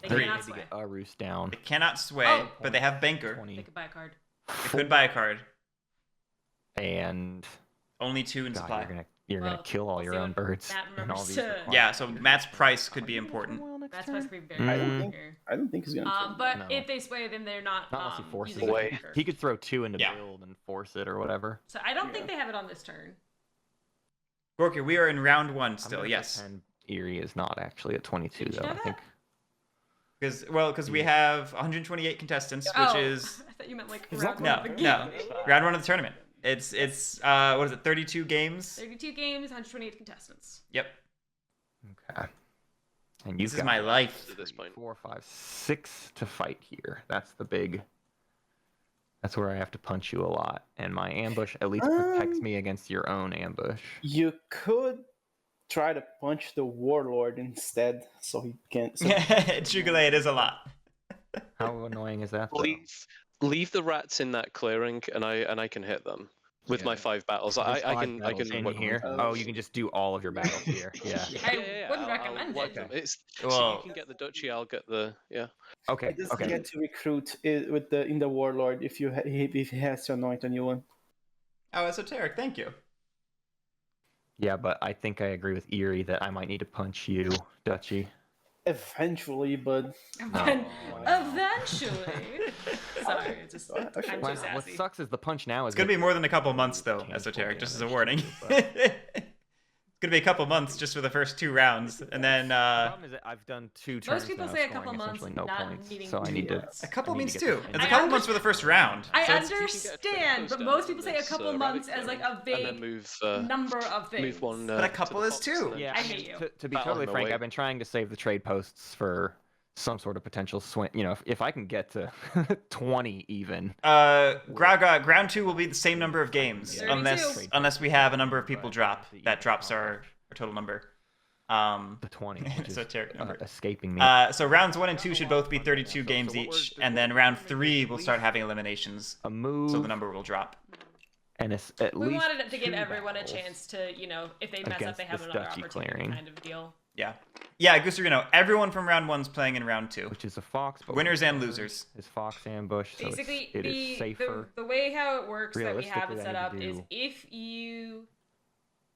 They Three. cannot Maybe sway. get a roost down. they cannot sway, Oh. but they have banker. 20. They could buy a card. They could buy a card. And Only 2 in God, supply. you're gonna Well, kill all we'll your see own what birds. Matt and all remembers these to- requirements. Yeah, so Matt's price could be important. That's supposed to be very I don't important think here. I don't think he's gonna. turn But No. if they sway, then they're not. Not unless he forces using it. Away. Tanker. He could throw 2 into Yeah. build and force it or whatever. So I don't think Yeah. they have it on this turn. Gorky, we are in round 1 I'm still. gonna Yes. pretend Erie is not actually at 22 Did you though. know I that? think. Because we have 128 contestants, which Oh, is I thought you meant like Is round that one no, of the no, game. round 1 of the tournament. It's what is it? 32 games. 32 games, 128 contestants. Yep. Okay. And you've This is got my life. At this point. 4, 5, 6 to fight here. That's the big. That's where I have to punch you a lot, and my ambush at least protects me against your own ambush. You could try to punch the warlord instead, so he can't. So Chugale, it is a lot. How annoying is that? Though? Leave the rats in that clearing, and I can hit them with my 5 battles. I There's 5 can battles In work- here? Oh, Oh, you can just do all of your battles here. Yeah. I wouldn't I'll recommend wipe it. them. It's so Well- you can get the duchy. I'll get the Okay. I just Okay. get to recruit with the in the warlord if if he has to anoint a new one. Oh, esoteric. Thank you. Yeah, but I think I agree with Erie that I might need to punch you, Dutchy. Eventually, but Eventually. Sorry, it's just I'm too What sassy. sucks is the punch now is It's gonna be more than a couple months though, Tangible esoteric. Just as a damage warning. too, but- It's gonna be a couple months just for the first 2 rounds, and then The problem is that I've done 2 turns. Most people now, say a scoring couple months, essentially no not points, needing so I need to. months. a couple I need means to get 2. the It's a I couple months for the first round. I So it's- understand, but most people say a couple months as like a and then vague move number of things. move one. But a to couple the is box 2. and then- Yeah, I hate you. To be Battle totally him frank, away. I've been trying to save the trade posts for some sort of potential swing. You know, if I can get to 20 even. Graga, round 2 will be the same number of games, Yeah. 32. unless we have a number of people drop. That drops our total number. The 20, which is Esoteric number. escaping me. So rounds 1 and 2 should both be 32 games each, and then round 3 we'll start having eliminations, A move, so the number will drop. and it's at We least wanted it to give 2 everyone a battles. chance to, if they mess up, against they have this another duchy opportunity clearing. kind of deal. Yeah, Gusterino, everyone from round 1's playing in round 2. Which is a fox. But Winners and losers. Is fox ambush. So Basically, it is safer. the way how it works that we have Realistically, it I set need up to is do- if you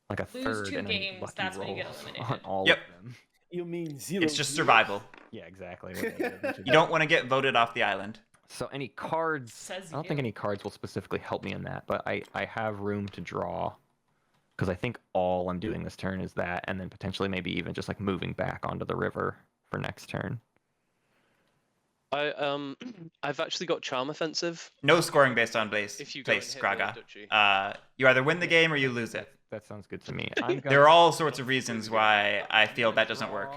like a lose third 2 and games, a lucky that's when you roll get eliminated. on all Yep. of them. you mean 0. It's just survival. Yeah, exactly. Whatever. You don't want to get voted off the island. So any cards? Says I don't think you. any cards will specifically help me in that, but I have room to draw because I think all I'm doing this turn is that, and then potentially maybe even just like moving back onto the river for next turn. I've actually got charm offensive. No scoring based on place, If you go and place hit the Graga. duchy. You either win the game or you lose it. That sounds good to me. I'm There are all sorts of reasons why I feel that doesn't work.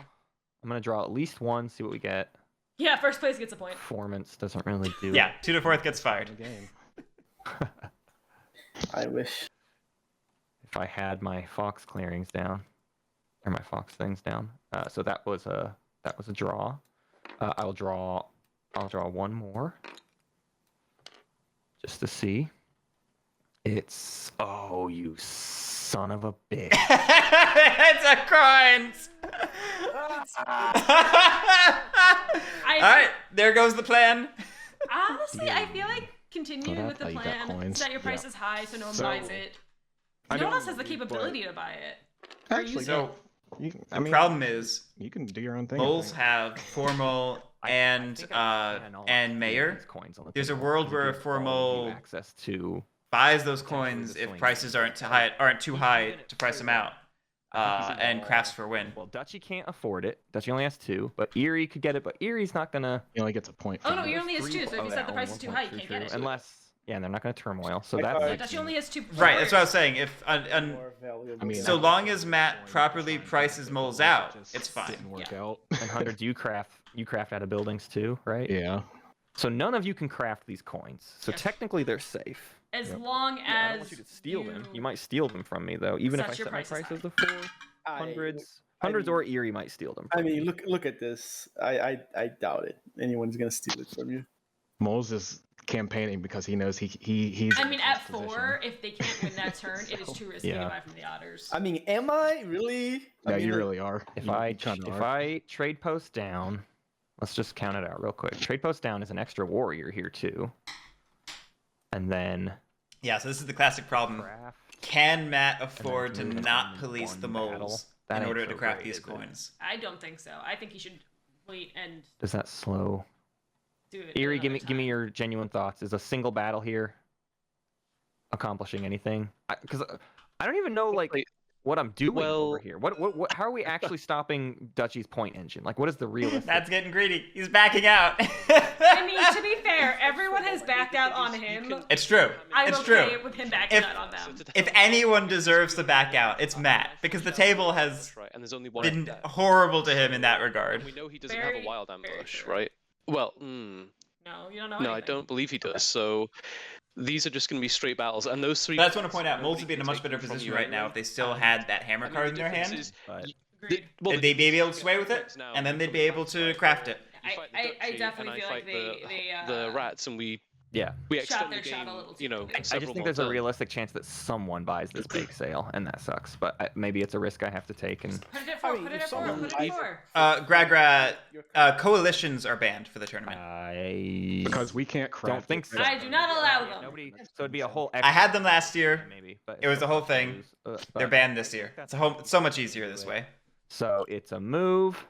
I'm gonna draw at least one, see what we get. Yeah, first place gets a point. Performance doesn't really do. Yeah, 2 to 4th gets in fired. the game. I wish. If I had my fox clearings down, or my fox things down. So that was a draw. I'll draw one more, just to see. It's you son of a bitch. It's a coins. All right, there goes the plan. Honestly, I feel like continuing Oh, with the that's how you got plan, coins. set your prices high so no one So- buys it. I No one don't else has the believe, capability to buy it. Actually, So you, I the mean, problem is you can do your own thing. I moles think. have formal and think I can all and these mayor coins on the there's a table, world 'cause it where a gives all of you formal access to buys those Potentially coins the if swing. prices aren't too high to price them out, and crafts for win. Well, Dutchy can't afford it. Dutchy only has 2, but Erie could get it. But Erie's not gonna. He only gets a point. Oh for no, that. he only has 2, so if you set the yeah, price is too 1 high, you point, can't true, get it. unless they're not gonna turmoil. So My that's card- like, Dutchy only has 2. Right, that's what I was saying. If More valuable. I mean, so long as Matt properly prices moles out, it's fine. Didn't work Yeah. out. and hundreds. You craft out of buildings too, right? Yeah. So none of you can craft these coins. So Yeah. technically they're safe. As Yep. long Yeah, I don't as want you to steal them. You might steal them from me though, even if I set your set my prices prices high. to 4. Hundreds, hundreds, or Erie might steal them. I from mean, me. look at this. I doubt it. Anyone's gonna steal it from you. Moles is campaigning because he knows he's. I in mean, the at best position. 4, if they can't win that turn, it is too risky Yeah. to buy from the otters. I mean, am I really? Yeah, I mean, you really are. If You I kinda if are. I trade post down, let's just count it out real quick. Trade post down is an extra warrior here too, and then Yeah, so this is the classic problem. Craft. Can Matt afford to move them not in police one the battle. moles That in ain't order so to craft great, these is it? coins? I don't think so. I think he should wait and Does that slow? do it. Erie, another give me time. your genuine thoughts. Is a single battle here accomplishing anything? Because I don't even know like Wait, what I'm doing over well- here. What? How are we actually stopping Dutchy's point engine? Like, what is the realistic? Matt's getting greedy. He's backing out. I mean, to be fair, everyone has backed out on him. It's true. I'm It's okay true. with him backing If- out on them. If anyone deserves to back out, it's Matt, because the table has Right, and there's only one been left. horrible to him in that And regard. we know he doesn't Very, have a wild very ambush, true. right? Well, No, you don't know. no, I anything. don't believe he does. So these are just going to be straight battles, and those three. But I just want to battles, point out, Moles nobody would be in a can much take better them from position you right now anyway. if they still And, had that hammer I mean, card the in their difference hand. is But Agreed. They'd be able to sway with it, and then they'd be able to craft it. I definitely feel like they the rats, and we yeah, extend shot the their shot game, a little too you know, quickly. I several just think more there's a turns. realistic chance that someone buys this bake sale, and that sucks. But maybe it's a risk I have to take. And Put it at 4. I mean, Put it if at 4. someone Put it buys at 4. Gragra, coalitions are banned for the tournament. I Because we can't craft. don't think it. so. I do not allow them. Nobody. So it'd be a whole. I had them last year. Maybe, but It was still the whole tough to thing. lose. They're But banned this year. It's so much easier this way. So it's a move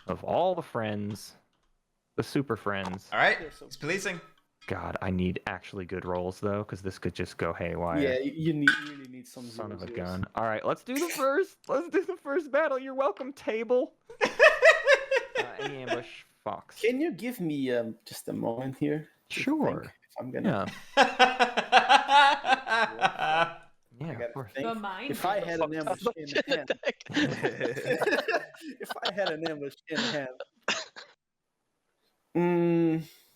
of all the friends, the super friends. All right, he's policing. God, I need actually good rolls though, because this could just go haywire. Yeah, you really need some Son of a zeros. gun. All right, let's do the first. Let's do the first battle. You're welcome, table. Any ambush, fox. Can you give me just a moment here? to Sure. think if I'm gonna. Yeah, yeah, gotta of course. think. The mind. If I had an ambush in hand. If I had an ambush in hand.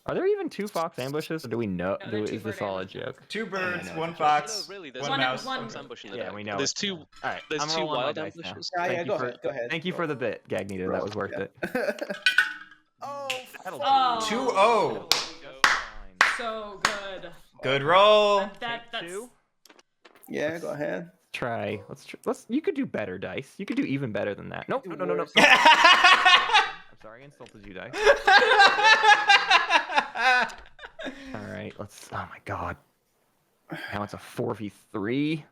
Are there even 2 fox ambushes, or do we know? No, they're 2 Is this bird all a ambushes. joke? 2 birds, no, 1 it's fox, No, really, there's 1 one- mouse. one- fox ambush in the Yeah, deck. we know. There's it's two. not. All right, There's I'm 2 rolling my wild dice now. ambushes. Yeah, Thank you go for, ahead. Go ahead. Thank you for the bit, Gagneto. That was worth Yeah. it. Oh, Oh. 2-0. So good. Good roll. That's 2. yeah, go ahead. Try. Let's. You could do better, dice. You could do even better than that. Nope. Do No. worse. I'm sorry, I insulted you, dice. All right. Let's. Oh my god. Now it's a 4v3.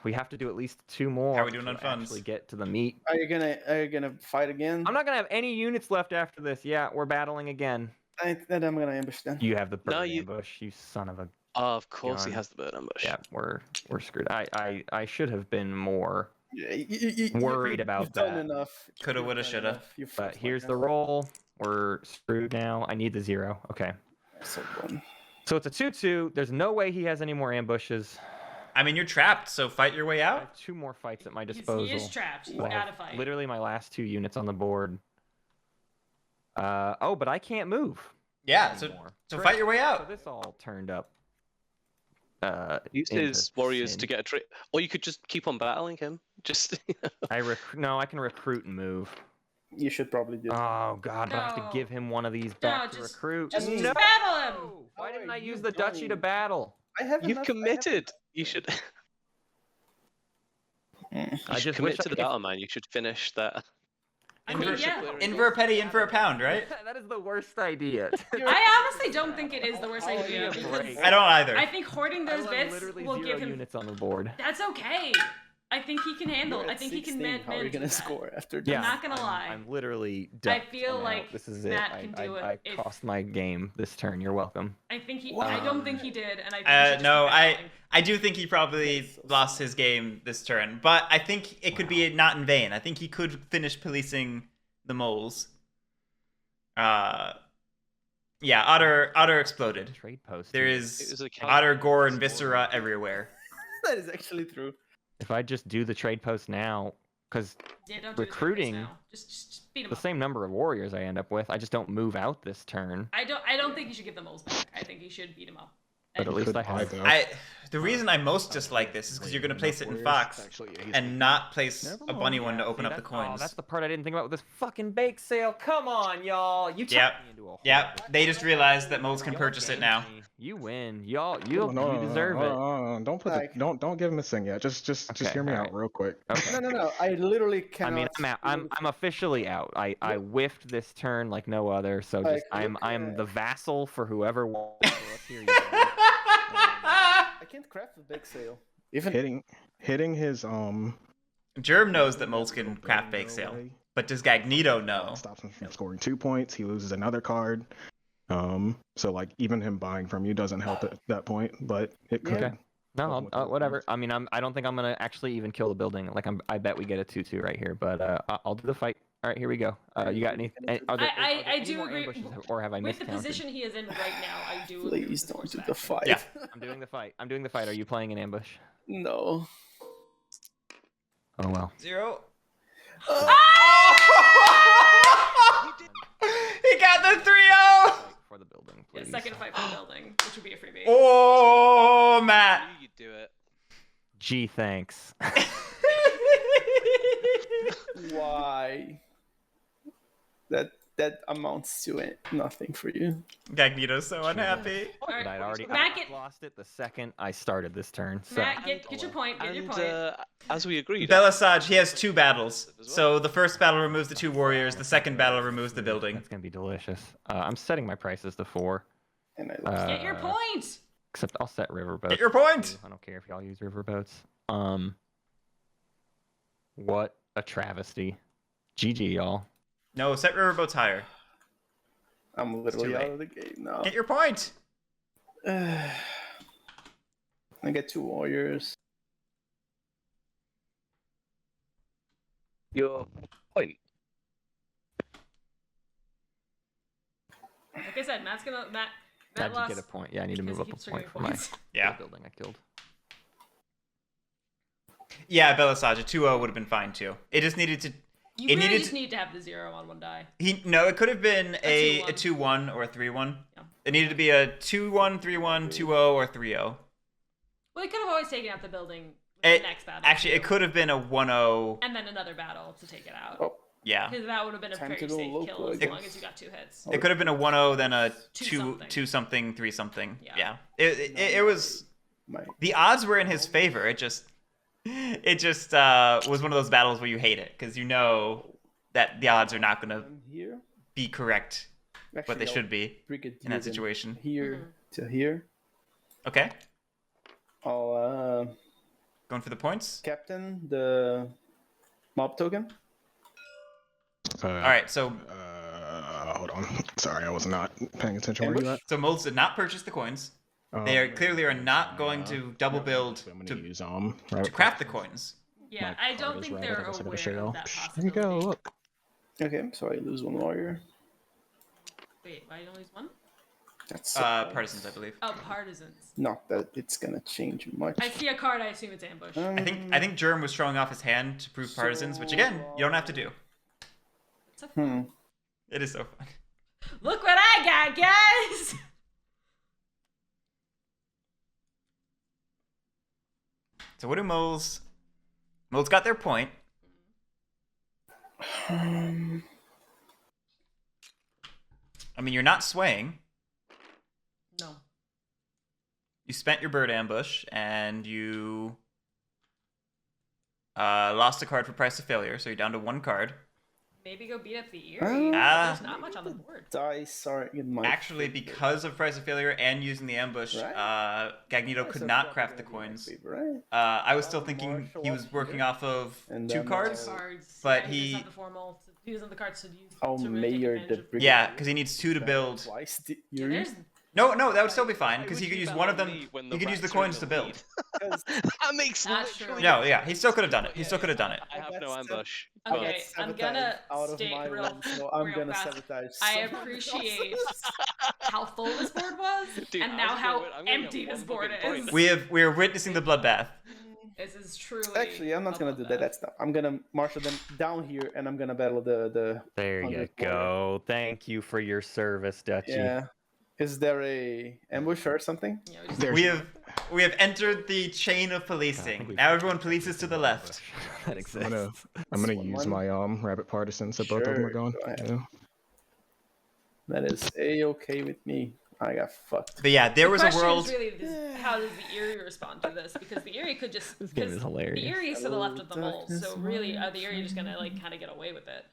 We have to do at least 2 more. How are we doing to on funds? Actually get to the meat. Are you gonna fight again? I'm not gonna have any units left after this. Yeah, we're battling again. Then I'm gonna ambush then. You have the bird No, you- ambush. You son of a. Of course, he Gun. has the bird ambush. Yeah, we're screwed. I should have been more. Yeah, you Worried about you've done that. enough. Coulda, You've woulda, done shoulda. enough. You've But fought here's the enough. roll. We're screwed now. I need the 0. Okay. So one. So it's a 2-2. There's no way he has any more ambushes. I mean, you're trapped, so fight your way I out. have 2 more fights at my He disposal. is trapped. He's I have gotta fight. Literally my last 2 units on the board. Oh, but I can't move. Yeah, so anymore. so Great. fight your way So out. this all turned up. Use into his warriors sin. to get a trick, or you could just keep on battling him. Just No, I can recruit and move. You should probably do. Oh god, do I have to No. give him one of these back to just- recruit? Just no! battle him. Why How didn't are I you use the duchy to going? battle? I have you've enough- committed. You should. I have- You I should just commit wish I to the could- battle, man. You should finish that. I In mean, for, yeah. in for a penny, in for a pound, right? That is the worst idea. I honestly don't think it is the worst idea yeah, because break. I don't either. I think hoarding those I bits literally will 0 give him. units on the board. That's okay. I think he can handle. You're I at think he can 16. man. How are you manage gonna that. score after Yeah, this? not gonna lie. I'm literally I done. feel I'm out. like this is Matt it. can do it I if- cost my game this turn. You're welcome. I think he. Wow. I don't think he did, and I. Think he should just No, keep I battling. do think he probably lost his game this turn, but I think it could be not in vain. I think he could finish policing the moles. Yeah, Otter exploded. Trade post. There It is was a otter gore and viscera everywhere. That is actually true. If I just do the trade post now, because Yeah, don't do the recruiting- now. Just beat him the up. same number of warriors I end up with, I just don't move out this turn. I don't think you should give the moles back. I think you should beat him up. But at And- least Could I buy have. though. The reason I most dislike this is because you're going to place it in Fox Actually, yeah, he's and not place Never a bunny one to Yeah, open see, up the that's- Oh, coins. that's the part I didn't think about with this fucking bake sale. Come on, y'all. You Yep. turned me into a Yep, whore. they just realized that moles can Y'all purchase it gamed now. me. You win. You deserve it. No, don't put Like- the, don't give him a thing yet. Just Okay, hear me out alright. real quick. Okay. No. I literally I cannot. mean, I'm out. I'm officially out. I whiffed this turn like no other. So Like, just I'm look I'm at- the vassal for whoever wants. So let's hear you. Guys. I can't craft a big sail. Even Hitting his Germ knows that Moles can craft bake sale, but does Gagneto know? stops him from scoring 2 points. He loses another card. So like even him buying from you doesn't help at that point, but it could. Okay. No, Help him with I'll, those whatever. points. I mean, I don't think I'm gonna actually even kill the building. Like I bet we get a 2-2 right here, but I'll do the fight. All right, here we go. You got any? Are there I any do more agree ambushes, or have I With the miscounted? position he is in right now, I do agree with please the don't force do of the action. fight. Yeah. I'm doing the fight. I'm doing the fight. Are you playing an ambush? No. Oh well. 0. Oh! He got the 3-0. Fight for the building, Yeah, please. second fight for the building, which would be a freebie. Oh, Matt. You do it. Gee, thanks. Why? That amounts to nothing for you. Magneto's so unhappy. All right, But I'd already Matt, I get, lost it the second I started this turn. So Matt, get your point. Get your And point. as we agreed, Belisage, he has 2 battles. So the first battle removes the 2 warriors. The second battle removes the building. that's gonna be delicious. I'm setting my prices to 4. And I lost. Get your point. Except I'll set riverboats. Get your point. I don't care if y'all use riverboats. What a travesty. GG, y'all. No, set riverboats higher. I'm literally too out late. of the game now. Get your point. I get 2 warriors. your point. Like I said, Matt How'd you lost. get a point? Yeah, I need to because move he up a keeps point forgetting for my points. Yeah. building I killed. Yeah, Belisage, a 2-0 would have been fine too. It just needed to. You It really needed just to- need to have the 0 on one die. No, it could have been a 2-1. 2-1 or a 3-1. Yeah. It needed to be a 2-1, 3-1, 2-0, or 3-0. Well, he could have always taken out the building with It- the next battle. Actually, it too. could have been a 1-0. And then another battle to take it out. Oh, Yeah. Because that would have been a Time very to go safe local kill as again. long as you got 2 hits. It could have been a 1-0, then a 2-something. 2-something, 3-something. Yeah. Yeah. It was. my. The odds were in his favor. It just was one of those battles where you hate it because you know that the odds are not going to I'm here. be correct what Actually, they I'll should be brigadier in that them situation. Here to here. Okay, I'll going for the points. captain the mob token. All right, so Hold on. Sorry, I was not paying attention. Where you at? so Molds did not purchase the coins. They are clearly are not going to double build I'm to gonna use to craft the coins. Yeah, My I don't card is think rabbit, they're I guess I gotta aware show of that There possibility. you go. Look. Okay, so I lose 1 warrior. Wait, why you only lose 1? That's Partisans, I believe. Oh, partisans. not that it's gonna change much. I see a card, I assume it's ambush. I think Germ was showing off his hand to prove partisans, which again you don't have to do. It's a Hmm. It is so fun. Look what I got, guys! So what do Moles? Moles got their point. Um, I mean, you're not swaying. No. You spent your bird ambush and you lost a card for price of failure, so you're down to 1 card. Maybe go beat up the Eerie. Ah. There's not much on the board. dice are in my Actually, favor. because of price of failure and using the ambush, Right. Gagneto Dice could are not probably craft the gonna be in my coins. favor, right? I was still thinking Marshall he was up working here. off of And 2 then cards, Cards. but yeah, he- doesn't have the formal. He doesn't have the cards to use. Oh, to really take Mayor advantage of- the Yeah, because he needs 2 to build. Twice the Yeah, Eerie? there's No, that would still be fine Why because he would could you use bet one of on them. me when He the could use the rats are in coins the to build. lead? Because That makes That's true. literally No, yeah, he still could have done it. He still could have done it. I have no That's ambush. I got Okay, I'm sabotaged gonna out of state my real, run, so I'm real gonna fast. sabotage. I someone appreciate else. how full this board was, Dude, and I now was how gonna win. I'm gonna empty get this one board fucking is. point. We are witnessing the bloodbath. This is truly. Actually, I'm not a gonna do bloodbath. that. That's not. I'm gonna marshal them down here, and I'm gonna battle the. There you 100 go. Thank you for your service, Dutchy. Yeah. Is there a ambush or something? Yeah, we just- There's We have entered the chain of policing. Now everyone polices to the left. that I'm exists. gonna One- use my rabbit partisans so both of them are Sure, gone. go ahead. Yeah. That is a-okay with me. I got fucked. But yeah, there was a question world. is really how does the Eerie respond to this? Because the Eerie could just This game is because hilarious. the Eerie is to the left of the Hello, mole, darkness, so really my are the Eerie just gonna like kind of get away with it?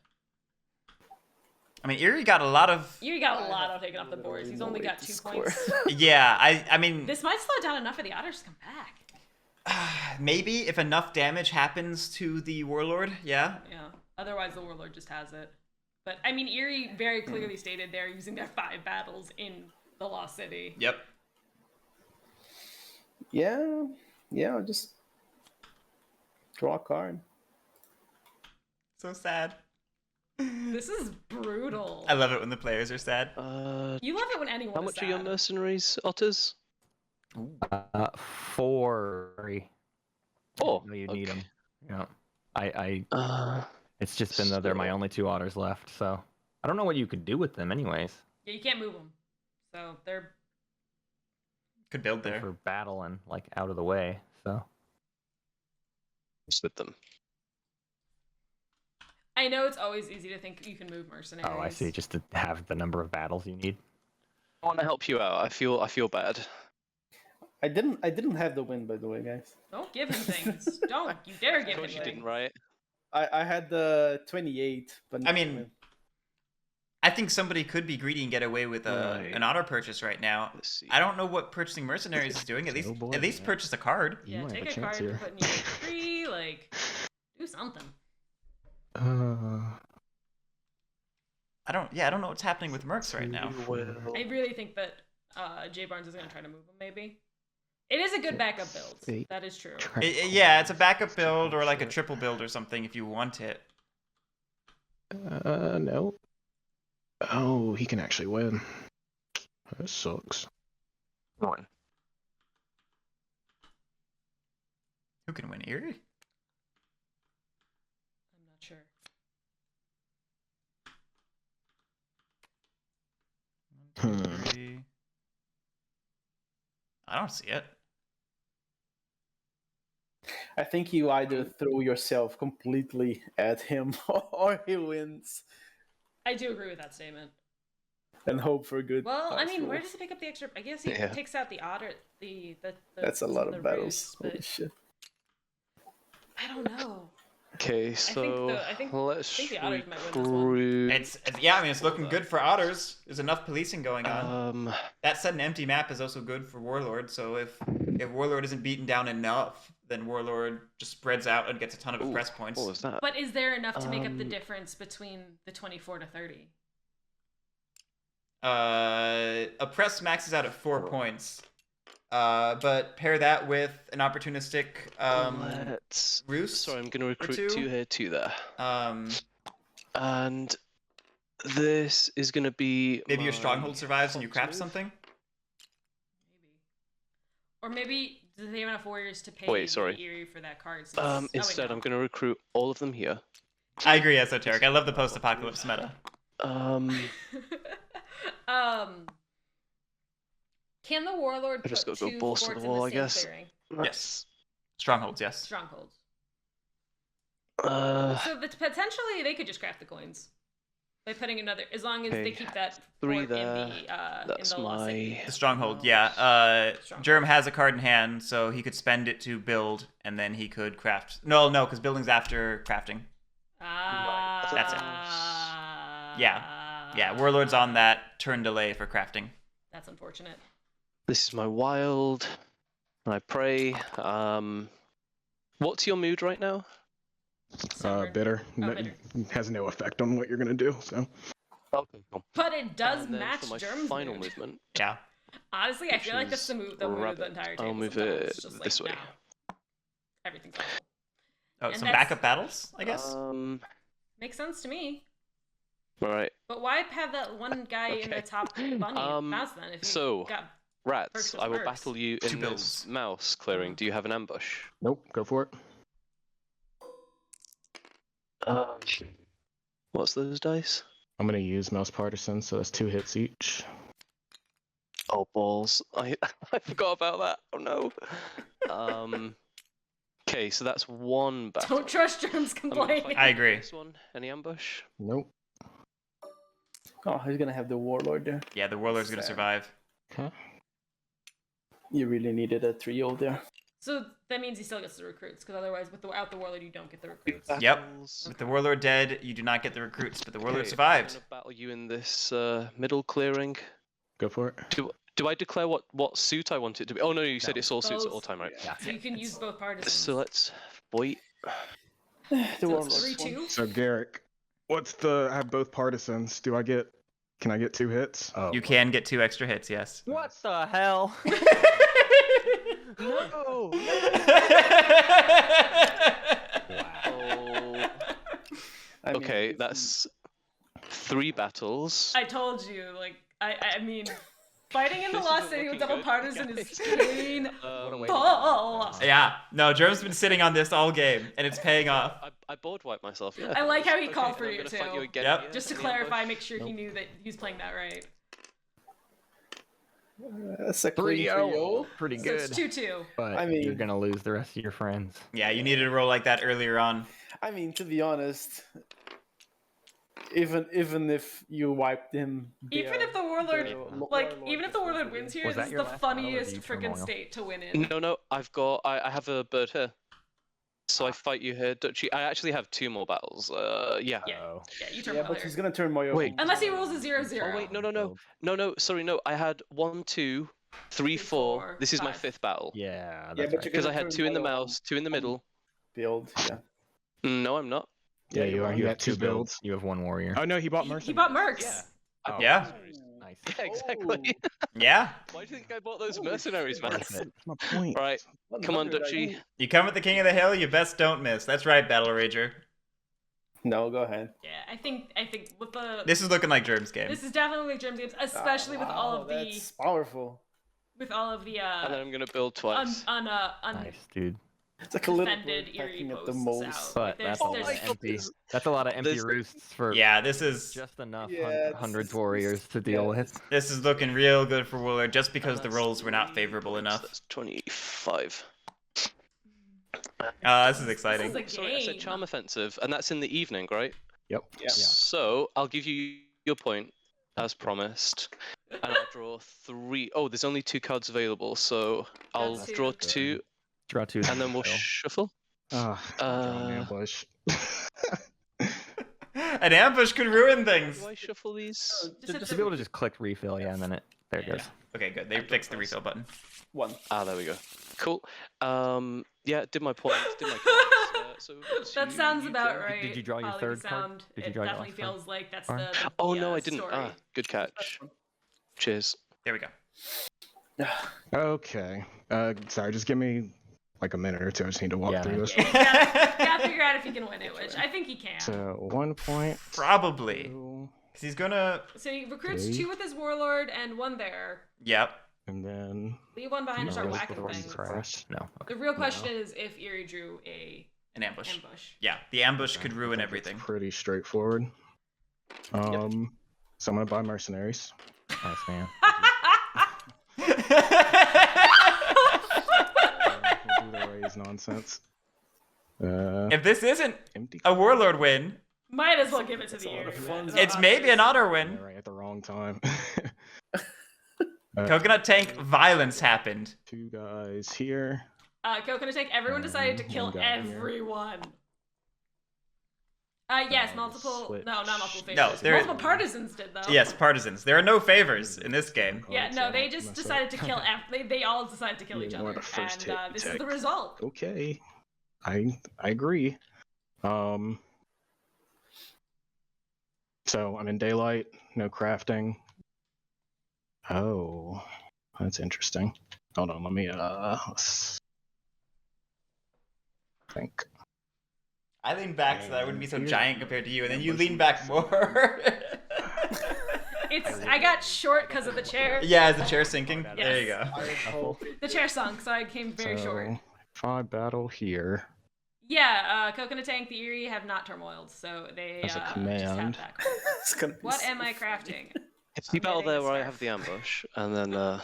I mean, Eerie got a lot of. Eerie got a lot of taken off the boards. He's only got 2 points. Yeah, I mean, This might slow down enough for the Otters to come back. maybe if enough damage happens to the Warlord, yeah. Yeah. Otherwise, the Warlord just has it. But I mean, Eerie very clearly stated they're using their 5 battles in the Lost City. Yep. Yeah, I'll just draw a card. So sad. This is brutal. I love it when the players are sad. You love it when anyone How is much sad. are your mercenaries, Otters? 4. Oh, No, you need okay. them. Yeah. Uh, It's just been that they're my only 2 otters left, so I don't know what you could do with them, anyways. Yeah, you can't move them. So they're Could build there. For battle and like out of the way. So what's with them? I know it's always easy to think you can move mercenaries. I see. Just to have the number of battles you need. I want to help you out. I feel bad. I didn't have the win, by the way, guys. Don't give him things. Don't you dare Of give him course you things. didn't, right? I had the 28, but I not the mean, win. I think somebody could be greedy and get away with Right. an auto purchase right now. Let's see. I don't know what purchasing mercenaries is doing. Oh boy, At least yeah. purchase a card. You Yeah, might have take a a card chance and here. put in your tree, like do something. I don't know what's happening with mercs right now. I really think that Jay Barnes is gonna try to move him. Maybe it is a good backup build. 8. That is true. Yeah, it's a backup build or like a triple build or something if you want it. No. Oh, he can actually win. That sucks. One. Who can win? Eerie? I'm not sure. One, two, three. I don't see it. I think you either throw yourself completely at him or he wins I do agree with that statement. and hope for good. Well, I dice mean, where rolls. does he pick up the extra? I guess he Yeah. takes out the otter. The That's a lot the of battles. roost, Holy but shit. I don't know. Okay, so I think let's the Otters might win this one. recruit. It's yeah, I mean it's looking good for otters. There's enough policing going on. Um, That sudden empty map is also good for Warlord, so if Warlord isn't beaten down enough, then Warlord just spreads out and gets a ton of ooh, press points. what was that? But is there enough to make up the Um, difference between the 24 to 30? A press maxes out at 4 points. But pair that with an opportunistic Let's. roost. Sorry, I'm going to recruit two. 2 here, 2 there. And And this is going to be. maybe your my stronghold survives and you hot craft move. something. Maybe. Or maybe do they have enough warriors to pay Wait, sorry. the Eerie for that card? Since... oh, wait, Instead, no. I'm going to recruit all of them here. I agree, Esoteric. I love the post-apocalypse meta. Can the Warlord I just put gotta go 2 balls to forts the in wall, the I same guess. clearing? Yes. Strongholds, yes. Strongholds. Uh, So potentially they could just craft the coins by putting another, as long as they Okay, keep that 3 fort there. in the That's Lost City. my. The Stronghold, yeah. Stronghold. Germ has a card in hand, so he could spend it to build, and then he could craft. No, because building's after crafting. That's it. Yeah, Warlord's on that turn delay for crafting. That's unfortunate. This is my wild. I pray. What's your mood right now? Stubborn. Bitter. Oh, bitter. Has no effect on what you're gonna do. So Okay, cool. But it does And then match for my Germ's final mood. movement. Yeah. Honestly, I which feel like that's is the move, the mood of the rabbit. entire table. I'll move sometimes. it It's just this like, way. no. Everything's awful. Oh, And some that's- backup battles, I guess. Makes sense to me. All right. But why have that one guy in the Okay. top bunny mouse then? If you so- got Rats, Perks with I will perks. battle you 2 in this builds. mouse clearing. Do you have an ambush? nope. Go for it. What's those dice? I'm gonna use Mouse Partisan, so that's 2 hits each. Oh balls! I I forgot about that. Oh no. Okay, so that's 1 battle. don't trust Germ's I'm gonna complaint. fight I you agree. This one. Any ambush? Nope. Oh, he's gonna have the Warlord there. Yeah, the Warlord's gonna Sad. survive. Okay. You really needed a trio there. So that means he still gets the recruits, because otherwise, without the warlord, you don't get the recruits. Yep. With the warlord dead, you do not get the recruits, but the warlord Okay, I'm survived. gonna battle you in this middle clearing. Go for it. Do I declare what suit I want it to be? Oh no, you said No. it's all suits at all Both. time, right? Yeah. So you can use both partisans. So let's wait. The So warlord's it's one. 3-2. So Guerric, I have both partisans. Can I get 2 hits? Oh. You can get 2 extra hits, yes. What the hell? No. Oh, I mean, okay, if that's 3 battles. I told you, like, I mean, fighting in the This Lost isn't City with looking double good, partisan is guys. painful. Yeah. No, Jerm's been sitting on this all game, and it's paying off. I board wiped myself. Yeah. I like how he Okay, called and for I'm you, gonna fight too. again Yep. here Just to in the clarify, ambush. make sure he knew that he was playing that right. that's a clean 3-0. Pretty So it's good. 2-2. But I mean- you're gonna lose the rest of your friends. Yeah, you needed a roll like that earlier on. I mean, to be honest, even if you wiped him, Even if the warlord, even if the warlord wins here, Was this that is your the last battle, or funniest do you freaking turmoil? state to win in. No, I have a bird here. So I fight you here, Dutchy. I actually have 2 more battles. Yeah. Yeah. Oh. Yeah, you turn Yeah, but he's gonna turn Moyo. Wait. Unless he rolls a 0-0. Oh wait, no. Sorry, no. I had 1, 2, 3, 4. 4, This is my 5. 5th battle. Yeah, Yeah, that's but right. you're Because I gonna had turn 2 in the Moyo mouse, 2 in the middle. build. Yeah. No, I'm not. Yeah, you are. You You got have 2 2 builds. builds. You have 1 warrior. Oh no, he bought He mercenaries. bought mercs. Yeah. Oh, Yeah. mercenaries. Nice. Yeah, exactly. Yeah. Why do you think I bought those mercenaries, man? Worth it. That's my point. Right, come on, 100 Dutchy. You come with the king of the hill, you best don't miss. That's right, Battle Rager. No, go ahead. Yeah, I think with the This is looking like Jerm's game. this is definitely German games, especially with all of the That's powerful. with all of the And then I'm gonna build twice. Nice, dude. It's like a little defended bird Eerie pecking at the posts moles. out. But There's- that's a lot there's- of empty. That's a lot of empty There's- roosts for Yeah, this is just enough Yeah, hundreds this- warriors to deal yeah. with. this is looking real good for Wooler just because the That's rolls were not 3 favorable points, enough. That's 25. This is exciting. This is a Sorry, I said game. charm offensive, and that's in the evening, right? Yep. Yeah. So I'll give you your point as promised, and I'll draw 3. Oh, there's only 2 cards available, so I'll That's draw two. 2, Draw 2. and then we'll fail. shuffle. Ambush. An ambush could ruin things. Do I shuffle these? Just hit Just the- be able to just click refill, yeah, and then there it goes. Okay, good. They fixed the refill button. 1. Ah, there we go. Cool. Yeah, did my points, did my cards. So That you- sounds you about draw. right. Did you draw your Holly, third the card? sound, Did you it draw your definitely last card? feels like that's Barn? the Oh no, I didn't. story. Ah, good catch. Cheers. There we go. Okay. Sorry, just give me like a minute or two. I just need to walk Yeah, through man. this. Gotta figure out if he can win it, which I think he can. So 1 point. Probably. 2, Because he's gonna. So he recruits 3. 2 with his warlord and 1 there. Yep. and then Leave 1 behind and start No, whacking before you things. crash. No. Okay. The real question is if Eerie drew a An ambush. ambush. Yeah, the ambush could I ruin think it's everything. Pretty straightforward. So I'm gonna buy mercenaries. Nice, man. We'll do the raise nonsense. If this isn't Empty. a warlord win, Might as well give it to the a lot Eerie. of fun. man. it's maybe an auto Yeah, win. right at the wrong time. Coconut Tank violence happened. 2 guys here. Coconut Tank, everyone decided to kill One guy here. everyone. Yes, multiple. switch. No, not multiple favors. No, there- multiple partisans did though. Yes, partisans. There are no favors in this game. Yeah, no, they just decided to kill. They all decided to kill Yeah, each you other, want a first hit, and this is take. the result. Okay, I agree. So I'm in daylight, no crafting. Oh, that's interesting. Hold on, let me let's think. I leaned back so that I wouldn't be so Here. giant compared to you, and then you lean back more. I got short because of the chair. Yeah, is the chair sinking? Yes. There you go. I hope The chair sunk, so I came very short. So, if I battle here, Yeah, Coconut Tank, the Eerie have not turmoiled, so they As a just have command. that. it's gonna be What so am I crafting? If you battle getting there a where I scarf. have the ambush, and then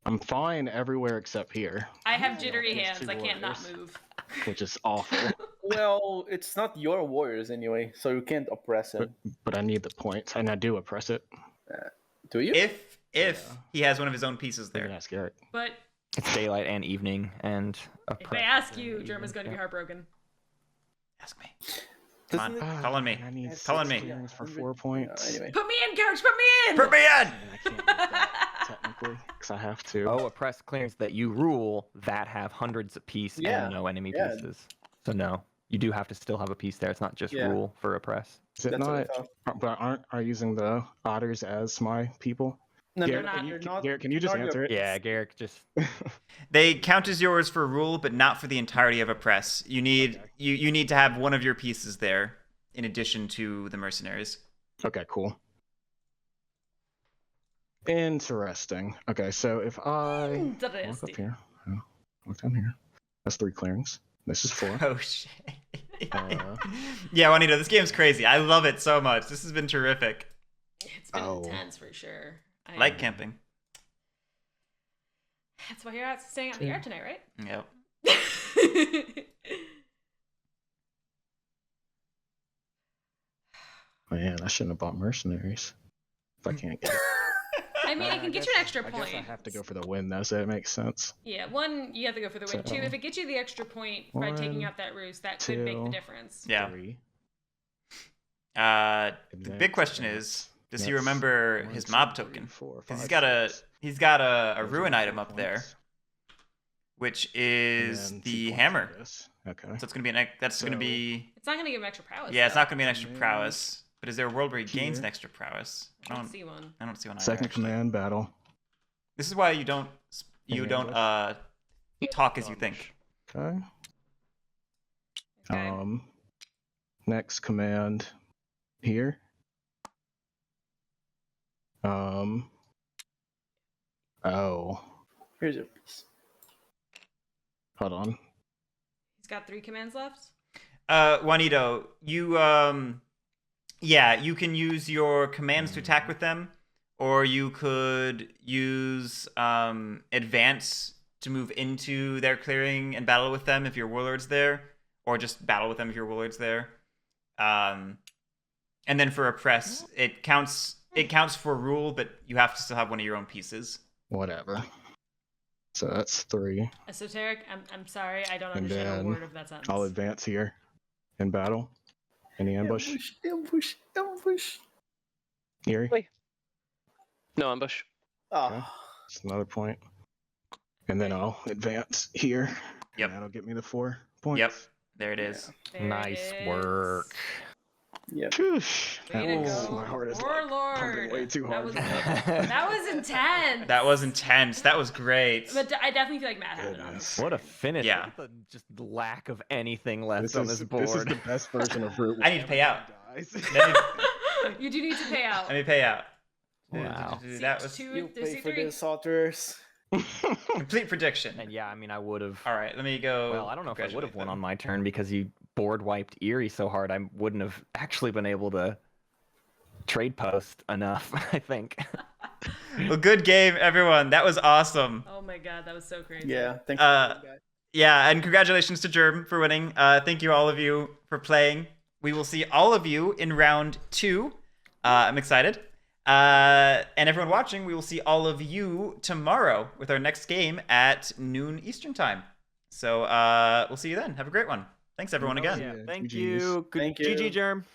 I'm fine everywhere except here, I have jittery There's hands. two I can't not warriors. move. which is awful. Well, it's not your warriors anyway, so you can't oppress it. But I need the points, and I do oppress it. Do you? If if he has one of his own pieces We're gonna there. ask Guerric. But It's daylight and evening and a if I press ask and you, evening, Germa's going to be yeah. heartbroken. Ask me. Come on, Doesn't it- call on me. I need Call on 6 me. clearings for 4 points. Anyway. Put me in, Couch. Put me in. Put me in! And I can't get that technically because I have to. Oh, a press clearance that you rule that have hundreds apiece Yeah, and no enemy yeah. pieces. So no, you do have to still have a piece there. It's not just Yeah. rule for a press. Is it That's what I not? thought. But aren't I using the otters as my people? No, Garrick, not- can they're you, not- Garrick, can you just not your answer it? Yeah, Garrick just They count as yours for rule, but not for the entirety of a press. You need Okay. you need to have one of your pieces there in addition to the mercenaries. Okay, cool. Interesting. Okay, so if I walk up Interesting. here, walk down here. That's 3 clearings. This is 4. Oh shit. Uh, Yeah, Juanito, this game's crazy. I love it so much. This has been terrific. It's been Oh. intense for sure. I Like camping. That's why you're out staying out in the air tonight, right? Yep. Man, I shouldn't have bought mercenaries. If I can't get it. I mean, it can get you an extra I point. guess I have to go for the win though, so it makes sense. Yeah, 1, you have to go for the win. So, 2, if it gets you the extra point by taking 1, out that roost, that could make the 2, difference. Yeah. 3. The big question is, does he remember his mob token? Because he's got a ruin item up there, which is the hammer. Okay. So it's gonna be that's gonna be It's not going to give him extra prowess. yeah, it's though. not gonna be an extra And prowess. But is there a world where he gains here. an extra prowess? I don't see one. I don't see one either. Second actually. command battle. This is why you don't ambush. talk as you think. Okay. Okay. Next command here. Oh, Here's your piece. hold on. He's got 3 commands left. Juanito, you you can use your commands to attack with them, or you could use advance to move into their clearing and battle with them if your warlord's there, or just battle with them if your warlord's there. And then for a press, it counts for rule, but you have to still have one of your own pieces. Whatever. So that's 3. Esoteric, I'm sorry, I don't And understand a then word of that sentence. I'll advance here in battle. Any ambush? Ambush, ambush. Eerie? Wait. No ambush. Oh, That's another point. And then I'll advance here. Yep. And that'll get me the 4 points. Yep, there it is. There it nice is. work. yeah. Pheesh. Way to That- go, my heart is like Warlord. pumping way too hard. That was intense. That was intense. That was great. But I definitely feel like Matt had it on. Goodness. What a finish! Yeah. Look at the just lack of anything left This on is, this board. this is the best version of Root. I need to pay out. Guys. You do need to pay out. Let me pay out. Wow. That was You There's pay for C3. this, authors. complete prediction. And yeah, I mean, I would have. All right, let me go. Well, I don't know if I would have congratulate won them. on my turn because you board wiped Erie so hard. I wouldn't have actually been able to trade post enough. I think. Well, good game, everyone. That was awesome. Oh my god, that was so crazy. Yeah, thanks. Uh, Yeah, and congratulations to Germ for winning. Thank you all of you for playing. We will see all of you in round 2. I'm excited. And everyone watching, we will see all of you tomorrow with our next game at noon Eastern time. So we'll see you then. Have a great one. Thanks everyone again. Yeah, Thank GGs. you. Good Thank you. GG Germ.